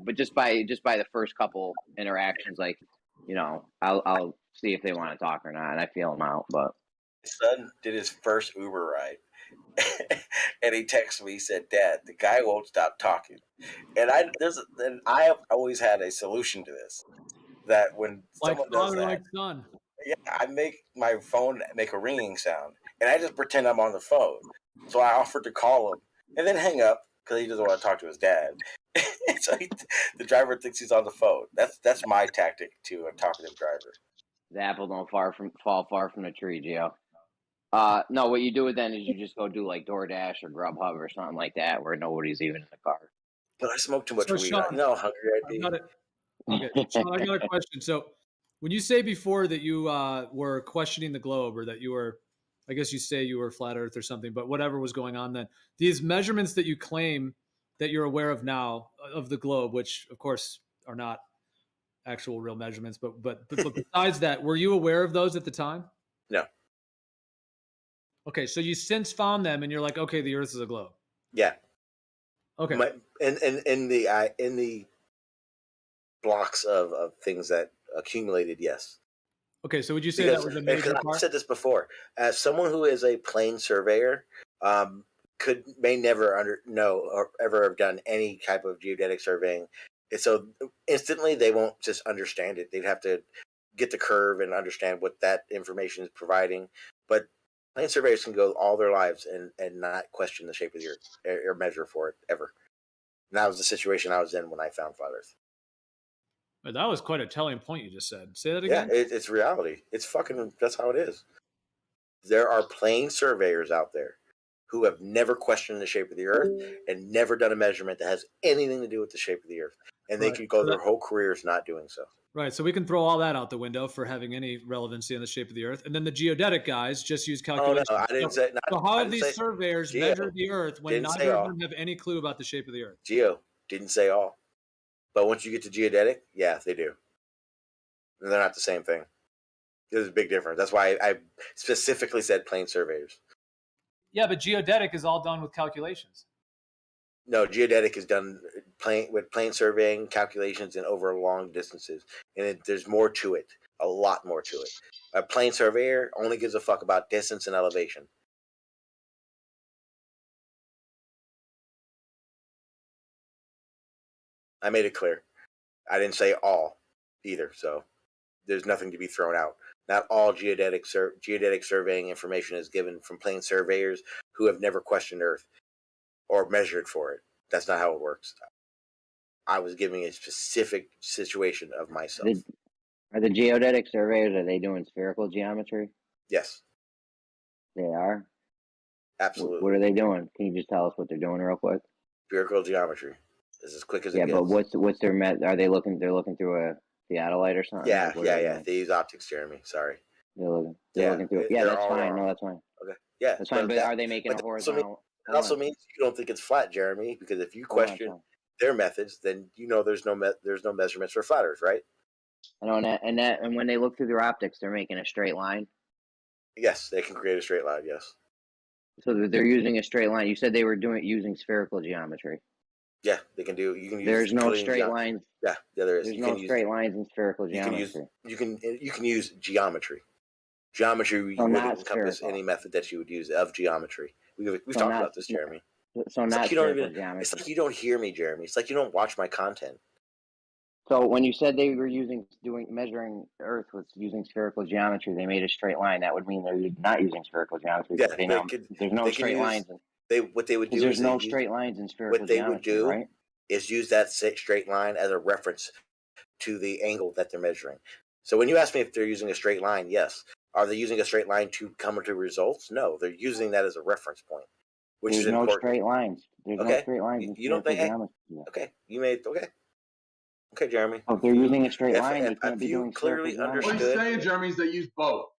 but just by the first couple interactions, like, you know, I'll see if they want to talk or not, and I feel them out. But his son did his first Uber ride. And he texted me. He said, "Dad, the guy won't stop talking." And I have always had a solution to this. That when someone does that, son. Yeah, I make my phone make a ringing sound, and I just pretend I'm on the phone. So I offered to call him, and then hang up because he doesn't want to talk to his dad. So the driver thinks he's on the phone. That's my tactic to a talkative driver. the apple don't fall far from the tree, Gio. No, what you do then is you just go do like DoorDash or Grubhub or something like that where nobody's even in the car. But I smoke too much weed. Sean, You know how hungry I'd be. Okay, Sean, I got a question. So when you say before that you were questioning the globe, or that you were, I guess you say you were flat Earth or something, but whatever was going on then, these measurements that you claim that you're aware of now of the globe, which of course are not actual real measurements, but besides that, were you aware of those at the time? No. Okay, so you since found them, and you're like, okay, the Earth is a globe. Yeah. Okay. In the blocks of things that accumulated, yes. Okay, so would you say that was a major part? I've said this before. As someone who is a plane surveyor, may never know or ever have done any type of geodetic surveying, and so instantly they won't just understand it. They'd have to get the curve and understand what that information is providing. But plane surveyors can go all their lives and not question the shape of the Earth or measure for it ever. And that was the situation I was in when I found flat Earth. But that was quite a telling point you just said. Say that again. Yeah, it's reality. It's fucking, that's how it is. There are plane surveyors out there who have never questioned the shape of the Earth and never done a measurement that has anything to do with the shape of the Earth. And they could go their whole careers not doing so. Right, so we can throw all that out the window for having any relevancy on the shape of the Earth. And then the geodetic guys just use calculations. Oh, no, I didn't say. So how have these surveyors measured the Earth when neither of them have any clue about the shape of the Earth? Geo didn't say all. But once you get to geodetic, yeah, they do. And they're not the same thing. There's a big difference. That's why I specifically said plane surveyors. Yeah, but geodetic is all done with calculations. No, geodetic is done with plane surveying, calculations, and over long distances. And there's more to it, a lot more to it. A plane surveyor only gives a fuck about distance and elevation. I made it clear. I didn't say all either, so there's nothing to be thrown out. Not all geodetic surveying information is given from plane surveyors who have never questioned Earth or measured for it. That's not how it works. I was giving a specific situation of myself. Are the geodetic surveyors, are they doing spherical geometry? Yes. They are? Absolutely. What are they doing? Can you just tell us what they're doing real quick? Spherical geometry. It's as quick as it gets. Yeah, but what's their are they looking? They're looking through a theodolite or something? Yeah, They use optics, Jeremy. Sorry. They're looking through it. Yeah, that's fine. Wrong. No, that's fine. Okay. Yeah, that's fine. But are they making a horizontal? It also means you don't think it's flat, Jeremy, because if you question their methods, then you know there's no measurements for flat Earth, right? I know, and when they look through their optics, they're making a straight line. Yes, they can create a straight line. Yes. So they're using a straight line. You said they were using spherical geometry. Yeah, they can do. You can use. There's no Euclidean straight geometry. lines. Yeah, there is. There's You no can use. straight lines in spherical You can use. geometry. You can use geometry. Geometry So would not encompass spherical. any method that you would use of geometry. We've So talked not- about this, Jeremy. So It's not like you don't spherical even. geometry. It's like you don't hear me, Jeremy. It's like you don't watch my content. So when you said they were measuring Earth with using spherical geometry, they made a straight line. That would mean they're not using spherical geometry. Yeah, They know there's no straight lines. What they would do There's is no straight lines in spherical geometry, right? Is use that straight line as a reference to the angle that they're measuring. So when you ask me if they're using a straight line, yes. Are they using a straight line to come to results? No, they're using that as a reference point, which is important. There's no straight lines. There's no straight lines in spherical geometry. Okay, you made okay, Jeremy. So if they're using a straight line, they can't be doing clearly understood. What he's saying, Jeremy, is they use both.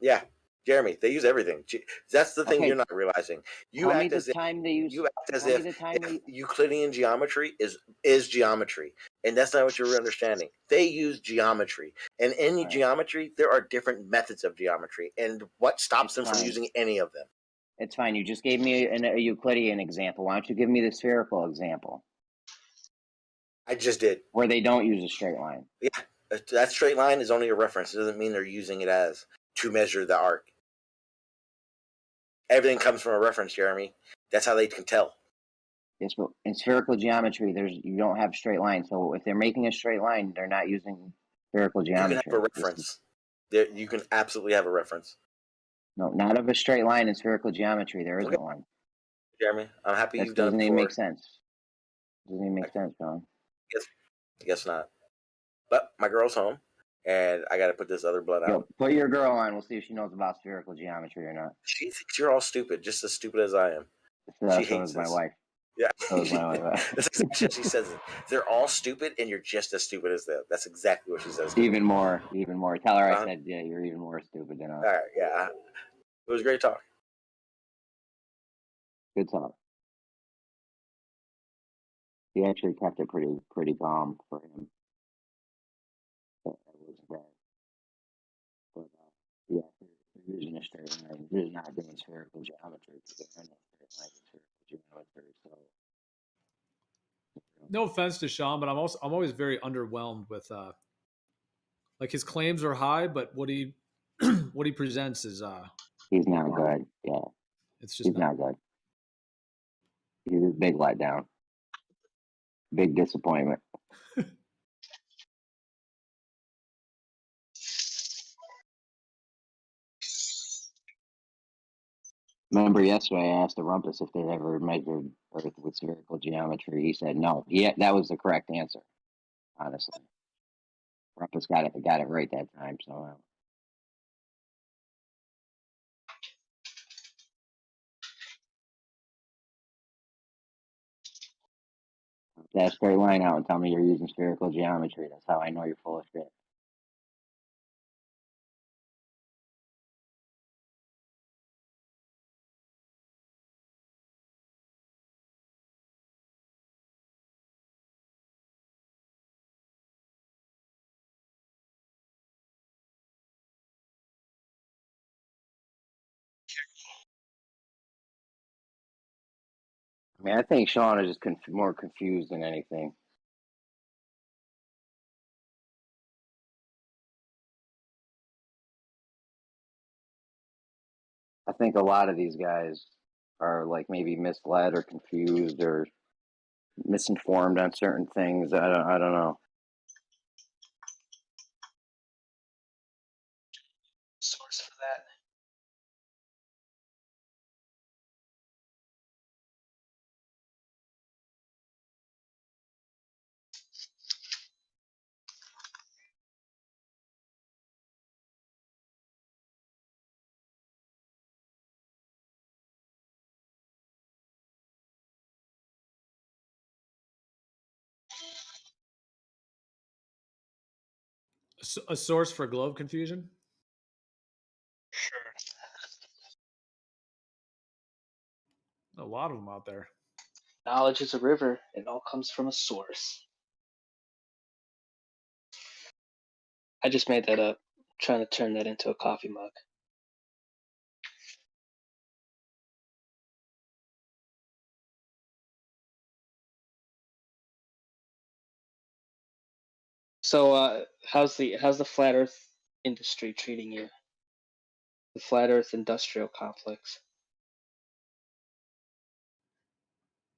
Yeah, Jeremy, they use everything. That's the thing you're not realizing. You act as if Euclidean geometry is geometry, and that's not what you're understanding. They use geometry, and in geometry, there are different methods of geometry, and what stops them from using any of them? It's fine. You just gave me a Euclidean example. Why don't you give me the spherical example? I just did. Where they don't use a straight line. Yeah, that straight line is only a reference. It doesn't mean they're using it as to measure the arc. Everything comes from a reference, Jeremy. That's how they can tell. Yes, but in spherical geometry, you don't have straight lines. So if they're making a straight line, they're not using spherical geometry. You can have a reference. You can absolutely have a reference. No, not of a straight line in spherical geometry. There isn't one. Jeremy, I'm happy you've done it before. Doesn't even make sense. Doesn't even make sense, John. Guess not. But my girl's home, and I got to put this other blood out. Yo, put your girl on. We'll see if she knows about spherical geometry or not. She thinks you're all stupid, just as stupid as I am. She hates my wife. Yeah. So is my wife. That's exactly what she says. They're all stupid, and you're just as stupid as them. That's exactly what she says. Even more. Tell her I said, yeah, you're even more stupid than us. All right, yeah. It was great talk. Good talk. He actually kept it pretty calm for him. That wasn't bad. But yeah, they're using a straight line. They're not doing spherical geometry because there are no straight lines in spherical geometry. So no offense to Sean, but I'm always very underwhelmed with like his claims are high, but what he what he presents is he's not good. Yeah, it's just not good. He's a big letdown. Big disappointment. Remember yesterday I asked the Rumpus if they'd ever measured Earth with spherical geometry. He said no. Yeah, that was the correct answer. Honestly, Rumpus got it right that time. So. That straight line out and tell me you're using spherical geometry. That's how I know you're full of shit. I mean, I think Sean is just more confused than anything. I think a lot of these guys are like maybe misled or confused or misinformed on certain things. I don't know. Source for that. a source for globe confusion. Sure. A lot of them out there. Knowledge is a river. It all comes from a source. I just made that up. Trying to turn that into a coffee mug. So, how's the flat Earth industry treating you? The flat Earth industrial complex,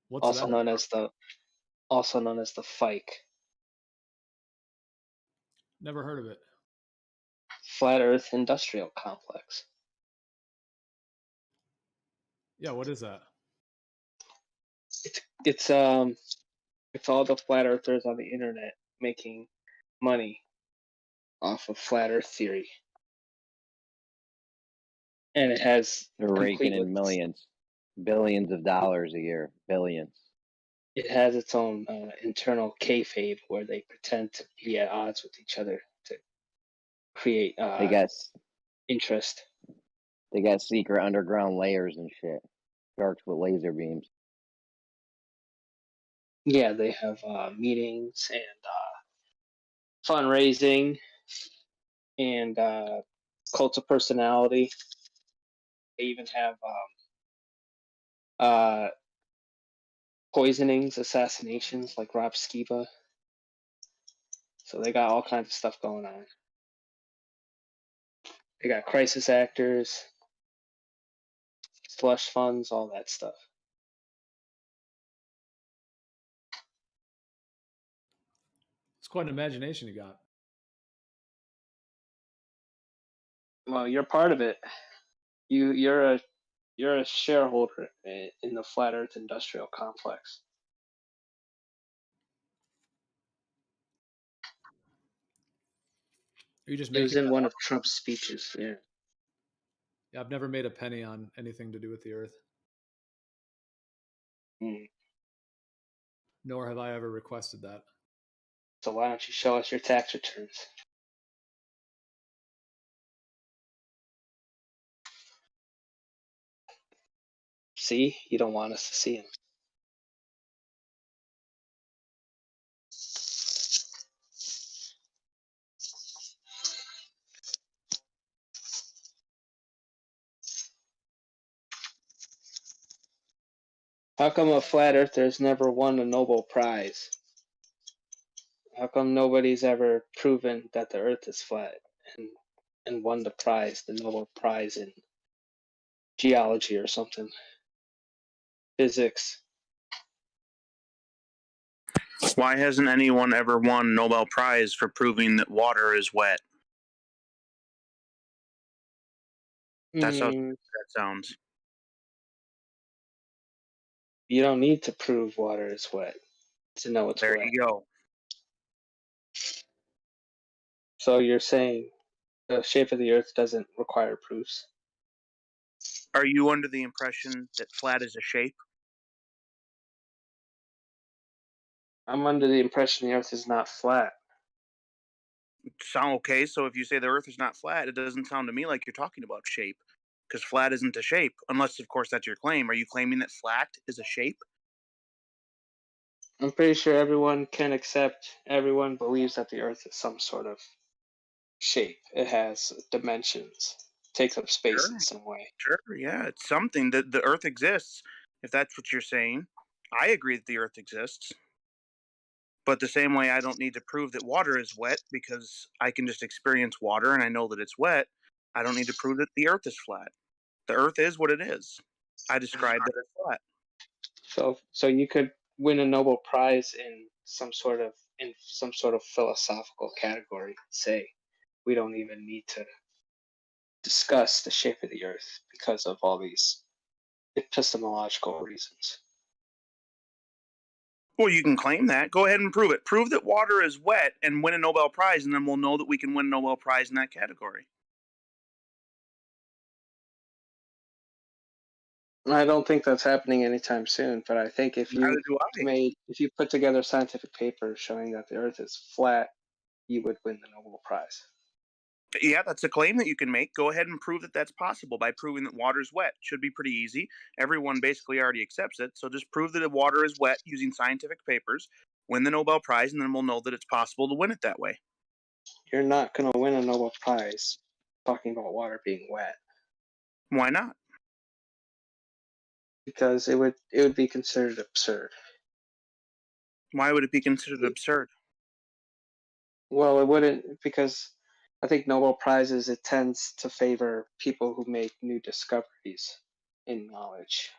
What's also that? known as the FIKE, Never heard of it. flat Earth industrial complex. Yeah, what is that? It's all the flat earthers on the internet making money off of flat Earth theory, and it has They're raking complete. in millions, billions of dollars a year, billions. It has its own internal kayfabe where they pretend to be at odds with each other to create They got interest. they got secret underground layers and shit. Sharks with laser beams. Yeah, they have meetings and fundraising and cults of personality. They even have poisonings, assassinations like Rob Skiba. So they got all kinds of stuff going on. They got crisis actors, slush funds, all that stuff. It's quite an imagination you got. Well, you're part of it. You're a shareholder in the flat Earth industrial complex. Are you just It was making in that one up? of Trump's speeches. Yeah. Yeah, I've never made a penny on anything to do with the Earth. Mm. Nor have I ever requested that. So why don't you show us your tax returns? See, you don't want us to see them. How come a flat earther's never won a Nobel Prize? How come nobody's ever proven that the Earth is flat and won the prize, the Nobel Prize in geology or something? Physics. Why hasn't anyone ever won Nobel Prize for proving that water is wet? That's how that sounds. You don't need to prove water is wet to know it's There wet. you go. So you're saying the shape of the Earth doesn't require proofs? Are you under the impression that flat is a shape? I'm under the impression the Earth is not flat. Sound okay? So if you say the Earth is not flat, it doesn't sound to me like you're talking about shape, because flat isn't a shape, unless, of course, that's your claim. Are you claiming that flat is a shape? I'm pretty sure everyone believes that the Earth is some sort of shape. It has dimensions, takes up space in some way. Sure, yeah, it's something that the Earth exists. If that's what you're saying, I agree that the Earth exists. But the same way I don't need to prove that water is wet because I can just experience water and I know that it's wet, I don't need to prove that the Earth is flat. The Earth is what it is. I described that as flat. So you could win a Nobel Prize in some sort of philosophical category. Say, we don't even need to discuss the shape of the Earth because of all these epistemological reasons. Well, you can claim that. Go ahead and prove it. Prove that water is wet and win a Nobel Prize, and then we'll know that we can win a Nobel Prize in that category. I don't think that's happening anytime soon, but I think if Neither do I. if you put together scientific papers showing that the Earth is flat, you would win the Nobel Prize. Yeah, that's a claim that you can make. Go ahead and prove that that's possible by proving that water's wet. Should be pretty easy. Everyone basically already accepts it. So just prove that the water is wet using scientific papers, win the Nobel Prize, and then we'll know that it's possible to win it that way. You're not going to win a Nobel Prize talking about water being wet. Why not? Because it would be considered absurd. Why would it be considered absurd? Well, it wouldn't, because I think Nobel Prizes, it tends to favor people who make new discoveries in knowledge,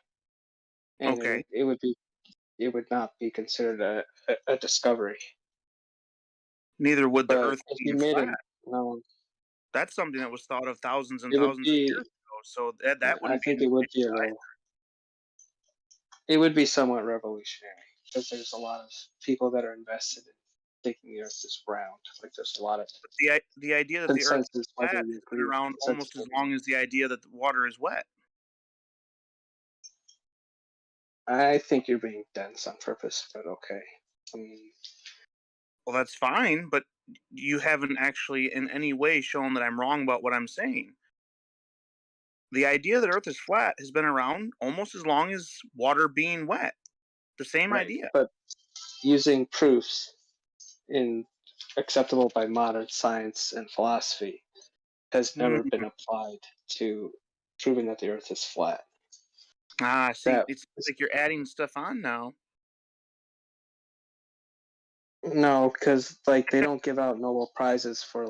and Okay. it would not be considered a discovery. Neither would the But Earth if being you made flat. no, That's something that was thought of thousands and it would thousands of be. years ago. So that I wouldn't be think an it would be issue either. it would be somewhat revolutionary, because there's a lot of people that are invested in thinking the Earth is round. Like there's a lot of The idea that the Earth is consensus, flat whether has you been agree with around consensus almost as or not. long as the idea that the water is wet. I think you're being dense on purpose, but okay. I mean, Well, that's fine, but you haven't actually in any way shown that I'm wrong about what I'm saying. The idea that Earth is flat has been around almost as long as water being wet. The same right. idea. But using proofs in acceptable by modern science and philosophy has never been applied to proving that the Earth is flat. See, That it's like you're adding stuff on now. No, because like they don't give out Nobel prizes for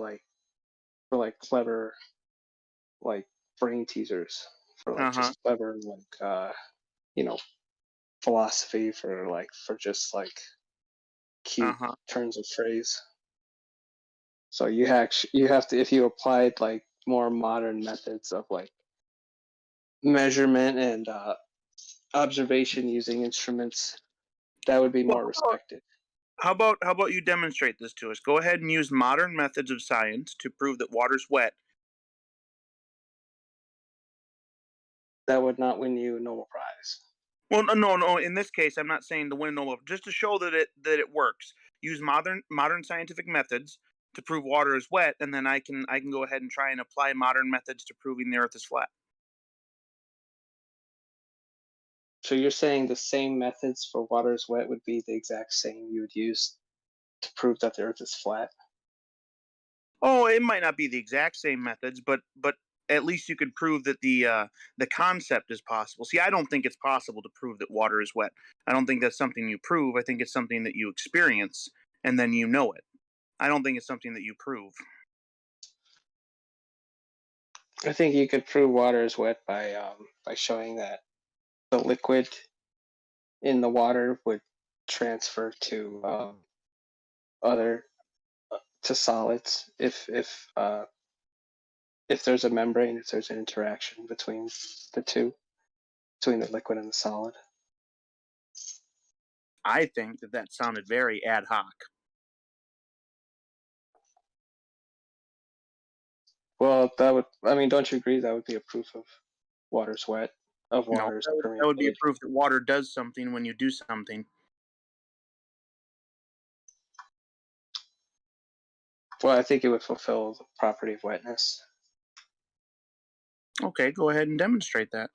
clever like brain teasers, for like just clever you know philosophy, for just like cute turns of phrase. So you have to, if you applied like more modern methods of like measurement and observation using instruments, that would be more respected. How about you demonstrate this to us? Go ahead and use modern methods of science to prove that water's wet. That would not win you a Nobel Prize. Well, no. In this case, I'm not saying to win a Nobel, just to show that it works. Use modern scientific methods to prove water is wet, and then I can go ahead and try and apply modern methods to proving the Earth is flat. So you're saying the same methods for water is wet would be the exact same you would use to prove that the Earth is flat? Oh, it might not be the exact same methods, but at least you could prove that the concept is possible. See, I don't think it's possible to prove that water is wet. I don't think that's something you prove. I think it's something that you experience, and then you know it. I don't think it's something that you prove. I think you could prove water is wet by showing that the liquid in the water would transfer to to solids if there's a membrane, if there's an interaction between the two, between the liquid and the solid. I think that sounded very ad hoc. Well, don't you agree that would be a proof of water's wet, of water's that would be a permeability? proof that water does something when you do something. Well, I think it would fulfill the property of wetness. Okay, go ahead and demonstrate that.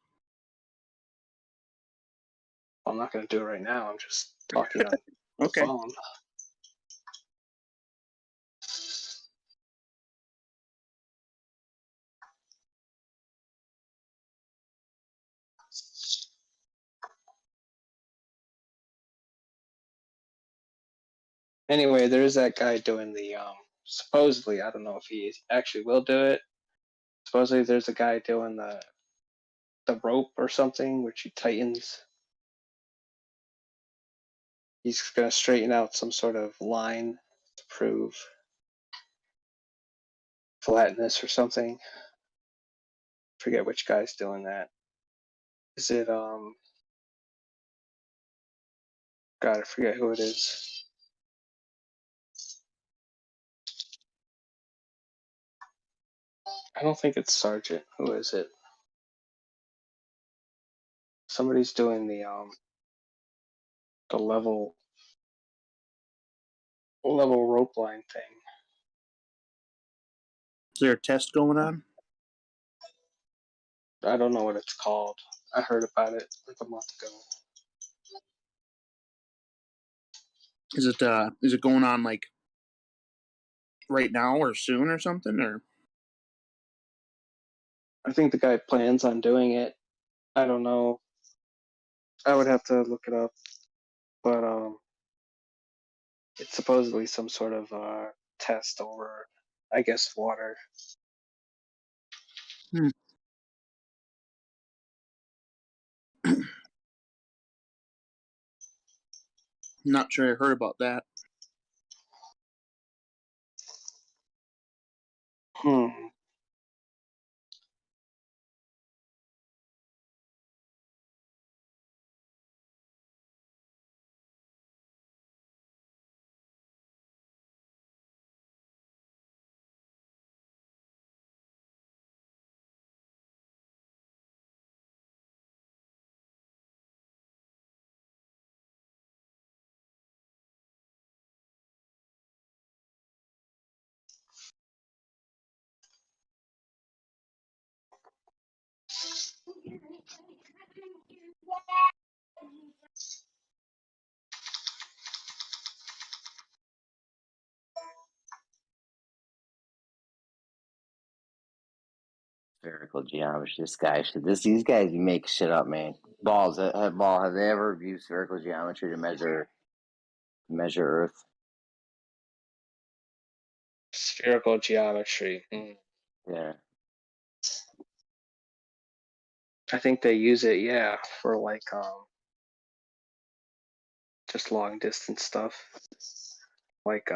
I'm not going to do it right now. I'm just talking on the Okay. phone. Anyway, there is that guy doing the supposedly, I don't know if he actually will do it. Supposedly there's a guy doing the rope or something, which he tightens. He's going to straighten out some sort of line to prove flatness or something. Forget which guy's doing that. Is it God, I forget who it is. I don't think it's Sargent. Who is it? Somebody's doing the level rope line thing. Is there a test going on? I don't know what it's called. I heard about it like a month ago. Is it going on like right now or soon or something, or? I think the guy plans on doing it. I don't know. I would have to look it up, but it's supposedly some sort of test over, I guess, water. Not sure I heard about that. Spherical geometry. These guys make shit up, man. Have they ever used spherical geometry to measure Earth? Spherical geometry. Yeah. I think they use it, yeah, for like just long distance stuff, like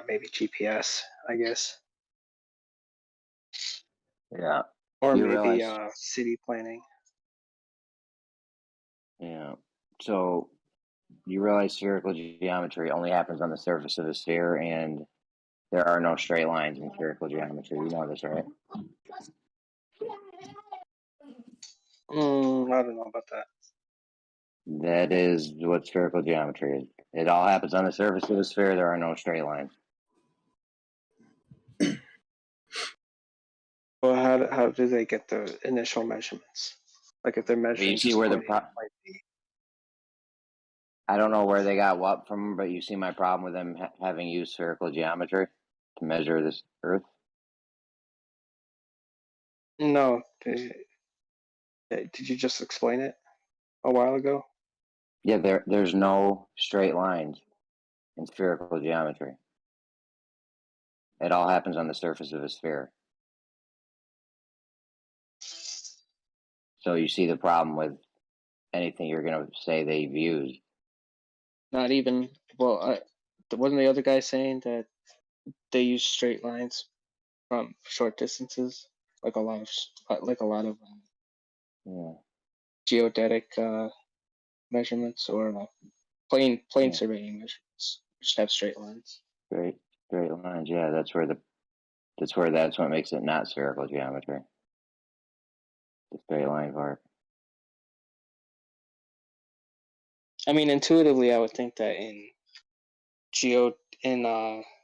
maybe GPS, I guess, Yeah. or You maybe realize, city planning. yeah. So you realize spherical geometry only happens on the surface of a sphere, and there are no straight lines in spherical geometry. You know this, right? I don't know about that. That is what spherical geometry is. It all happens on the surface of a sphere. There are no straight lines. Well, how do they get the initial measurements? Like if they're measuring, You see just where the point, it might be. I don't know where they got what from, but you see my problem with them having used spherical geometry to measure this Earth. No, did you just explain it a while ago? Yeah, there's no straight lines in spherical geometry. It all happens on the surface of a sphere. So you see the problem with anything you're going to say they've used. Not even. Well, wasn't the other guy saying that they use straight lines from short distances, like a lot of Yeah. geodetic measurements or plane Yeah. surveying measurements, which have straight lines. Straight lines. Yeah, that's what makes it not spherical geometry. The straight line part. I mean, intuitively, I would think that in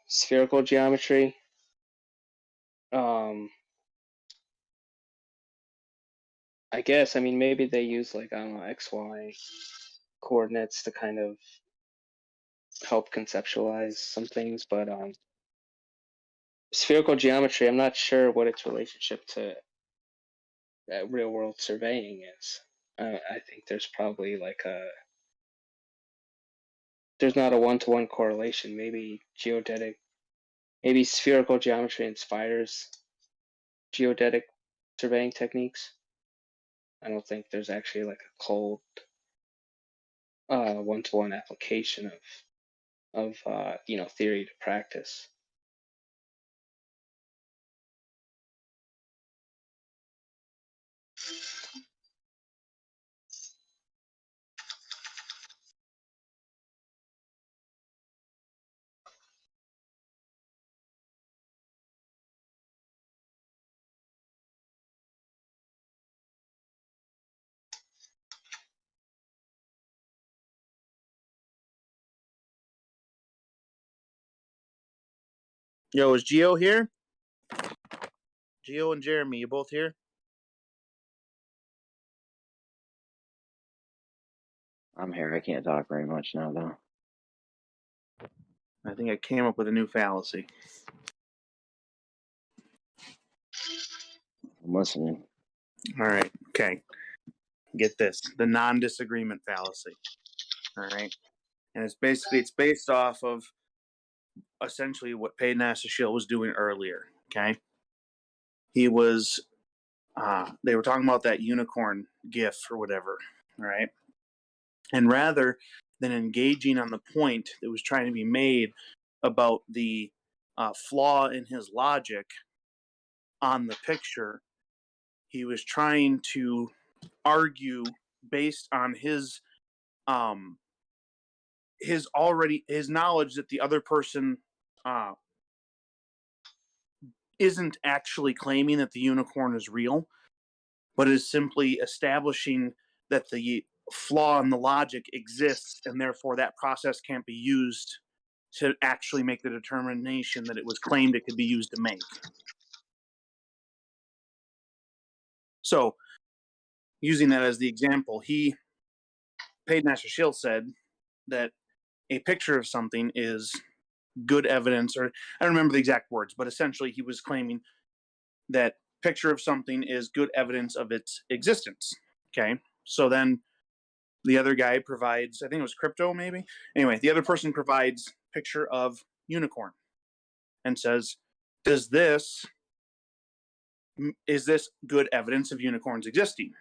spherical geometry, I guess, I mean, maybe they use like, I don't know, XY coordinates to kind of help conceptualize some things, but spherical geometry, I'm not sure what its relationship to real world surveying is. I think there's probably like there's not a one-to-one correlation. Maybe spherical geometry inspires geodetic surveying techniques. I don't think there's actually like a cold one-to-one application of theory to practice. Yo, is Geo here? Geo and Jeremy, you both here? I'm here. I can't talk very much now, though. I think I came up with a new fallacy. I'm listening. All right. Okay. Get this. The non-disagreement fallacy. All right. And it's based off of essentially what Paid NASA Shill was doing earlier. Okay, he was. They were talking about that unicorn GIF or whatever, right? And rather than engaging on the point that was trying to be made about the flaw in his logic on the picture, he was trying to argue based on his knowledge that the other person isn't actually claiming that the unicorn is real, but is simply establishing that the flaw in the logic exists, and therefore that process can't be used to actually make the determination that it was claimed it could be used to make. So, using that as the example, Paid NASA Shill said that a picture of something is good evidence, or I don't remember the exact words, but essentially he was claiming that picture of something is good evidence of its existence. Okay, so then the other guy provides, I think it was Crypto maybe. Anyway, the other person provides picture of unicorn and says, is this good evidence of unicorns existing?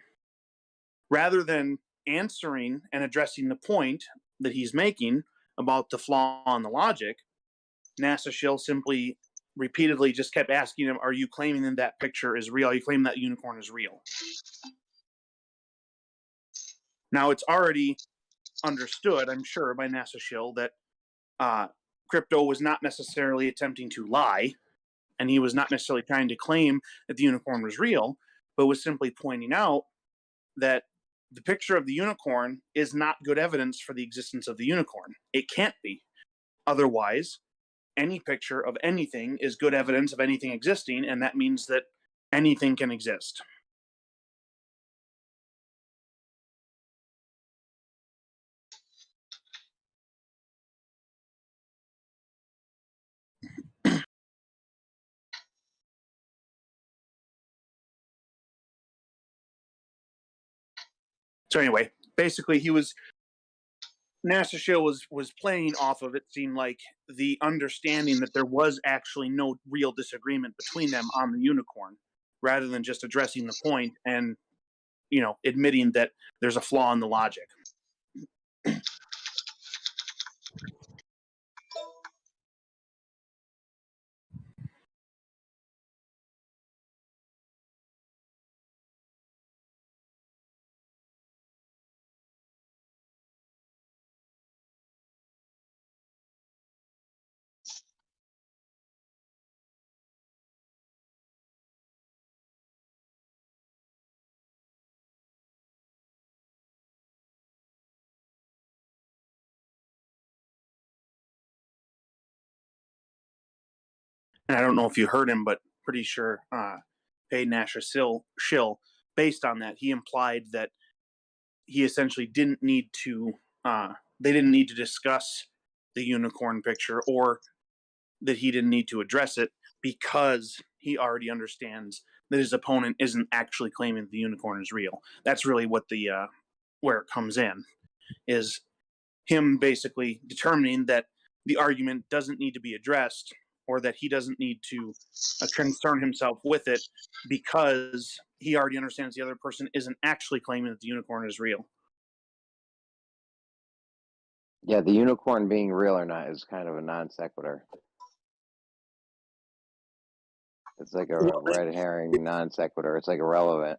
Rather than answering and addressing the point that he's making about the flaw in the logic, NASA Shill simply repeatedly just kept asking him, are you claiming that that picture is real? Are you claiming that unicorn is real? Now, it's already understood, I'm sure, by NASA Shill that Crypto was not necessarily attempting to lie, and he was not necessarily trying to claim that the unicorn was real, but was simply pointing out that the picture of the unicorn is not good evidence for the existence of the unicorn. It can't be. Otherwise, any picture of anything is good evidence of anything existing, and that means that anything can exist. So anyway, basically NASA Shill was playing off of, it seemed like, the understanding that there was actually no real disagreement between them on the unicorn, rather than just addressing the point and, admitting that there's a flaw in the logic. And I don't know if you heard him, but pretty sure Paid NASA Shill, based on that, he implied that he essentially didn't need to, they didn't need to discuss the unicorn picture, or that he didn't need to address it, because he already understands that his opponent isn't actually claiming the unicorn is real. That's really what where it comes in, is him basically determining that the argument doesn't need to be addressed, or that he doesn't need to concern himself with it, because he already understands the other person isn't actually claiming that the unicorn is real. Yeah, the unicorn being real or not is kind of a non sequitur. It's like a red herring non sequitur. It's like irrelevant.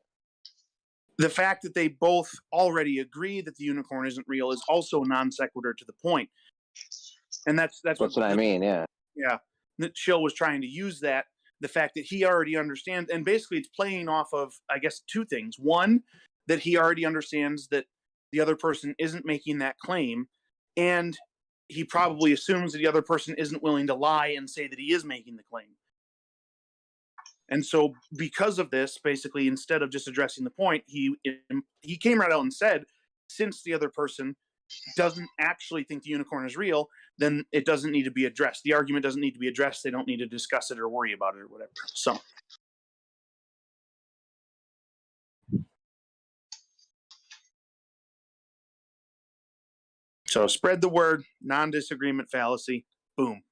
The fact that they both already agree that the unicorn isn't real is also non sequitur to the point. And that's what I mean, yeah. Yeah. That Shill was trying to use that, the fact that he already understands, and basically it's playing off of, I guess, two things. One, that he already understands that the other person isn't making that claim, and he probably assumes that the other person isn't willing to lie and say that he is making the claim. And so because of this, basically, instead of just addressing the point, he came right out and said, since the other person doesn't actually think the unicorn is real, then it doesn't need to be addressed. The argument doesn't need to be addressed. They don't need to discuss it or worry about it or whatever. So spread the word, non-disagreement fallacy, boom.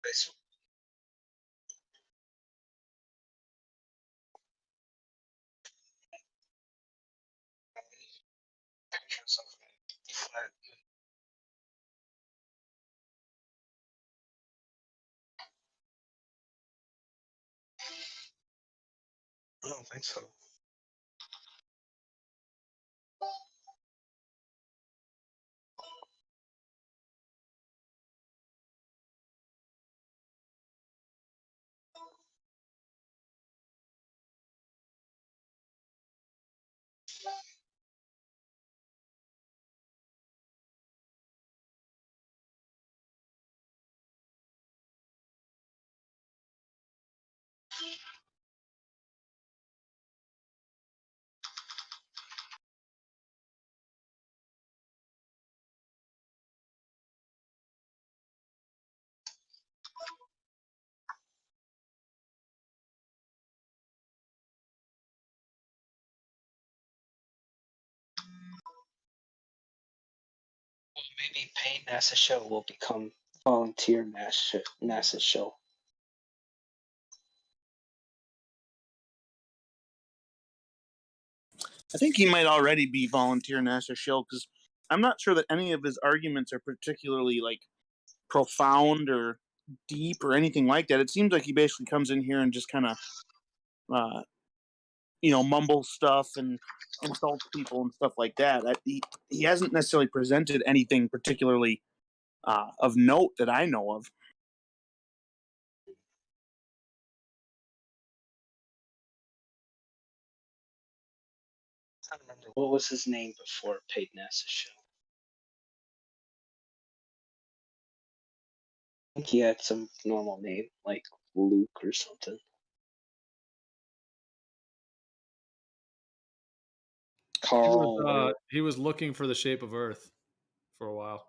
Nice. Pictures of a flat. I don't think so. Well, maybe paid NASA show will become volunteer NASA show. I think he might already be volunteer NASA shill because I'm not sure that any of his arguments are particularly like profound or deep or anything like that. It seems like he basically comes in here and just kind of, mumbles stuff and insults people and stuff like that. He hasn't necessarily presented anything particularly of note that I know of. I don't remember what was his name before paid NASA show. I think he had some normal name like Luke or something. Carl. He was looking for the shape of Earth for a while.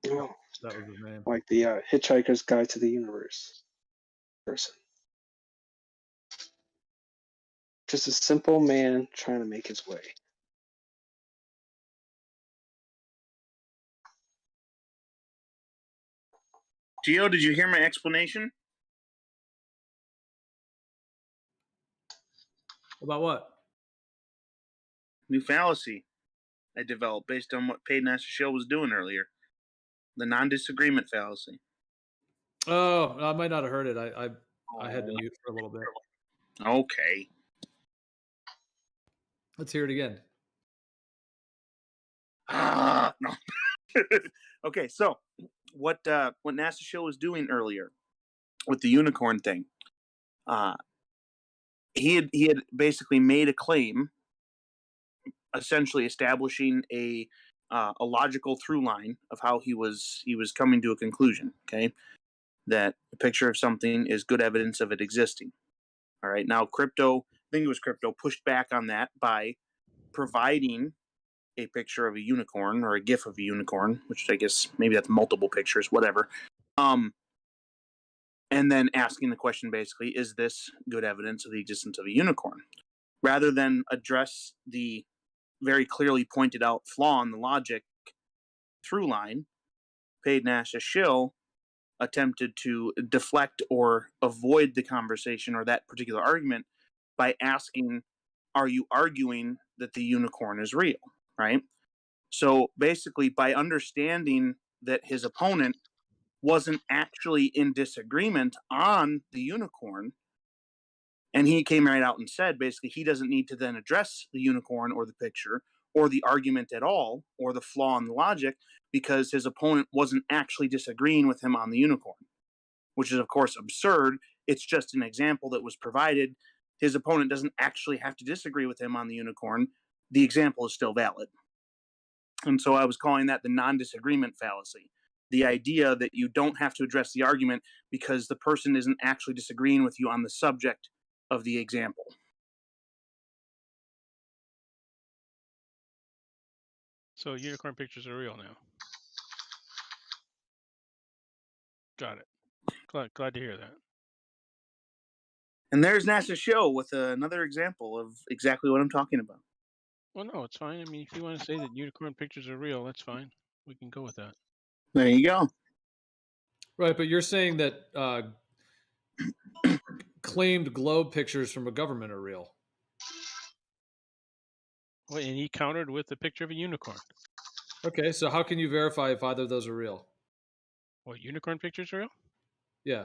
Oh, that was his name. Like the Hitchhiker's Guide to the Universe person. Just a simple man trying to make his way. Gio, did you hear my explanation? About what? New fallacy I developed based on what Paid NASA Shill was doing earlier. The non-disagreement fallacy. Oh, I might not have heard it. I had to mute for a little bit. Okay. Let's hear it again. No. Okay, so what NASA Shill was doing earlier with the unicorn thing, he had basically made a claim, essentially establishing a logical through line of how he was coming to a conclusion. Okay, that a picture of something is good evidence of it existing. All right, now Crypto, I think it was Crypto, pushed back on that by providing a picture of a unicorn or a GIF of a unicorn, which I guess maybe that's multiple pictures, whatever. And then asking the question basically, is this good evidence of the existence of a unicorn? Rather than address the very clearly pointed out flaw in the logic through line, Paid NASA Shill attempted to deflect or avoid the conversation or that particular argument by asking, are you arguing that the unicorn is real? Right? So basically, by understanding that his opponent wasn't actually in disagreement on the unicorn, and he came right out and said, basically, he doesn't need to then address the unicorn or the picture or the argument at all or the flaw in the logic because his opponent wasn't actually disagreeing with him on the unicorn, which is, of course, absurd. It's just an example that was provided. His opponent doesn't actually have to disagree with him on the unicorn. The example is still valid. And so I was calling that the non-disagreement fallacy. The idea that you don't have to address the argument because the person isn't actually disagreeing with you on the subject of the example. So unicorn pictures are real now. Got it. Glad to hear that. And there's NASA Show with another example of exactly what I'm talking about. Well, no, it's fine. I mean, if you want to say that unicorn pictures are real, that's fine. We can go with that. There you go. Right, but you're saying that claimed globe pictures from a government are real. Well, and he countered with the picture of a unicorn. Okay, so how can you verify if either of those are real? What, unicorn pictures are real? Yeah.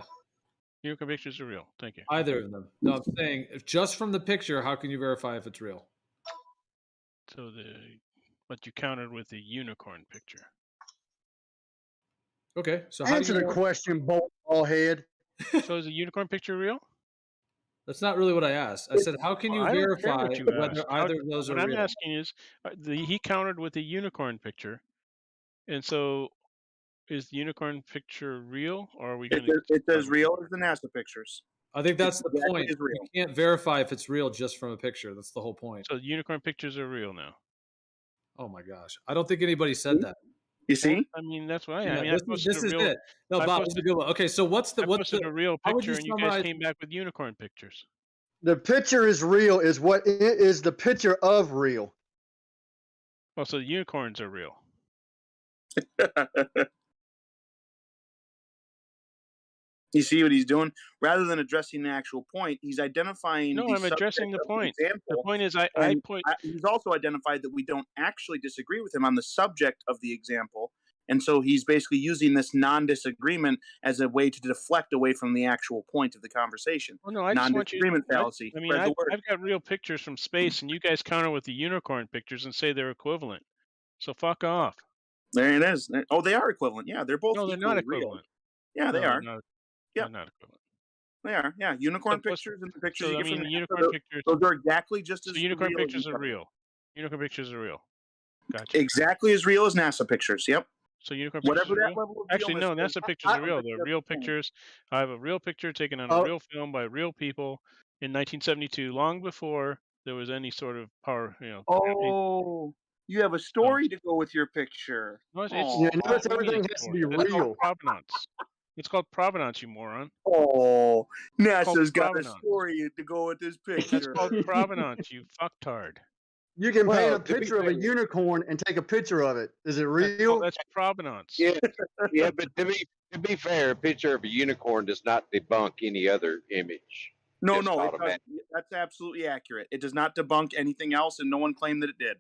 Unicorn pictures are real. Thank you. Either of them. No, I'm saying if just from the picture, how can you verify if it's real? So but you countered with the unicorn picture. Okay, so answer the question, ball head. So is the unicorn picture real? That's not really what I asked. I said, how can you verify whether either of those are real? What I'm asking is, he countered with the unicorn picture, and so is the unicorn picture real, or are we going to? It's as real as the NASA pictures. I think that's the exactly point. You can't verify if it's real just from a picture. That's the whole point. So the unicorn pictures are real now. Oh my gosh, I don't think anybody said that. You see? Well, I mean, that's why. Yeah, I mean, this is it. No, Bob, this is a good one. Okay, so what's the a real how would picture, you and you summarize? guys came back with unicorn pictures. The picture is real. Is what is the picture of real? Well, so the unicorns are real. You see what he's doing? Rather than addressing the actual point, he's identifying. No, I'm addressing the point. The point is, he's also identified that we don't actually disagree with him on the subject of the example, and so he's basically using this non-disagreement as a way to deflect away from the actual point of the conversation. Well, no, I just want you. Fallacy. I mean, I've got real pictures from space, and you guys counter with the unicorn pictures and say they're equivalent. So fuck off. There it is. Oh, they are equivalent. Yeah, they're both. No, they're not equivalent. Real. Yeah, they are. Yeah, not equivalent. They are. Yeah, unicorn pictures and the pictures. So, you I get mean, from the unicorn pictures. Those are exactly just as. So unicorn pictures are real. Unicorn pictures are real. Gotcha. Exactly as real as NASA pictures. Yep. So unicorn pictures whatever are that real? level of Actually, no, realness NASA pictures are real. They're real pictures. I have a real picture taken on a real film by real people in 1972, long before there was any sort of power. Oh, you have a story to go with your picture. No, everything has to be real. Provenance. It's called provenance, you moron. Oh, NASA's got a story to go with this picture. It's called provenance, you fucktard. You can paint a picture of a unicorn and take a picture of it. Is it real? That's provenance. Yeah, but to be fair, a picture of a unicorn does not debunk any other image. No, that's absolutely accurate. It does not debunk anything else, and no one claimed that it did.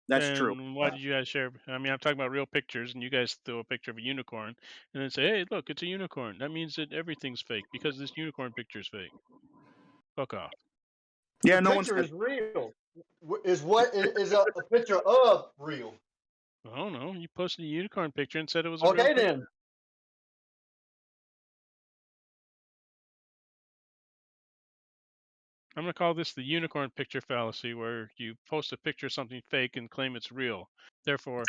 That's true. Why did you guys share? I mean, I'm talking about real pictures, and you guys throw a picture of a unicorn, and then say, "Hey, look, it's a unicorn." That means that everything's fake because this unicorn picture is fake. Fuck off. Yeah, the picture is real. Is a picture of real? I don't know. You posted a unicorn picture and said it was a okay. Real Then picture. I'm going to call this the unicorn picture fallacy, where you post a picture of something fake and claim it's real. Therefore,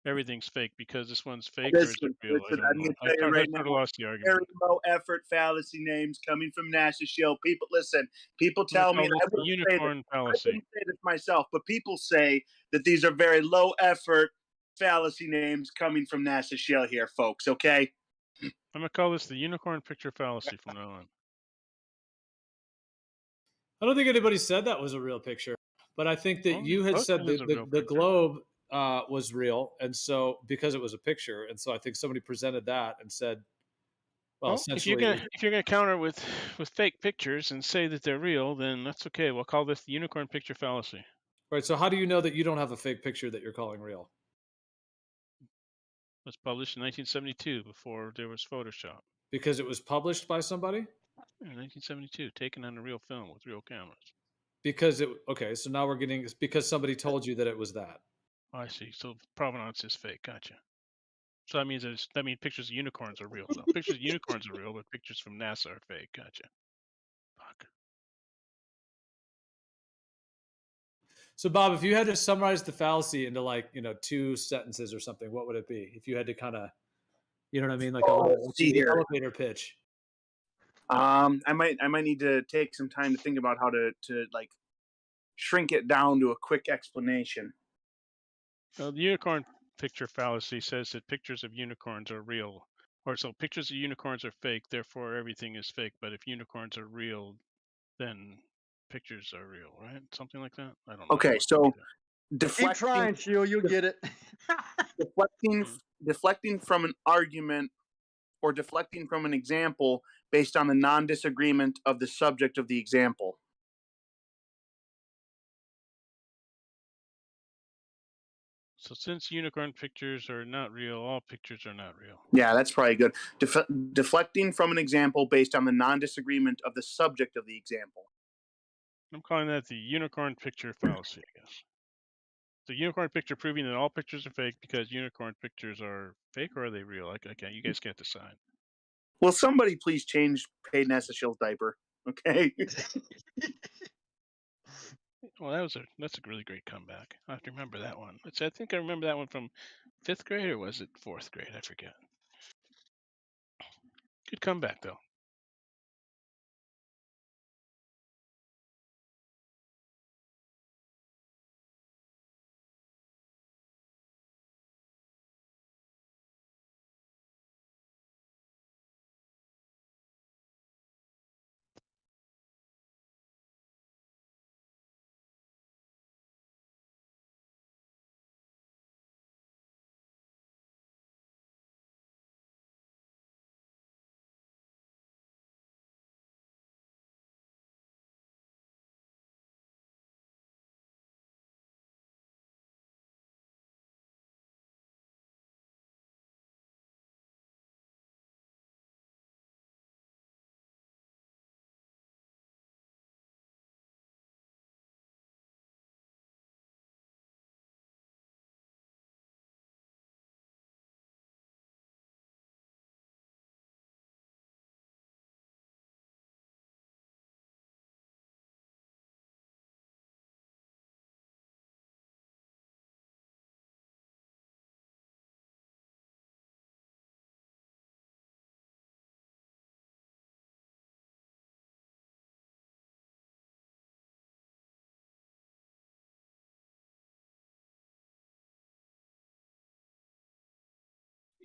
everything's fake because this one's fake or is it real? I'm going to tell you right now, lost the argument. very low effort fallacy names coming from NASA Shield. People, listen, people tell me, and I wouldn't unicorn fallacy. I wouldn't say this myself, but people say that these are very low effort fallacy names coming from NASA Shield here, folks, okay? I'm going to call this the unicorn picture fallacy from now on. I don't think anybody said that was a real picture, but I think that you had said the globe was real, and so because it was a picture, and so I think somebody presented that and said, "Well, essentially, if you're gonna counter with fake pictures and say that they're real, then that's okay. We'll call this the unicorn picture fallacy." Right. So how do you know that you don't have a fake picture that you're calling real? It was published in 1972, before there was Photoshop. Because it was published by somebody? In 1972, taken on a real film with real cameras. Because so now we're getting, because somebody told you that it was that. I see. So provenance is fake. Gotcha. So that means pictures of unicorns are real. So pictures of unicorns are real, but pictures from NASA are fake. Gotcha. Fuck. So Bob, if you had to summarize the fallacy into 2 sentences or something, what would it be? If you had to kind of, you know what I mean, like a elevator pitch. I might need to take some time to think about how to shrink it down to a quick explanation. The unicorn picture fallacy says that pictures of unicorns are real, or so pictures of unicorns are fake, therefore everything is fake. But if unicorns are real, then pictures are real, right? Something like that. I don't know. Okay, so keep trying, Shield. You'll get it. deflecting from an argument or deflecting from an example based on the non-disagreement of the subject of the example. So since unicorn pictures are not real, all pictures are not real. Yeah, that's probably good. Deflecting from an example based on the non-disagreement of the subject of the example. I'm calling that the unicorn picture fallacy, I guess. The unicorn picture proving that all pictures are fake because unicorn pictures are fake, or are they real? I can't. You guys can't decide. Will somebody please change Paid Nessa Shill's diaper? Okay. Well, that's a really great comeback. I have to remember that one. I think I remember that one from 5th grade, or was it 4th grade? I forget. Good comeback though.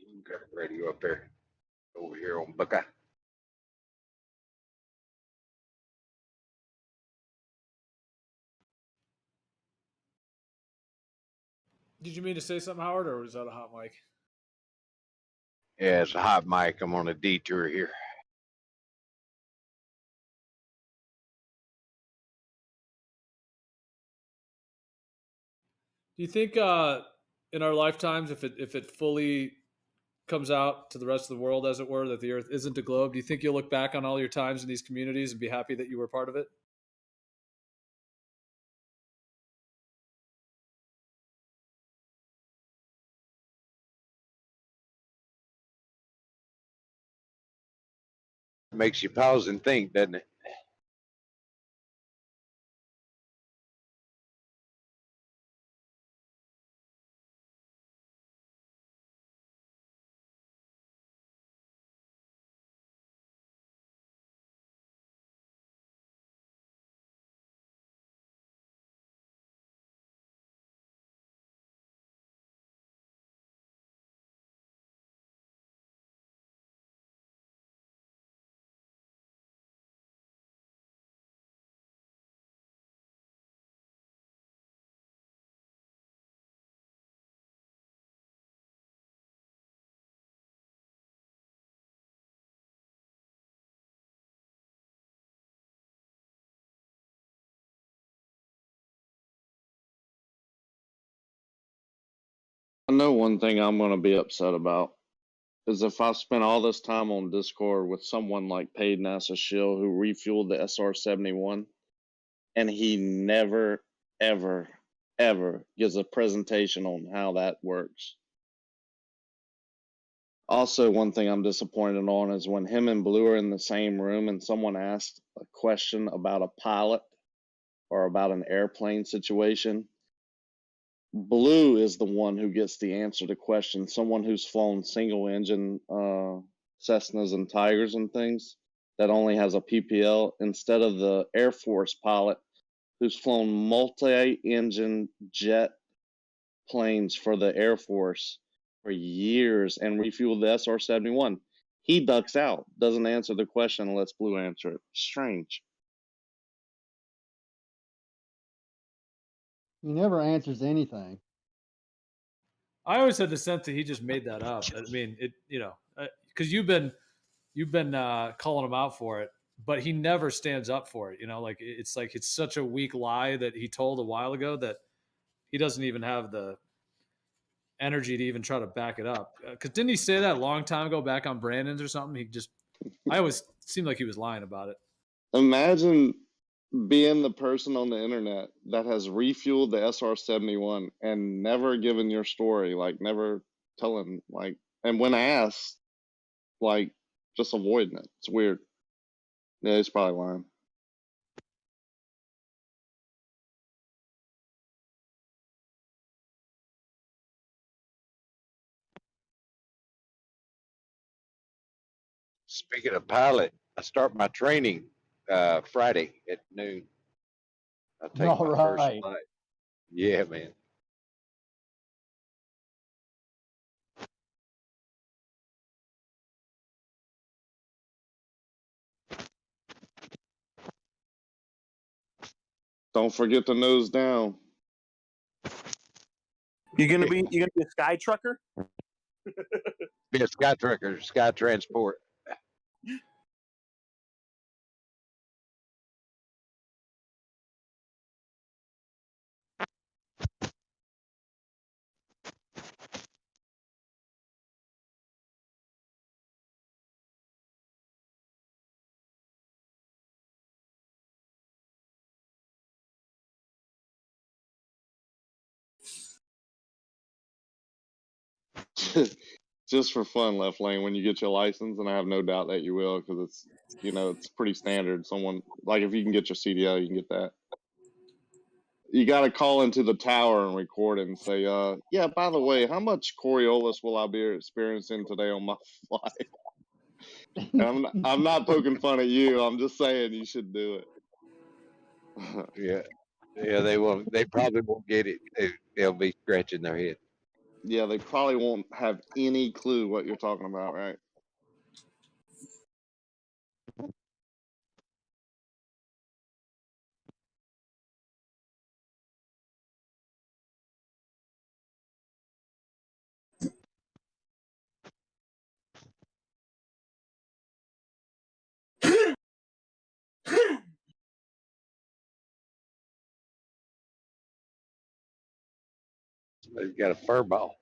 You got the radio up there over here on Buckeye. Did you mean to say something, Howard, or was that a hot mic? Yeah, it's a hot mic. I'm on a detour here. Do you think in our lifetimes, if it fully comes out to the rest of the world, as it were, that the Earth isn't a globe, do you think you'll look back on all your times in these communities and be happy that you were part of it? Makes you pause and think, doesn't it? I know one thing I'm going to be upset about is if I spent all this time on Discord with someone like Paid NASA Shill who refueled the SR-71 and he never, ever, ever gives a presentation on how that works. Also, one thing I'm disappointed on is when him and Blue are in the same room and someone asked a question about a pilot or about an airplane situation, Blue is the one who gets the answer to question. Someone who's flown single engine Cessnas and Tigers and things that only has a PPL instead of the Air Force pilot who's flown multi-engine jet planes for the Air Force for years and refueled the SR-71. He ducks out, doesn't answer the question and lets Blue answer it. Strange. He never answers anything. I always had the sense that he just made that up. I mean, because you've been calling him out for it, but he never stands up for it. Like it's such a weak lie that he told a while ago that he doesn't even have the energy to even try to back it up. Because didn't he say that a long time ago back on Brandon's or something? I always seemed like he was lying about it. Imagine being the person on the internet that has refueled the SR-71 and never given your story, like never telling, like, and when asked, like, just avoiding it. It's weird. Yeah, he's probably lying. Speaking of pilot, I start my training Friday at noon. I take All my first right. flight. Yeah, man. Don't forget to nose down. You're gonna be a sky trucker? Be a sky trucker, sky transport. Just for fun, Left Lane, when you get your license, and I have no doubt that you will, because it's, it's pretty standard. Someone, like, if you can get your CDL, you can get that. You got to call into the tower and record it and say, yeah, by the way, how much Coriolis will I be experiencing today on my flight? And I'm not poking fun at you. I'm just saying you should do it. Yeah. Yeah, they probably won't get it. They'll be scratching their head. Yeah, they probably won't have any clue what you're talking about, right? They've got a fur ball.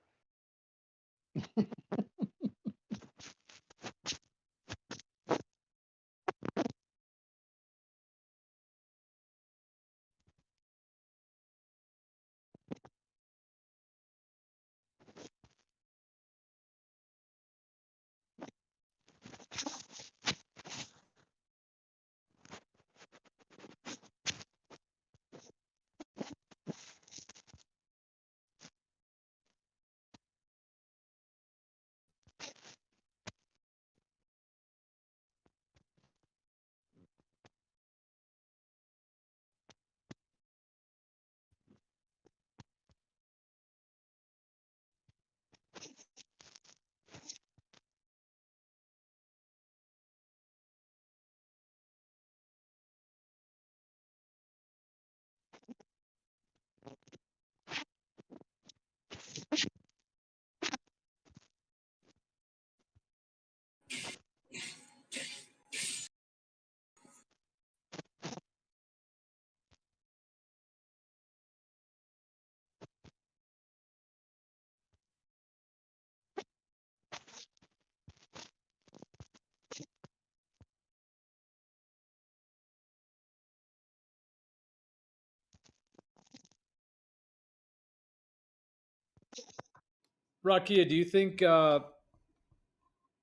Rakia, do you think? I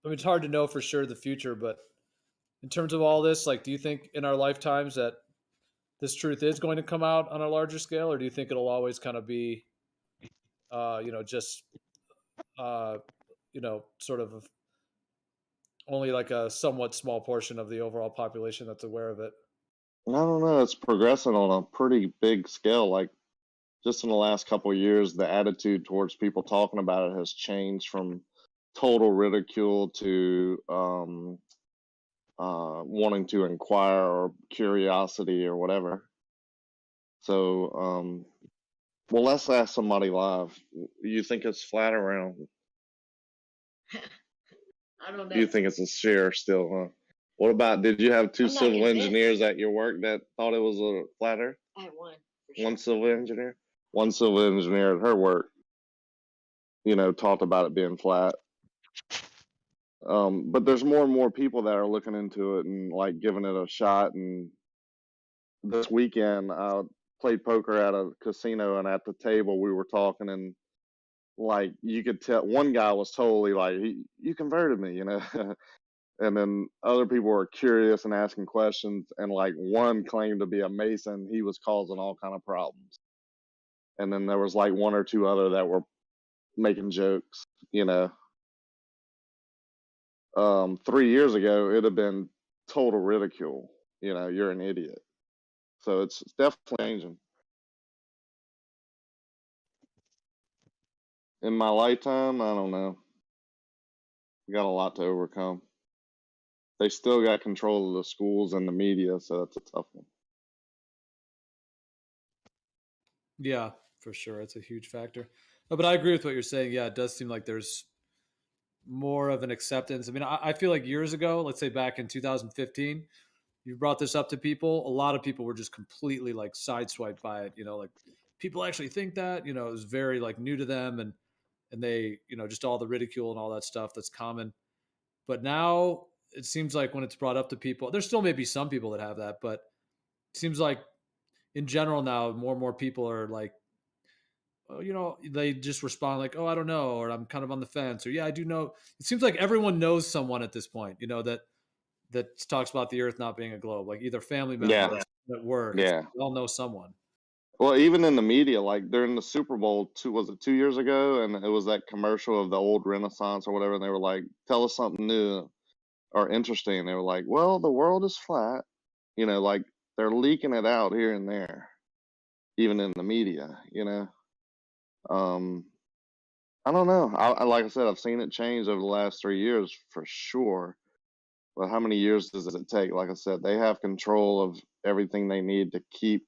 mean, it's hard to know for sure the future, but in terms of all this, like, do you think in our lifetimes that this truth is going to come out on a larger scale, or do you think it'll always kind of be, just, sort of only like a somewhat small portion of the overall population that's aware of it? I don't know. It's progressing on a pretty big scale. Like, just in the last couple of years, the attitude towards people talking about it has changed from total ridicule to wanting to inquire or curiosity or whatever. So, well, let's ask somebody live. You think it's flat or round? You think it's a share still, huh? What about, did you have two civil engineers at your work that thought it was a flat earth? I had one. One civil engineer? One civil engineer at her work, talked about it being flat. But there's more and more people that are looking into it and like giving it a shot. And this weekend, I played poker at a casino, and at the table we were talking, and like you could tell one guy was totally like, you converted me, and then other people were curious and asking questions, and like one claimed to be a Mason. He was causing all kind of problems. And then there was like one or two other that were making jokes, 3 years ago, it'd have been total ridicule. You're an idiot. So it's definitely changing. In my lifetime, I don't know. We got a lot to overcome. They still got control of the schools and the media, so that's a tough one. Yeah, for sure. It's a huge factor. No, but I agree with what you're saying. Yeah, it does seem like there's more of an acceptance. I mean, I feel like years ago, let's say back in 2015, you brought this up to people, a lot of people were just completely like sideswiped by it. Like people actually think that, it was very like new to them, and they, just all the ridicule and all that stuff that's common. But now it seems like when it's brought up to people, there still may be some people that have that, but it seems like in general now, more and more people are like, they just respond like, oh, I don't know, or I'm kind of on the fence, or yeah, I do know. It seems like everyone knows someone at this point, that talks about the Earth not being a globe, like either family members at work. Yeah. We all know someone. Well, even in the media, like during the Super Bowl, was it 2 years ago? And it was that commercial of the old Renaissance or whatever. And they were like, tell us something new or interesting. They were like, well, the world is flat. Like they're leaking it out here and there, even in the media, I don't know. Like I said, I've seen it change over the last 3 years for sure. But how many years does it take? Like I said, they have control of everything they need to keep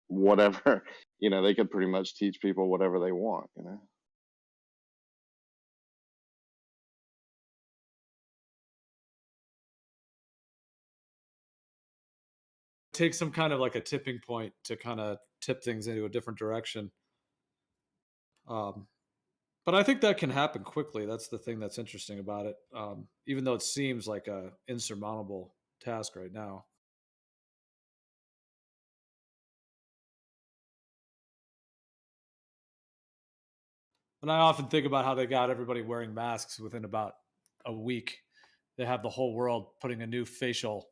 whatever, they could pretty much teach people whatever they want, Take some kind of like a tipping point to kind of tip things into a different direction. But I think that can happen quickly. That's the thing that's interesting about it. Even though it seems like a insurmountable task right now. And I often think about how they got everybody wearing masks within about a week. They have the whole world putting a new facial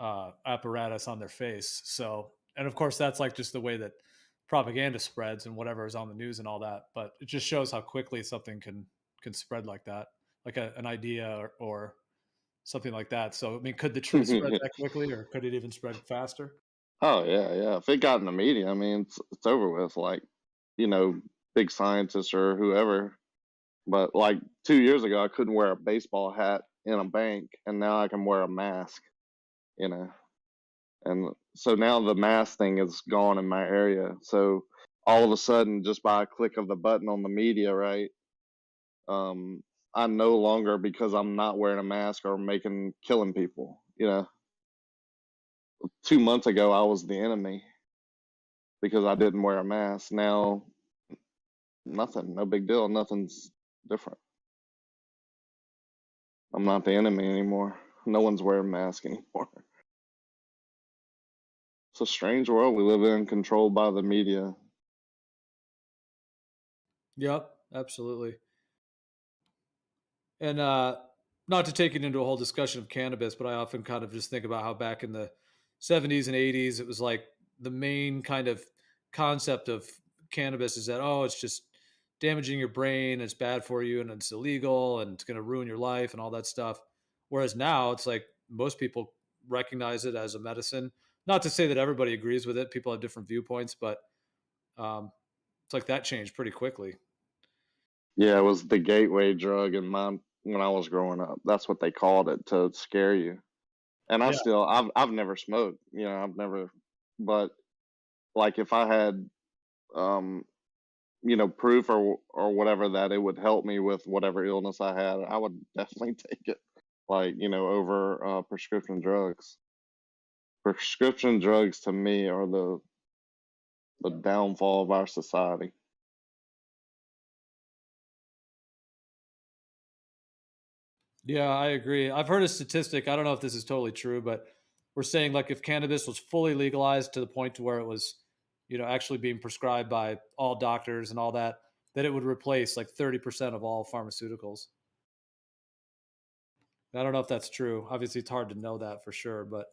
apparatus on their face. So, and of course, that's like just the way that propaganda spreads and whatever is on the news and all that. But it just shows how quickly something can spread like that, like an idea or something like that. So, I mean, could the truth spread that quickly, or could it even spread faster? Oh yeah. If it got in the media, I mean, it's over with. Like, big scientists or whoever. But like 2 years ago, I couldn't wear a baseball hat in a bank, and now I can wear a mask. And so now the mask thing is gone in my area. So all of a sudden, just by a click of the button on the media, right? I no longer, because I'm not wearing a mask or killing people. 2 months ago, I was the enemy because I didn't wear a mask. Now, nothing, no big deal. Nothing's different. I'm not the enemy anymore. No one's wearing masks anymore. It's a strange world we live in, controlled by the media. Yep, absolutely. And not to take it into a whole discussion of cannabis, but I often kind of just think about how back in the 70s and 80s, it was like the main kind of concept of cannabis is that, oh, it's just damaging your brain, it's bad for you, and it's illegal, and it's going to ruin your life and all that stuff. Whereas now it's like most people recognize it as a medicine. Not to say that everybody agrees with it. People have different viewpoints, but it's like that changed pretty quickly. Yeah, it was the gateway drug in when I was growing up. That's what they called it, to scare you. And I've never smoked, I've never, but like if I had proof or whatever that it would help me with whatever illness I had, I would definitely take it, over prescription drugs. Prescription drugs to me are the downfall of our society. Yeah, I agree. I've heard a statistic. I don't know if this is totally true, but we're saying like if cannabis was fully legalized to the point to where it was, actually being prescribed by all doctors and all that, that it would replace like 30% of all pharmaceuticals. I don't know if that's true. Obviously, it's hard to know that for sure, but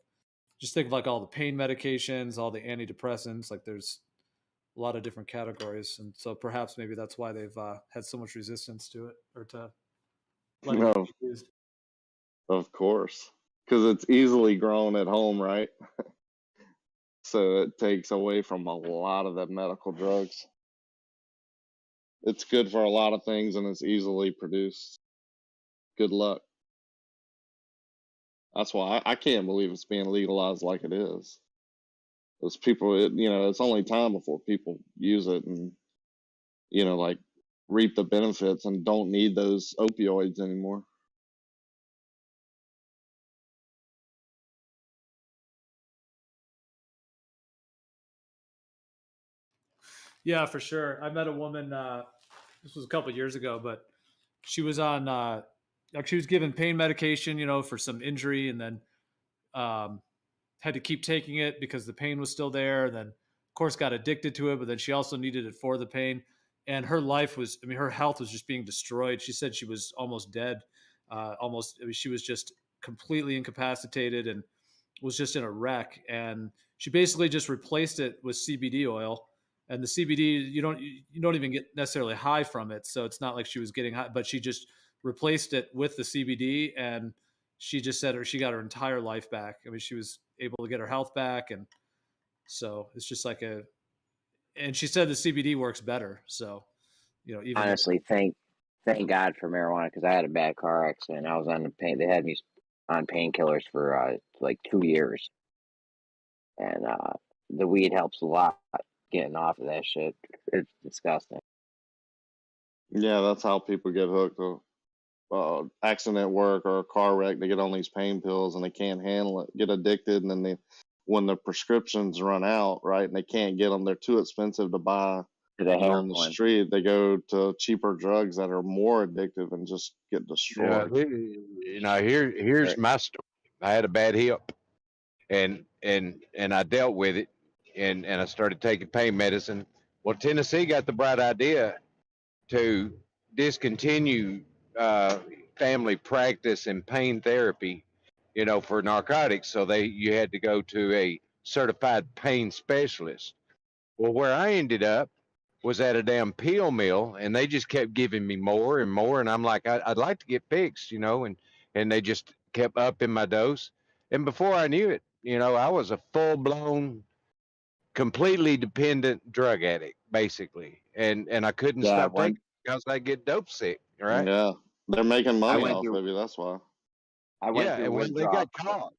just think of like all the pain medications, all the antidepressants. Like there's a lot of different categories, and so perhaps maybe that's why they've had so much resistance to it or to letting it be used. Of course, because it's easily grown at home, right? So it takes away from a lot of the medical drugs. It's good for a lot of things, and it's easily produced. Good luck. That's why I can't believe it's being legalized like it is. Those people, it's only time before people use it and, reap the benefits and don't need those opioids anymore. Yeah, for sure. I met a woman. This was a couple of years ago, but she was on like she was given pain medication, for some injury, and then had to keep taking it because the pain was still there. And then, of course, got addicted to it, but then she also needed it for the pain. And her life was, her health was just being destroyed. She said she was almost dead. She was just completely incapacitated and was just in a wreck. And she basically just replaced it with CBD oil. And the CBD, you don't even get necessarily high from it. So it's not like she was getting high, but she just replaced it with the CBD, and she just said she got her entire life back. She was able to get her health back. And so it's just like and she said the CBD works better. So, even honestly, thank God for marijuana, because I had a bad car accident. I was on the pain. They had me on painkillers for like 2 years, and the weed helps a lot getting off of that shit. It's disgusting. Yeah, that's how people get hooked. Accident work or a car wreck, they get on these pain pills and they can't handle it, get addicted, and then when the prescriptions run out, right, and they can't get them, they're too expensive to buy on the street. They go to cheaper drugs that are more addictive and just get destroyed. Here's my story. I had a bad hip, and I dealt with it, and I started taking pain medicine. Well, Tennessee got the bright idea to discontinue family practice and pain therapy, for narcotics. So you had to go to a certified pain specialist. Well, where I ended up was at a damn pill mill, and they just kept giving me more and more. And I'm like, I'd like to get fixed, and they just kept upping my dose. And before I knew it, I was a full blown, completely dependent drug addict, basically. And I couldn't stop taking because I get dope sick, right? Yeah, they're making money off of you. That's why. I went through and when they withdrawal. got caught,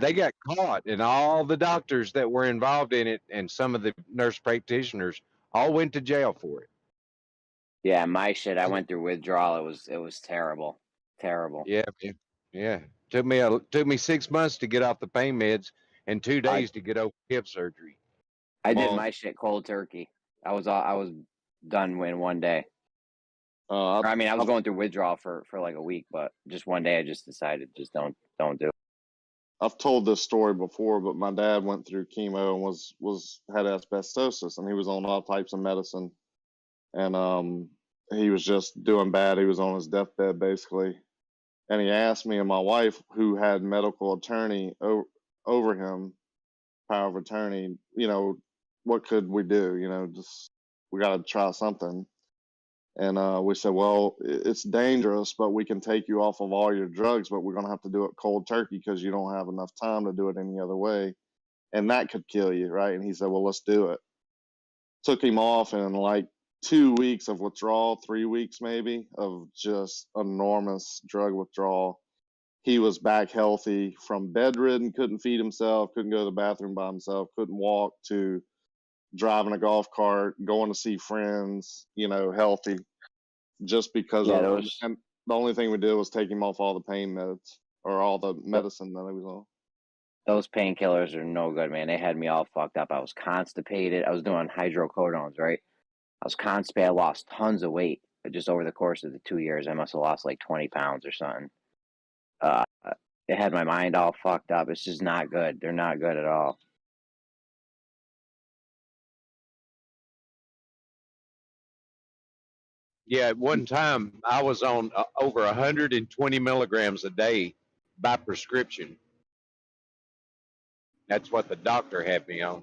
they got caught, and all the doctors that were involved in it and some of the nurse practitioners all went to jail for it. Yeah, my shit. I went through withdrawal. It was terrible, terrible. Yeah, man. Yeah. Took me 6 months to get off the pain meds and 2 days to get over hip surgery. I did my shit cold turkey. I was done in one day. I was going through withdrawal for like a week, but just one day I just decided just don't do it. I've told this story before, but my dad went through chemo and had asbestosis, and he was on all types of medicine, and he was just doing bad. He was on his deathbed basically, and he asked me and my wife, who had medical attorney over him, power of attorney, what could we do? Just we got to try something. And we said, well, it's dangerous, but we can take you off of all your drugs, but we're going to have to do it cold turkey because you don't have enough time to do it any other way. And that could kill you, right? And he said, well, let's do it. Took him off, and in like 2 weeks of withdrawal, 3 weeks maybe, of just enormous drug withdrawal, he was back healthy from bedridden, couldn't feed himself, couldn't go to the bathroom by himself, couldn't walk, to driving a golf cart, going to see friends, healthy, just because and the only thing we did was take him off all the pain meds or all the medicine that he was on. Those painkillers are no good, man. They had me all fucked up. I was constipated. I was doing hydrocodones, right? I was constipated. I lost tons of weight. But just over the course of the 2 years, I must have lost like 20 pounds or something. It had my mind all fucked up. It's just not good. They're not good at all. Yeah, at one time I was on over 120 milligrams a day by prescription. That's what the doctor had me on.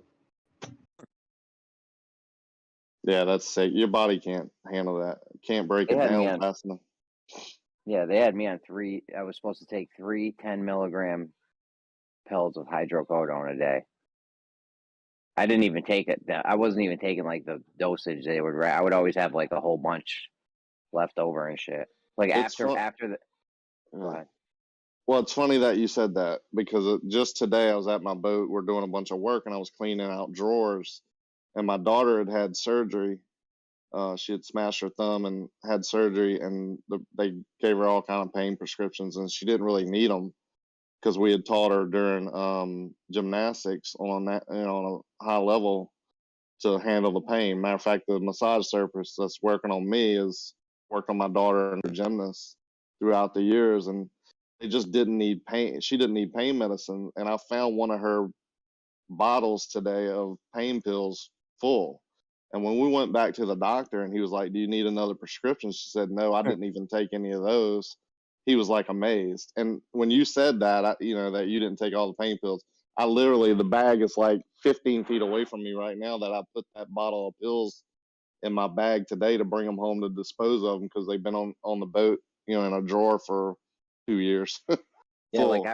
Yeah, that's sick. Your body can't handle that. Can't break it down fast enough. Yeah, they had me on 3. I was supposed to take 3 10-milligram pills of hydrocodone a day. I didn't even take it. I wasn't even taking like the dosage they would. I would always have like a whole bunch left over and shit. Like after the. Well, it's funny that you said that because just today I was at my boat. We're doing a bunch of work and I was cleaning out drawers, and my daughter had surgery. She had smashed her thumb and had surgery, and they gave her all kind of pain prescriptions, and she didn't really need them because we had taught her during gymnastics on that, on a high level to handle the pain. Matter of fact, the massage therapist that's working on me is working on my daughter and her gymnast throughout the years, and they just didn't need pain. She didn't need pain medicine, and I found one of her bottles today of pain pills full. And when we went back to the doctor and he was like, "Do you need another prescription?" She said, "No, I didn't even take any of those." He was like amazed. And when you said that, that you didn't take all the pain pills, I literally, the bag is like 15 feet away from me right now that I put that bottle of pills in my bag today to bring them home to dispose of them because they've been on the boat, in a drawer for 2 years. Yeah, like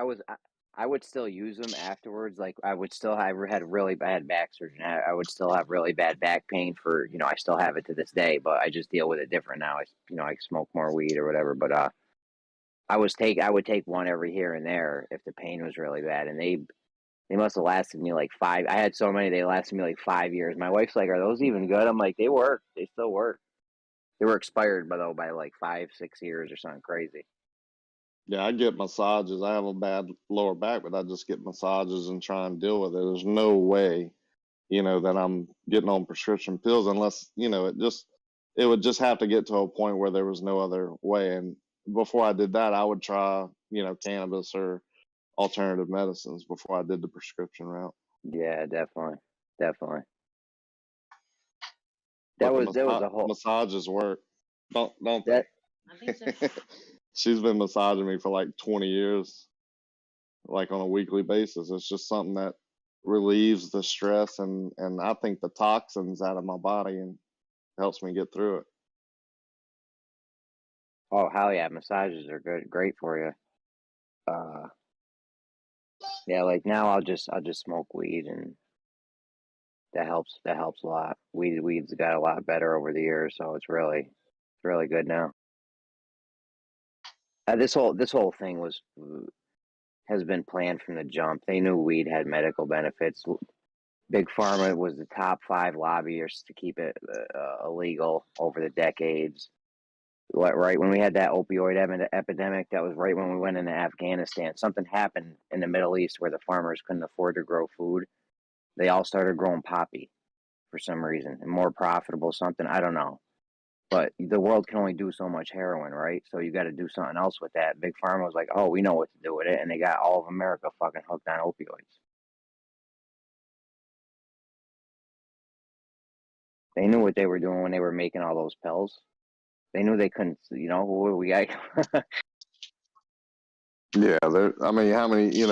I would still use them afterwards. Like I would still have had really bad back surgery. I would still have really bad back pain for, I still have it to this day, but I just deal with it different now. I smoke more weed or whatever, but I would take one every here and there if the pain was really bad, and they must have lasted me like 5. I had so many, they lasted me like 5 years. My wife's like, "Are those even good?" I'm like, "They work. They still work." They were expired by like 5-6 years or something crazy. Yeah, I get massages. I have a bad lower back, but I just get massages and try and deal with it. There's no way, that I'm getting on prescription pills unless, it would just have to get to a point where there was no other way. And before I did that, I would try, cannabis or alternative medicines before I did the prescription route. Yeah, definitely. That But was a whole massages work, don't they? I think so. She's been massaging me for like 20 years, like on a weekly basis. It's just something that relieves the stress and I think the toxins out of my body and helps me get through it. Oh, hell yeah, massages are great for you. Yeah, like now I'll just smoke weed, and that helps a lot. Weed's got a lot better over the years, so it's really good now. This whole thing has been planned from the jump. They knew weed had medical benefits. Big Pharma was the top 5 lobbyists to keep it illegal over the decades. Right when we had that opioid epidemic, that was right when we went into Afghanistan. Something happened in the Middle East where the farmers couldn't afford to grow food. They all started growing poppy for some reason, and more profitable something. I don't know. But the world can only do so much heroin, right? So you got to do something else with that. Big Pharma was like, "Oh, we know what to do with it," and they got all of America fucking hooked on opioids. They knew what they were doing when they were making all those pills. They knew they couldn't, we got. Yeah, I mean, how many,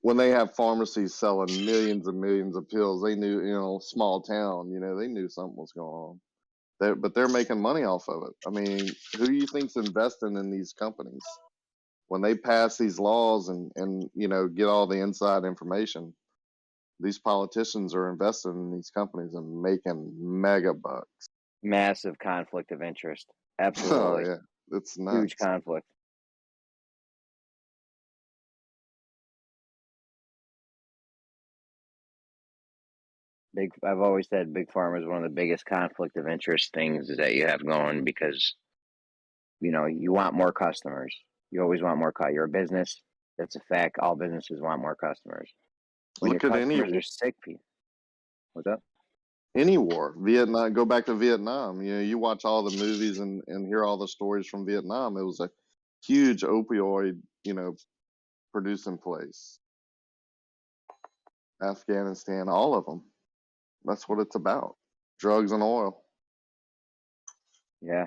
when they have pharmacies selling millions and millions of pills, they knew, small town, they knew something was going on. But they're making money off of it. I mean, who do you think's investing in these companies? When they pass these laws and get all the inside information, these politicians are investing in these companies and making mega bucks. Massive conflict of interest. Absolutely. Oh, yeah. It's nuts. Huge conflict. I've always said big pharma is one of the biggest conflict of interest things that you have going, because you want more customers. You always want more. You're a business. That's a fact. All businesses want more customers. When Look your at any customers are sick, what's up? any war. Vietnam. Go back to Vietnam. You watch all the movies and hear all the stories from Vietnam. It was a huge opioid, producing place. Afghanistan, all of them. That's what it's about. Drugs and oil. Yeah.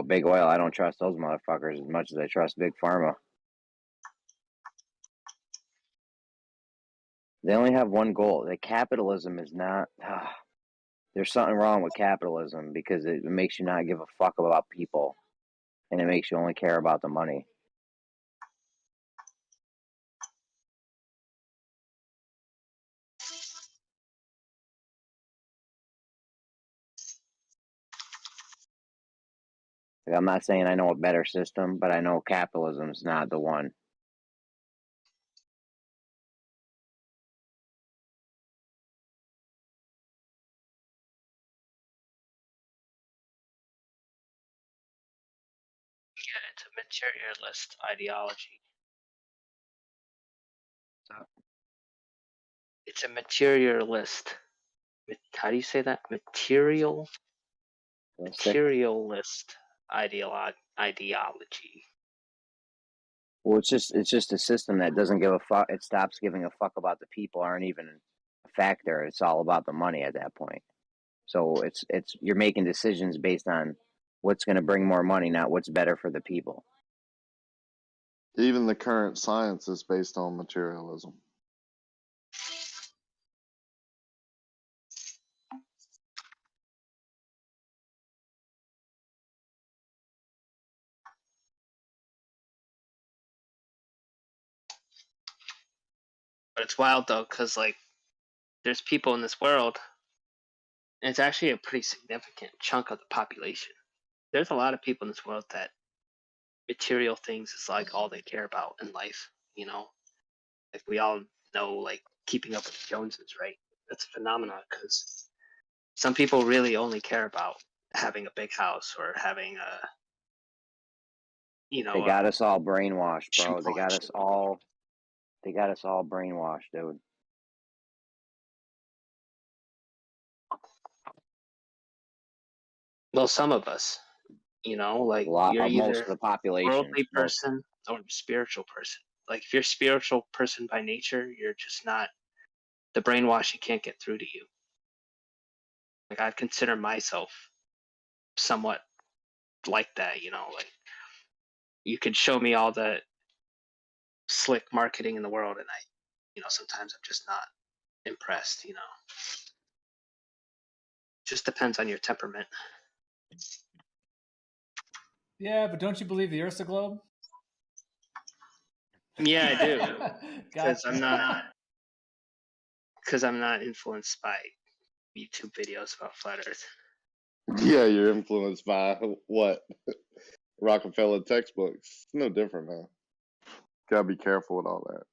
Big oil. I don't trust those motherfuckers as much as I trust big pharma. They only have one goal. That capitalism is not. There's something wrong with capitalism, because it makes you not give a fuck about people, and it makes you only care about the money. I'm not saying I know a better system, but I know capitalism's not the one. Yeah, it's a materialist ideology. It's a materialist. How do you say that? Materialist ideology. Well, it's just a system that doesn't give a fuck. It stops giving a fuck about the people aren't even a factor. It's all about the money at that point. So you're making decisions based on what's going to bring more money, not what's better for the people. Even the current science is based on materialism. But it's wild though, because there's people in this world, and it's actually a pretty significant chunk of the population. There's a lot of people in this world that material things is all they care about in life. We all know, keeping up with the Joneses, right? That's a phenomenon, because some people really only care about having a big house or having They got us all brainwashed, bro. They got collection. us all brainwashed, dude. Well, some of us, you're either most of the population, worldly person or spiritual person. If you're a spiritual person by nature, you're just not. The brainwashing can't get through to you. I consider myself somewhat like that. You could show me all the slick marketing in the world, and sometimes I'm just not impressed. Just depends on your temperament. Yeah, but don't you believe the Earth's a globe? Yeah, I do. Because Gotcha. I'm not influenced by YouTube videos about flat Earth. Yeah, you're influenced by what? Rockefeller textbooks. It's no different, man. Gotta be careful with all that.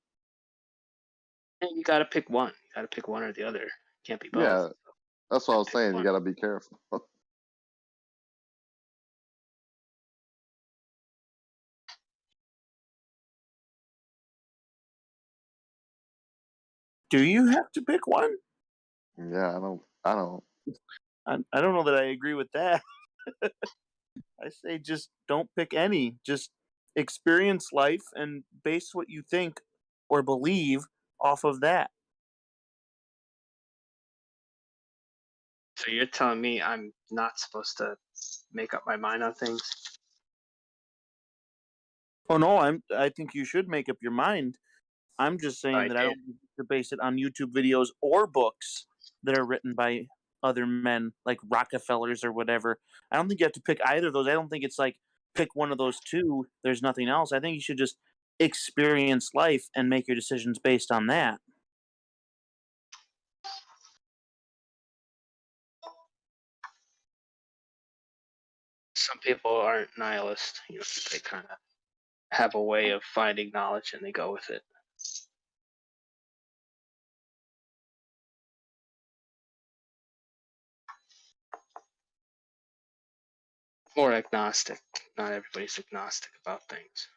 And you gotta pick one. You gotta pick one or the other. Can't be both. Yeah, that's what I was saying. You gotta be careful. Do you have to pick one? Yeah, I don't. I don't know that I agree with that. I say just don't pick any. Just experience life and base what you think or believe off of that. So you're telling me I'm not supposed to make up my mind on things? Oh no, I think you should make up your mind. I'm just saying that I don't need to base it on YouTube videos or books that are written by other men like Rockefellers or whatever. I don't think you have to pick either of those. I don't think it's pick one of those two. There's nothing else. I think you should just experience life and make your decisions based on that. Some people aren't nihilist. They kind of have a way of finding knowledge and they go with it. Or agnostic. Not everybody's agnostic about things.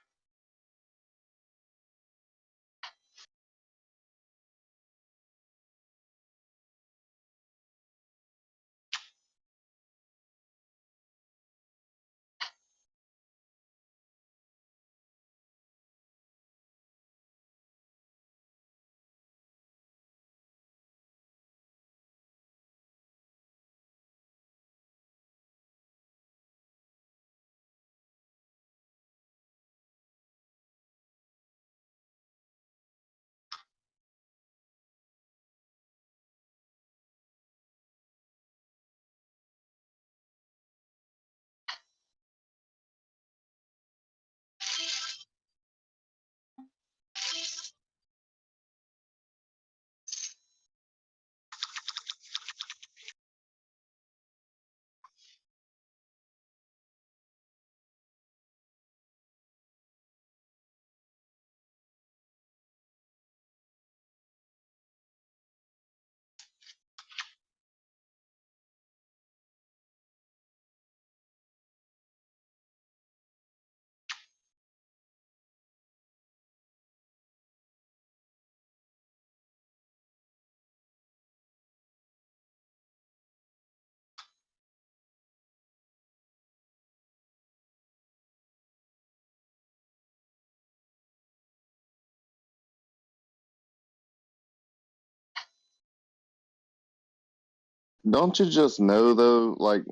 Don't you just know though, like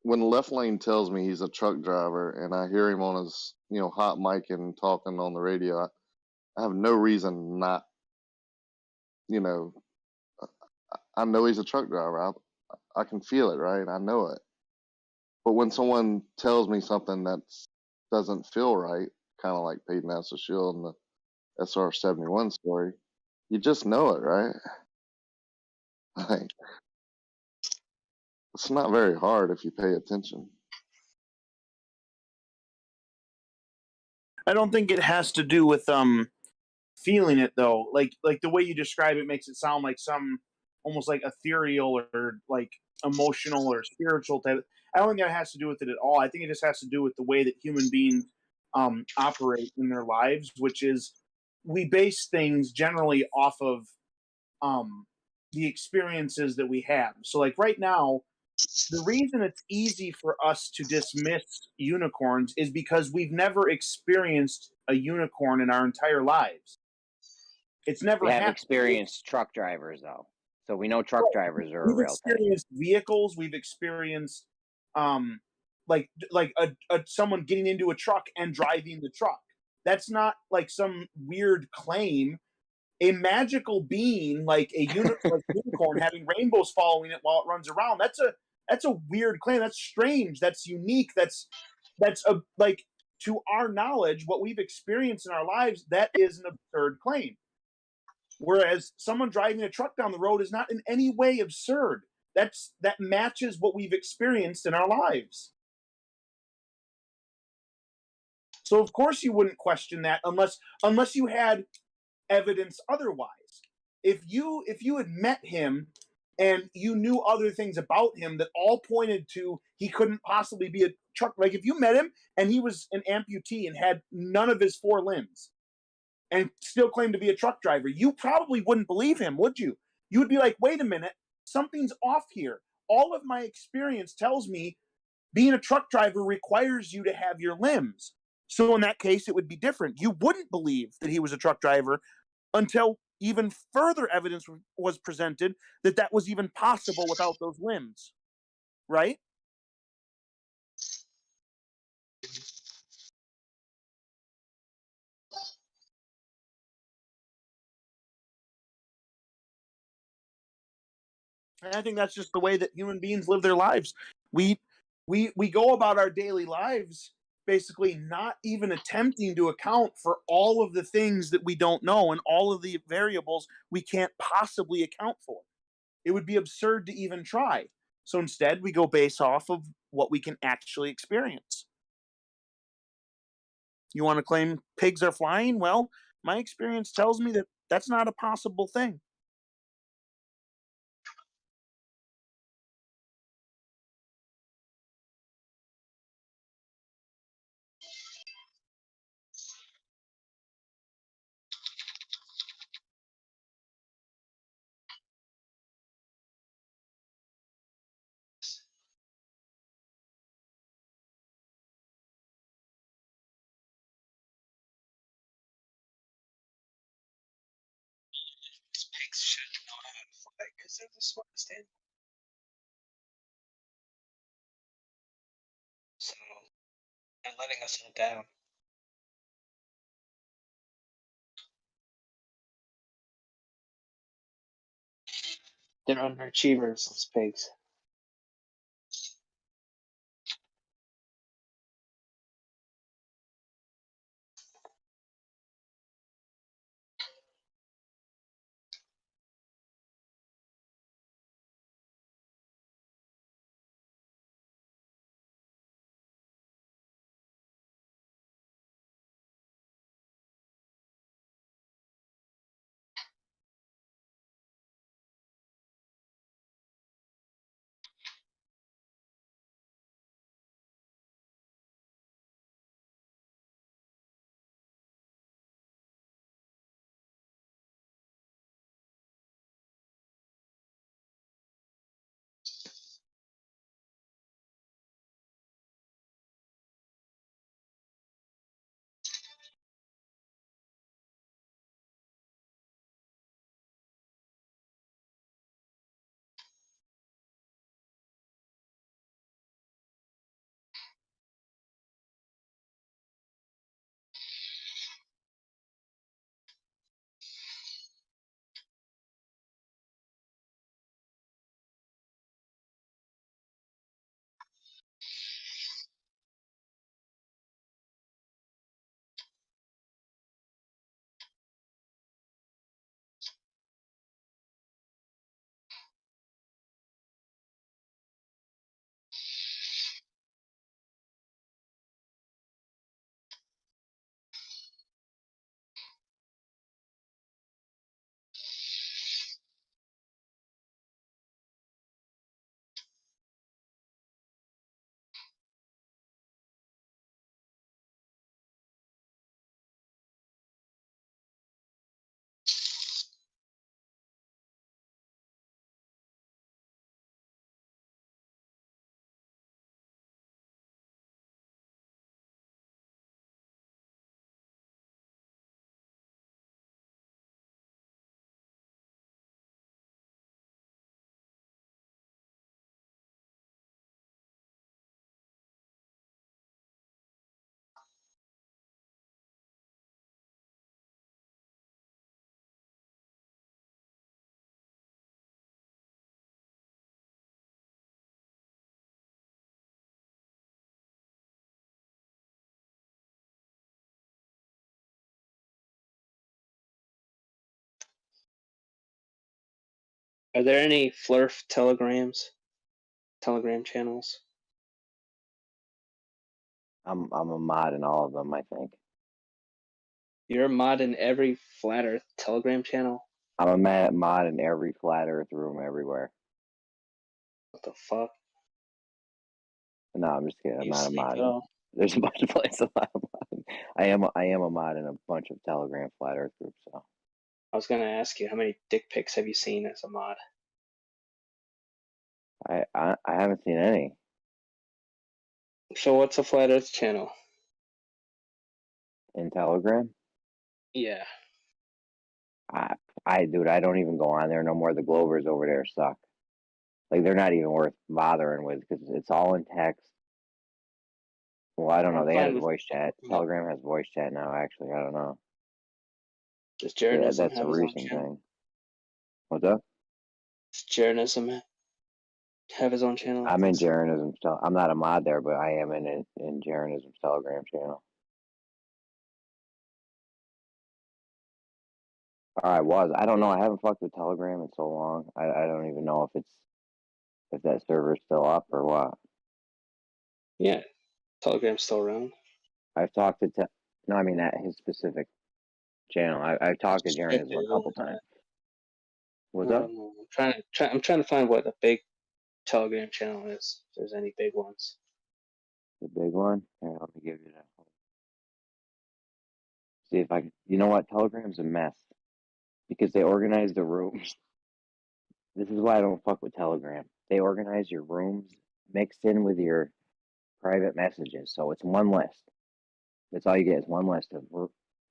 when Left Lane tells me he's a truck driver and I hear him on his, hot mic and talking on the radio, I have no reason not, you know, I know he's a truck driver. I can feel it, right? I know it. But when someone tells me something that doesn't feel right, kind of like Peyton Master Shield and the SR-71 story, you just know it, right? Like, it's not very hard if you pay attention. I don't think it has to do with feeling it though. Like the way you describe it makes it sound like some almost like ethereal or like emotional or spiritual type. I don't think that has to do with it at all. I think it just has to do with the way that human beings operate in their lives, which is we base things generally off of the experiences that we have. So like right now, the reason it's easy for us to dismiss unicorns is because we've never experienced a unicorn in our entire lives. It's never We have happened. experienced truck drivers, though. So we know truck drivers are a We've real thing. experienced vehicles. We've experienced like someone getting into a truck and driving the truck. That's not like some weird claim. A magical being like a unicorn having rainbows following it while it runs around. That's a weird claim. That's strange. That's unique. That's a, like, to our knowledge, what we've experienced in our lives, that is an absurd claim. Whereas someone driving a truck down the road is not in any way absurd. That matches what we've experienced in our lives. So of course you wouldn't question that unless you had evidence otherwise. If you had met him and you knew other things about him that all pointed to he couldn't possibly be a truck, like if you met him and he was an amputee and had none of his 4 limbs and still claimed to be a truck driver, you probably wouldn't believe him, would you? You would be like, wait a minute, something's off here. All of my experience tells me being a truck driver requires you to have your limbs. So in that case, it would be different. You wouldn't believe that he was a truck driver until even further evidence was presented that was even possible without those limbs, right? And I think that's just the way that human beings live their lives. We go about our daily lives basically not even attempting to account for all of the things that we don't know and all of the variables we can't possibly account for. It would be absurd to even try. So instead, we go based off of what we can actually experience. You want to claim pigs are flying? Well, my experience tells me that that's not a possible thing. should know how to fly because they're the smartest animal. So they're letting us all down. They're underachievers, those pigs. Are there any Flurf telegram channels? I'm a mod in all of them, I think. You're a mod in every Flat Earth Telegram channel? I'm a mod in every Flat Earth room everywhere. What the fuck? No, I'm just kidding. I'm You not a sleep mod. at all? There's a bunch of places I'm not a mod. I am a mod in a bunch of Telegram Flat Earth groups. So I was gonna ask you, how many dick pics have you seen as a mod? I haven't seen any. So what's a Flat Earth channel? In Telegram? Yeah. Dude, I don't even go on there no more. The Glovers over there suck. Like, they're not even worth bothering with because it's all in text. Well, I don't know. They had a voice chat. Telegram has voice chat now, actually. I don't know. Does Yeah, Jeranism that's a have his own recent channel? thing. What's up? Does Jeranism have his own channel? I'm in Jeranism's. I'm not a mod there, but I am in Jeranism's Telegram channel. I was. I don't know. I haven't fucked with Telegram in so long. I don't even know if that server's still up or what. Yeah, Telegram's still around. I've talked to no, I mean at his specific channel. I've talked to Jeranism a couple times. What's up? I'm trying to find what a big Telegram channel is. If there's any big ones. The big one? Here, let me give you that. See if I can. You know what? Telegram's a mess because they organize the rooms. This is why I don't fuck with Telegram. They organize your rooms mixed in with your private messages, so it's one list. That's all you get is one list of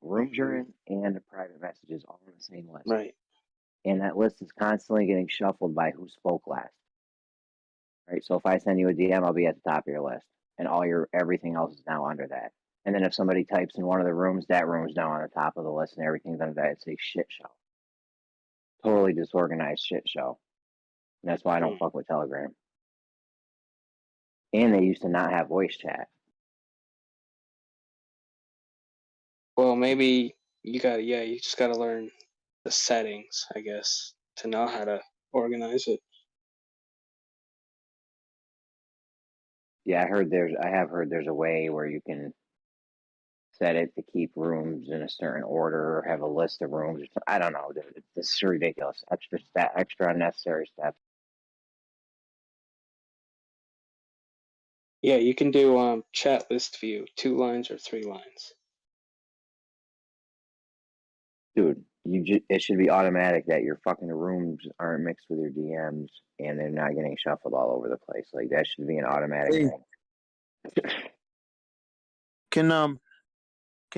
rooms you're in and private messages all on the same list. Right. and that list is constantly getting shuffled by who spoke last. Right. So if I send you a DM, I'll be at the top of your list, and everything else is now under that. And then if somebody types in one of the rooms, that room's now on the top of the list, and everything's under that. It's a shit show. Totally disorganized shit show. And that's why I don't fuck with Telegram. And they used to not have voice chat. Well, maybe you just gotta learn the settings, I guess, to know how to organize it. Yeah, I have heard there's a way where you can set it to keep rooms in a certain order or have a list of rooms. I don't know. This is ridiculous. Extra unnecessary steps. Yeah, you can do chat list view, 2 lines or 3 lines. Dude, it should be automatic that your fucking rooms aren't mixed with your DMs and they're not getting shuffled all over the place. Like that should be an automatic thing. Can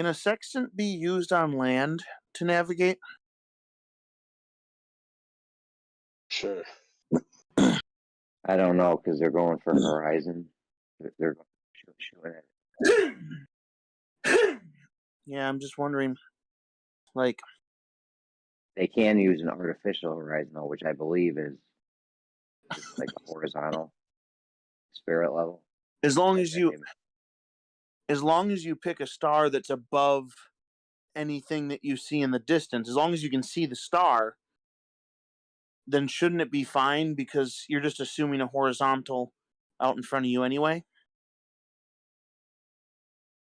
a sextant be used on land to navigate? Sure. I don't know because they're going for Horizon. They're shooting it. Yeah, I'm just wondering. Like, they can use an artificial horizon, though, which I believe is like a horizontal spirit level. As long as you pick a star that's above anything that you see in the distance, as long as you can see the star, then shouldn't it be fine because you're just assuming a horizontal out in front of you anyway?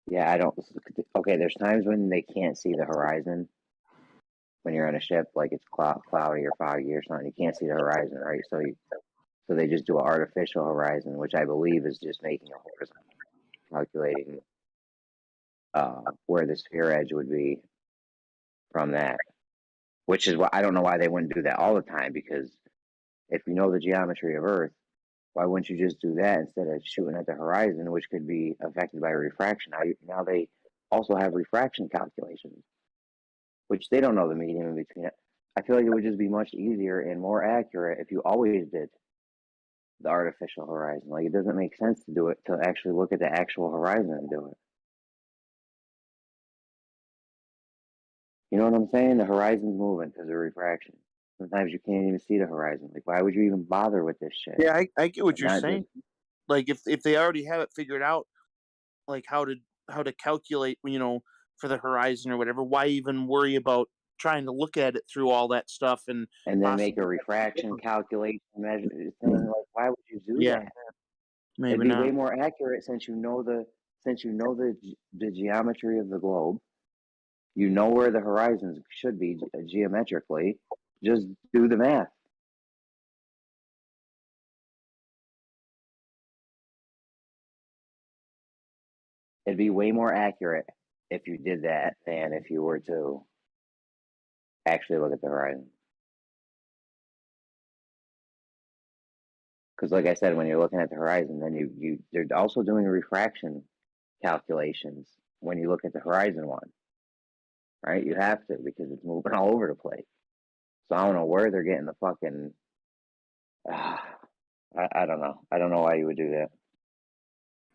Yeah, I don't. Okay, there's times when they can't see the horizon. When you're on a ship, like it's cloudy or foggy or something, you can't see the horizon, right? So they just do an artificial horizon, which I believe is just making a horizon, calculating where the sphere edge would be from that. Which is why I don't know why they wouldn't do that all the time, because if you know the geometry of Earth, why wouldn't you just do that instead of shooting at the horizon, which could be affected by refraction? Now they also have refraction calculations, which they don't know the medium in between it. I feel like it would just be much easier and more accurate if you always did the artificial horizon. Like, it doesn't make sense to do it, to actually look at the actual horizon and do it. You know what I'm saying? The horizon's moving because of refraction. Sometimes you can't even see the horizon. Like, why would you even bother with this shit? Yeah, I get what you're saying. Like, if they already have it figured out, like how to calculate, for the horizon or whatever, why even worry about trying to look at it through all that stuff and then make a refraction calculation measure thing? Like, why would you do that? Maybe it'd be not. way more accurate since you know the geometry of the globe. You know where the horizons should be geometrically. Just do the math. It'd be way more accurate if you did that than if you were to actually look at the horizon. Because, like I said, when you're looking at the horizon, then they're also doing refraction calculations when you look at the horizon one, right? You have to, because it's moving all over the place. So I don't know where they're getting the fucking. I don't know. I don't know why you would do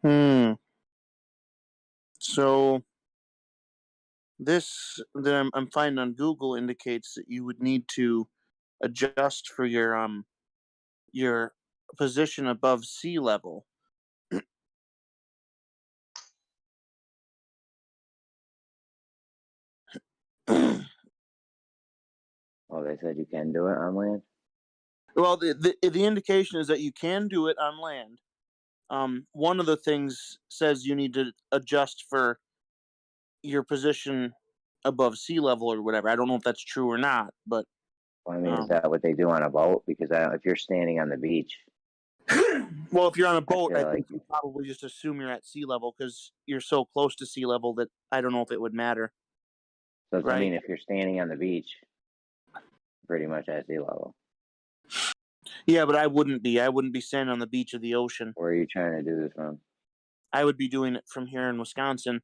that. So this that I'm finding on Google indicates that you would need to adjust for your position above sea level. Oh, they said you can do it on land? Well, the indication is that you can do it on land. One of the things says you need to adjust for your position above sea level or whatever. I don't know if that's true or not, but well, I mean, is that what they do on a boat? Because if you're standing on the beach. Well, if you're on a boat, I think you probably just assume you're at sea level because you're so close to sea level that I don't know if it would matter. So, right? I mean, if you're standing on the beach, pretty much at sea level. Yeah, but I wouldn't be. I wouldn't be standing on the beach of the ocean. Where are you trying to do this from? I would be doing it from here in Wisconsin,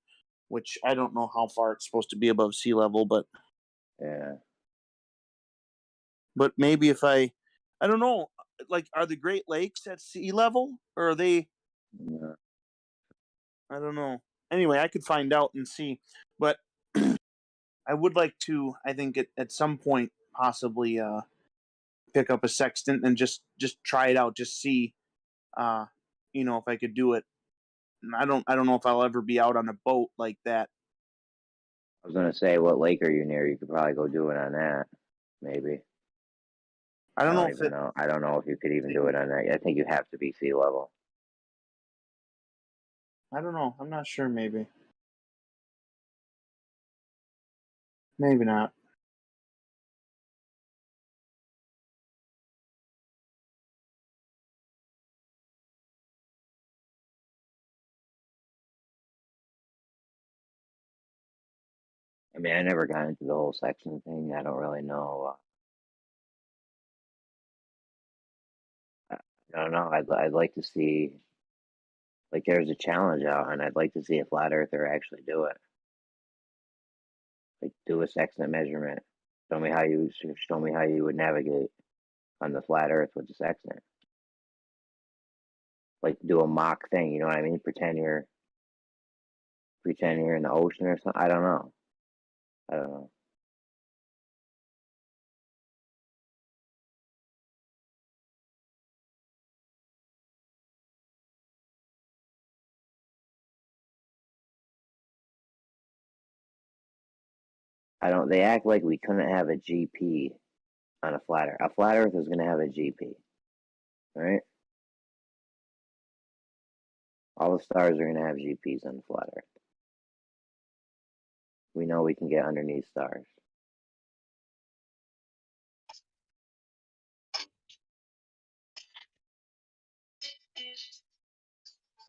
which I don't know how far it's supposed to be above sea level, but yeah. But maybe if I don't know, like, are the Great Lakes at sea level, or are they? Yeah. I don't know. Anyway, I could find out and see, but I would like to. I think at some point possibly pick up a sextant and just try it out, just see, if I could do it. And I don't know if I'll ever be out on a boat like that. I was gonna say, what lake are you near? You could probably go do it on that, maybe. I don't know if even know. I don't know if you could even do it on that. I think you have to be sea level. I don't know. I'm not sure. Maybe not. I mean, I never got into the whole section thing. I don't really know. I don't know. I'd like to see, like, there's a challenge out, and I'd like to see a flat earther actually do it. Like, do a sextant measurement. Show me how you would navigate on the flat Earth with the sextant. Like, do a mock thing. You know what I mean? Pretend you're in the ocean or something. I don't know. They act like we couldn't have a GP on a flat Earth. A flat Earth is going to have a GP, right? All the stars are going to have GPs on the flat Earth. We know we can get underneath stars.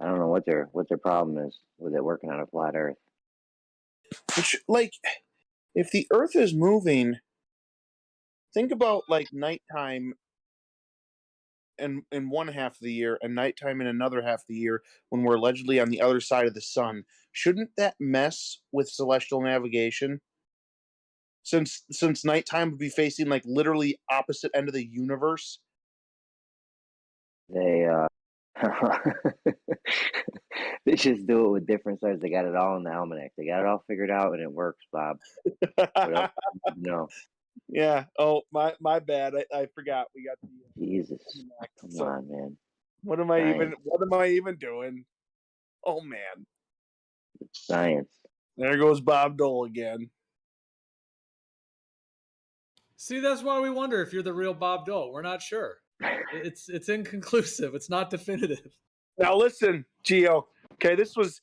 I don't know what their problem is with it working on a flat Earth. Like, if the Earth is moving, think about like nighttime in one half of the year and nighttime in another half of the year when we're allegedly on the other side of the sun. Shouldn't that mess with celestial navigation? Since nighttime would be facing like literally opposite end of the universe. They they just do it with different stars. They got it all in the almanac. They got it all figured out, and it works, Bob. No. Yeah. Oh, my bad. I forgot. We got the Jesus. Come on, man. What am I even doing? Oh man. It's science. There goes Bob Dole again. See, that's why we wonder if you're the real Bob Dole. We're not sure. It's inconclusive. It's not definitive. Now listen, Gio. Okay, this was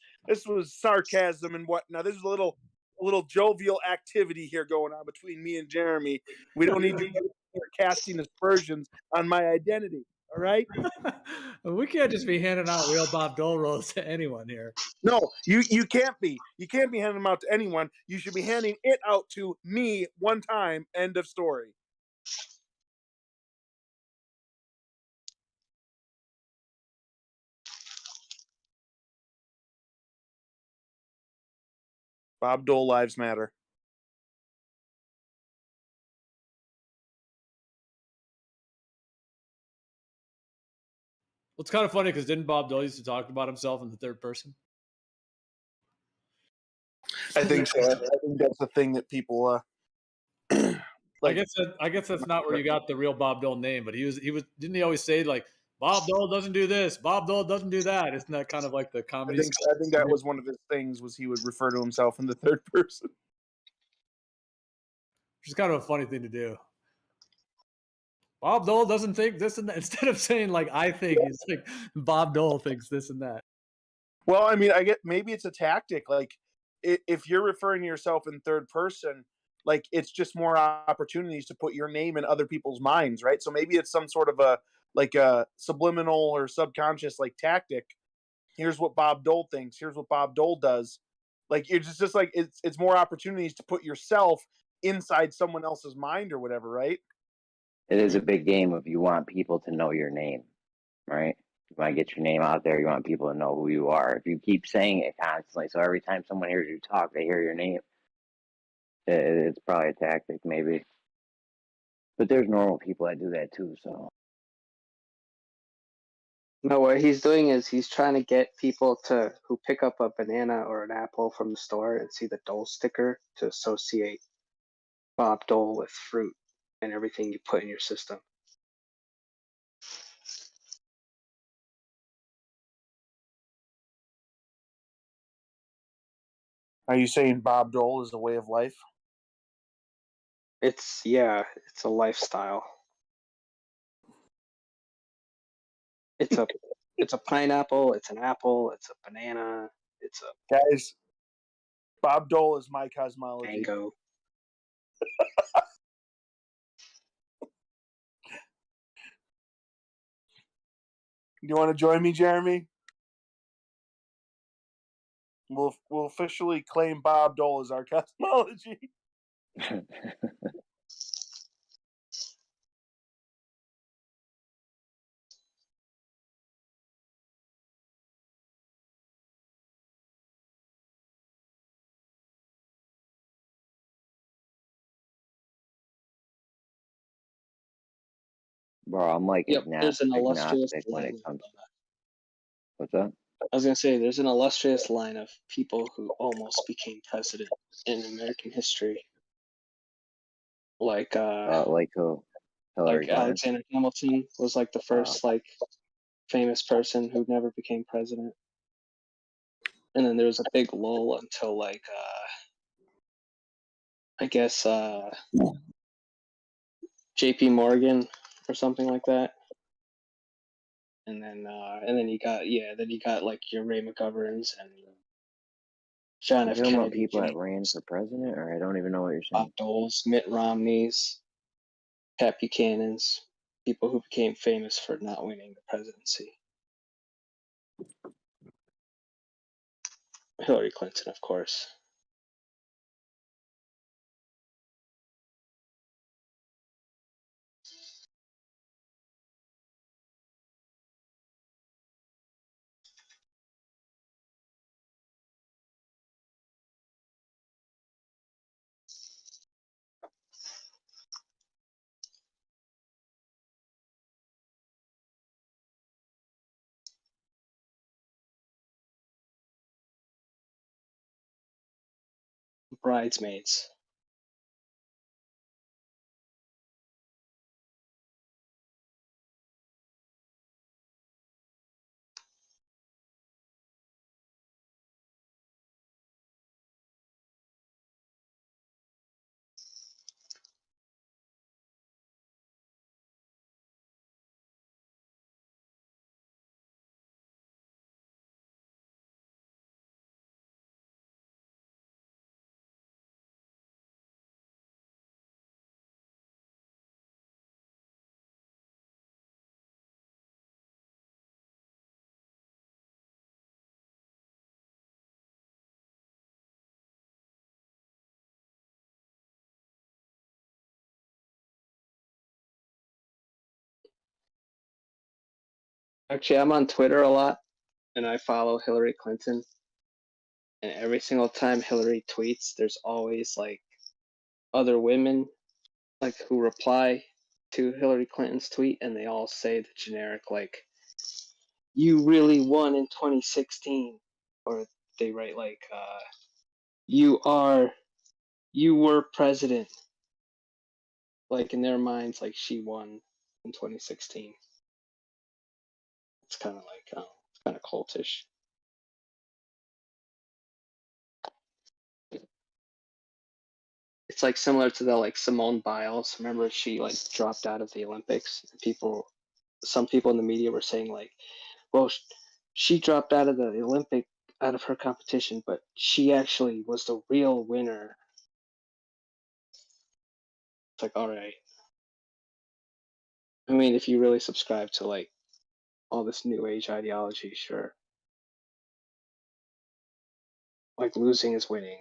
sarcasm and whatnot. This is a little jovial activity here going on between me and Jeremy. We don't need you casting aspersions on my identity. All right. We can't just be handing out real Bob Dole roles to anyone here. No, you can't be. You can't be handing them out to anyone. You should be handing it out to me one time. End of story. Bob Dole lives matter. Well, it's kind of funny because didn't Bob Dole used to talk about himself in the third person? I think so. I think that's the thing that people. I guess that's not where you got the real Bob Dole name, but he was. Didn't he always say like Bob Dole doesn't do this, Bob Dole doesn't do that? Isn't that kind of like the comedy? I think that was one of his things. Was he would refer to himself in the third person, which is kind of a funny thing to do. Bob Dole doesn't think this and that. Instead of saying like I think, it's like Bob Dole thinks this and that. Well, I mean, I get maybe it's a tactic. Like if you're referring to yourself in third person, like it's just more opportunities to put your name in other people's minds, right? So maybe it's some sort of a subliminal or subconscious like tactic. Here's what Bob Dole thinks. Here's what Bob Dole does. Like it's just like it's more opportunities to put yourself inside someone else's mind or whatever, right? It is a big game if you want people to know your name, right? You want to get your name out there. You want people to know who you are. If you keep saying it constantly, so every time someone hears you talk, they hear your name. It's probably a tactic, maybe. But there's normal people that do that too. So No, what he's doing is he's trying to get people who pick up a banana or an apple from the store and see the Dole sticker to associate Bob Dole with fruit and everything you put in your system. Are you saying Bob Dole is a way of life? It's a lifestyle. It's a pineapple, it's an apple, it's a banana, it's a Guys, Bob Dole is my cosmology. mango. You want to join me, Jeremy? We'll officially claim Bob Dole as our cosmology. bro, I'm like There's an illustrious agnostic when line. it comes. What's that? I was gonna say there's an illustrious line of people who almost became president in American history. Like who? Hillary Clinton. Alexander Hamilton was like the first famous person who never became president. And then there was a big lull until I guess JP Morgan or something like that. And then you got like your Ray McGoverns and John F. You're talking about Kennedy. people that ran for president, or I don't even know what you're saying. Bob Dole's, Mitt Romney's, Pat Buchanan's, people who became famous for not winning the presidency. Hillary Clinton, of course. Bridesmaids. Actually, I'm on Twitter a lot, and I follow Hillary Clinton. And every single time Hillary tweets, there's always like other women like who reply to Hillary Clinton's tweet, and they all say the generic like, "You really won in 2016," or they write like, "You were president." Like in their minds, like she won in 2016. It's kind of like, it's kind of cultish. It's like similar to the like Simone Biles. Remember, she like dropped out of the Olympics. Some people in the media were saying like, well, she dropped out of out of her competition, but she actually was the real winner. It's like, all right. I mean, if you really subscribe to like all this new age ideology, sure. Like losing is winning.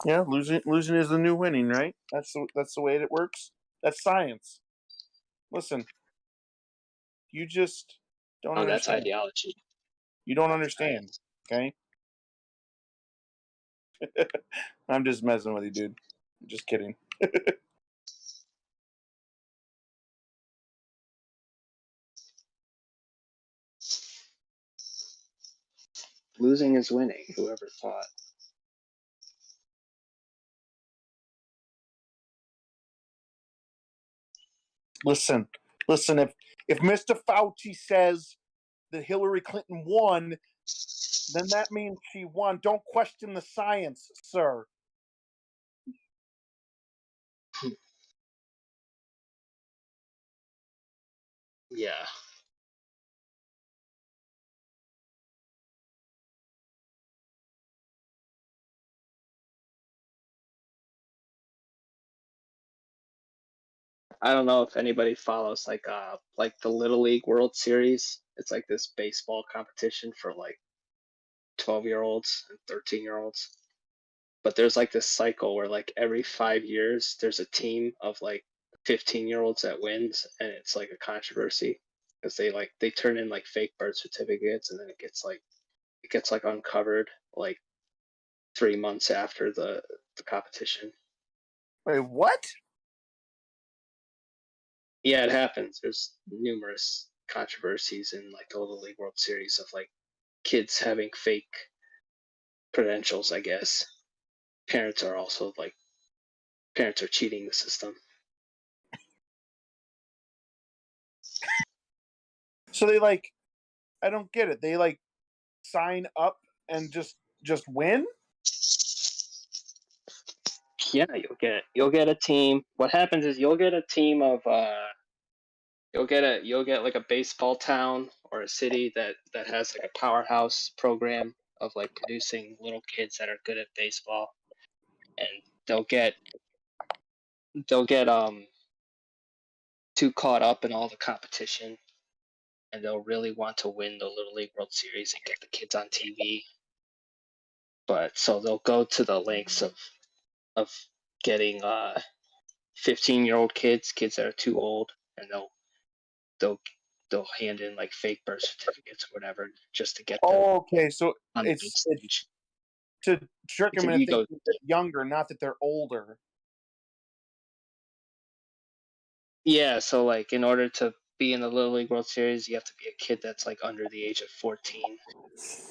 Yeah, losing is the new winning, right? That's the way it works. That's science. Listen, you just don't understand. That's ideology. You don't understand, okay? I'm just messing with you, dude. Just kidding. Losing is winning. Whoever thought? Listen. If Mr. Fauci says that Hillary Clinton won, then that means she won. Don't question the science, sir. Yeah. I don't know if anybody follows like the Little League World Series. It's like this baseball competition for like 12-year-olds and 13-year-olds. But there's like this cycle where like every 5 years there's a team of like 15-year-olds that wins, and it's like a controversy because they turn in like fake birth certificates, and then it gets like uncovered like 3 months after the competition. Wait, what? Yeah, it happens. There's numerous controversies in like the Little League World Series of like kids having fake credentials, I guess. Parents are cheating the system. So they like, I don't get it. They like sign up and just win? Yeah, you'll get a team. What happens is you'll get a team of you'll get like a baseball town or a city that has like a powerhouse program of like producing little kids that are good at baseball, and they'll get too caught up in all the competition, and they'll really want to win the Little League World Series and get the kids on TV. But so they'll go to the lengths of getting 15-year-old kids that are too old, and they'll hand in like fake birth certificates or whatever just to get them. Oh, okay. So on the big it's stage. to trick It's them an into ego. thinking they're younger, not that they're older. Yeah, so like in order to be in the Little League World Series, you have to be a kid that's like under the age of 14.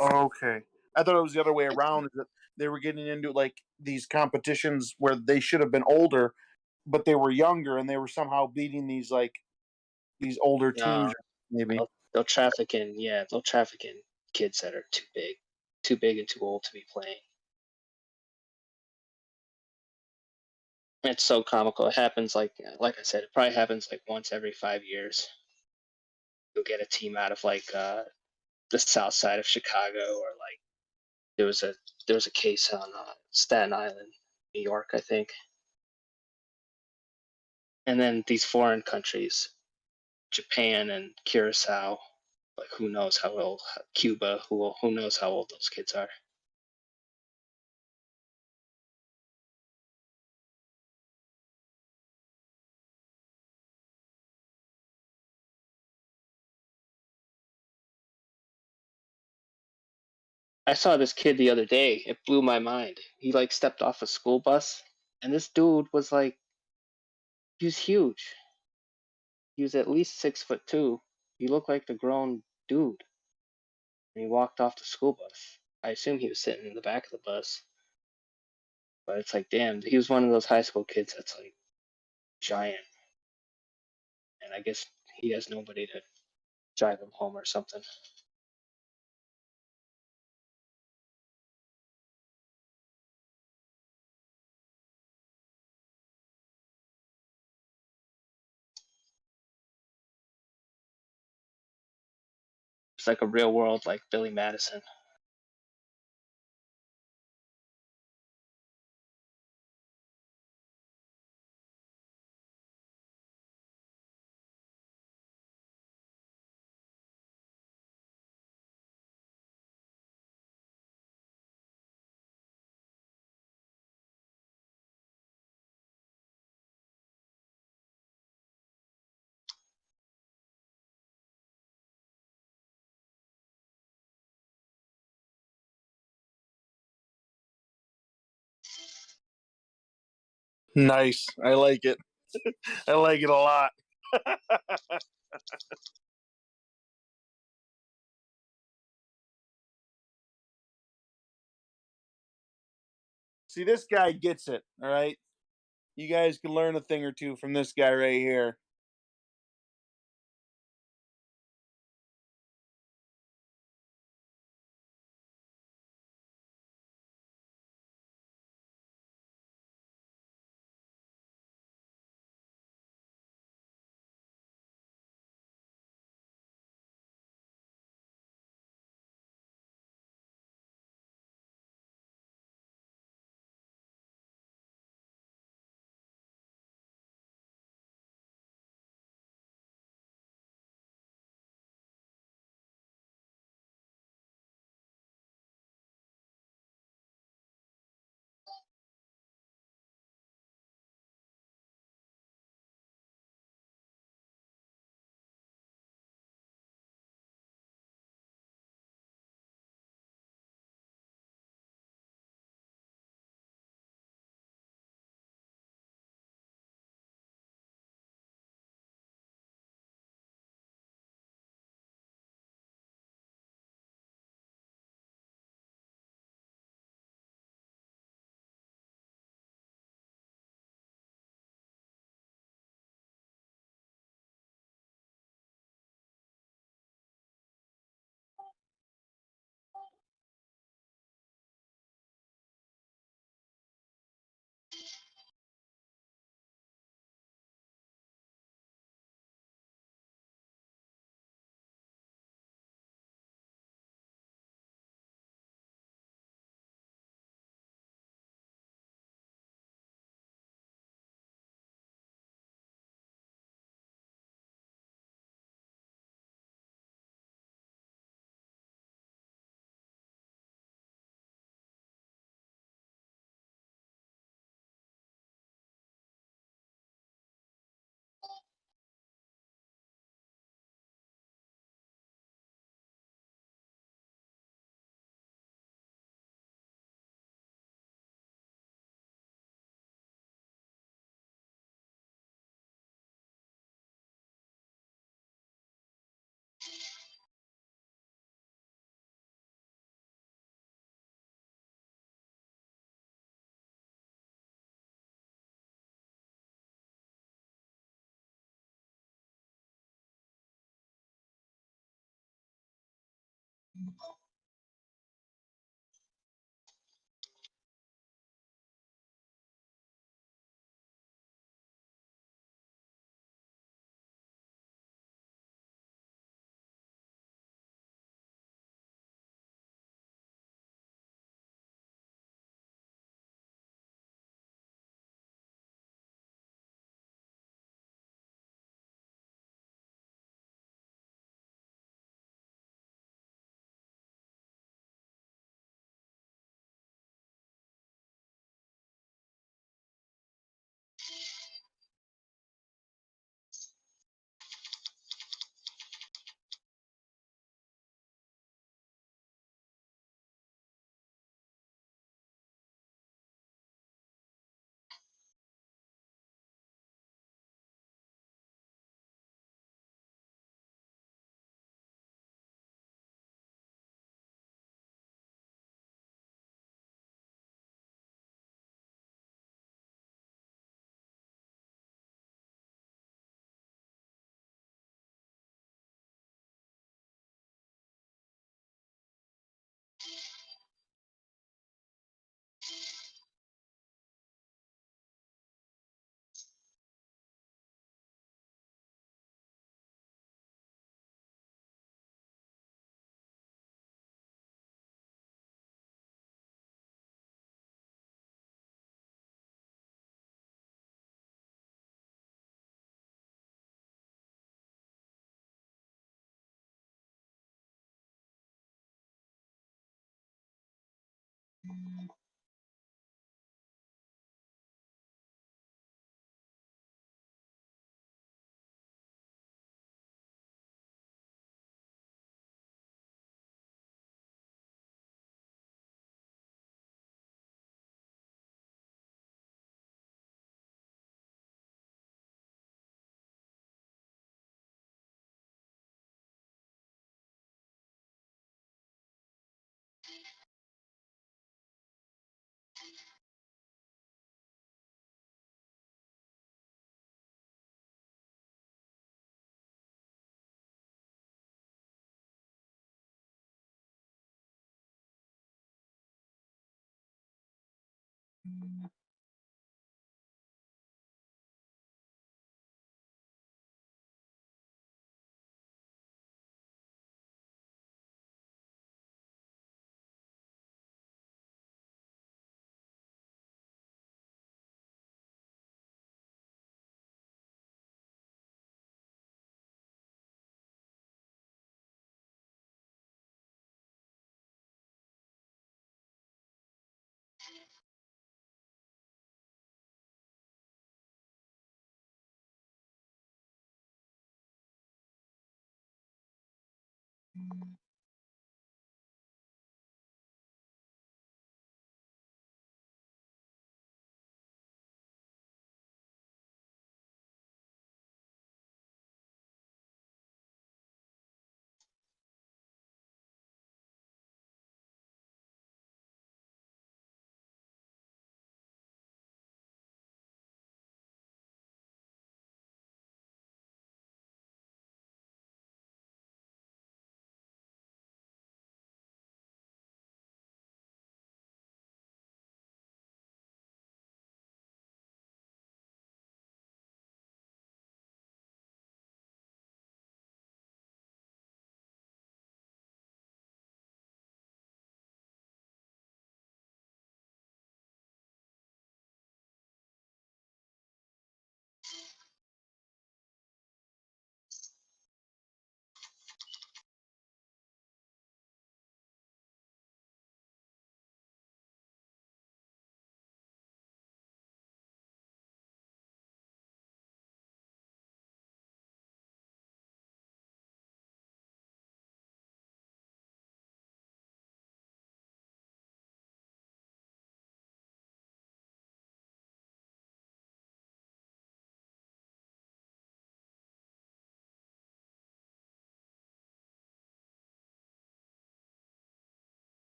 Okay. I thought it was the other way around. That they were getting into like these competitions where they should have been older, but they were younger, and they were somehow beating these older teams. Maybe They'll traffic in kids that are too big and too old to be playing. It's so comical. It happens like I said, it probably happens like once every 5 years. You'll get a team out of like the south side of Chicago, or like there was a case on Staten Island, New York, I think. And then these foreign countries, Japan and Curacao, like who knows how old, Cuba, who knows how old those kids are. I saw this kid the other day. It blew my mind. He like stepped off a school bus, and this dude was like, he was huge. He was at least 6'2". He looked like the grown dude. And he walked off the school bus. I assume he was sitting in the back of the bus. But it's like, damn, he was one of those high school kids that's like giant. And I guess he has nobody to drive him home or something. It's like a real world like Billy Madison. Nice. I like it. I like it a lot. See, this guy gets it. All right. You guys can learn a thing or two from this guy right here.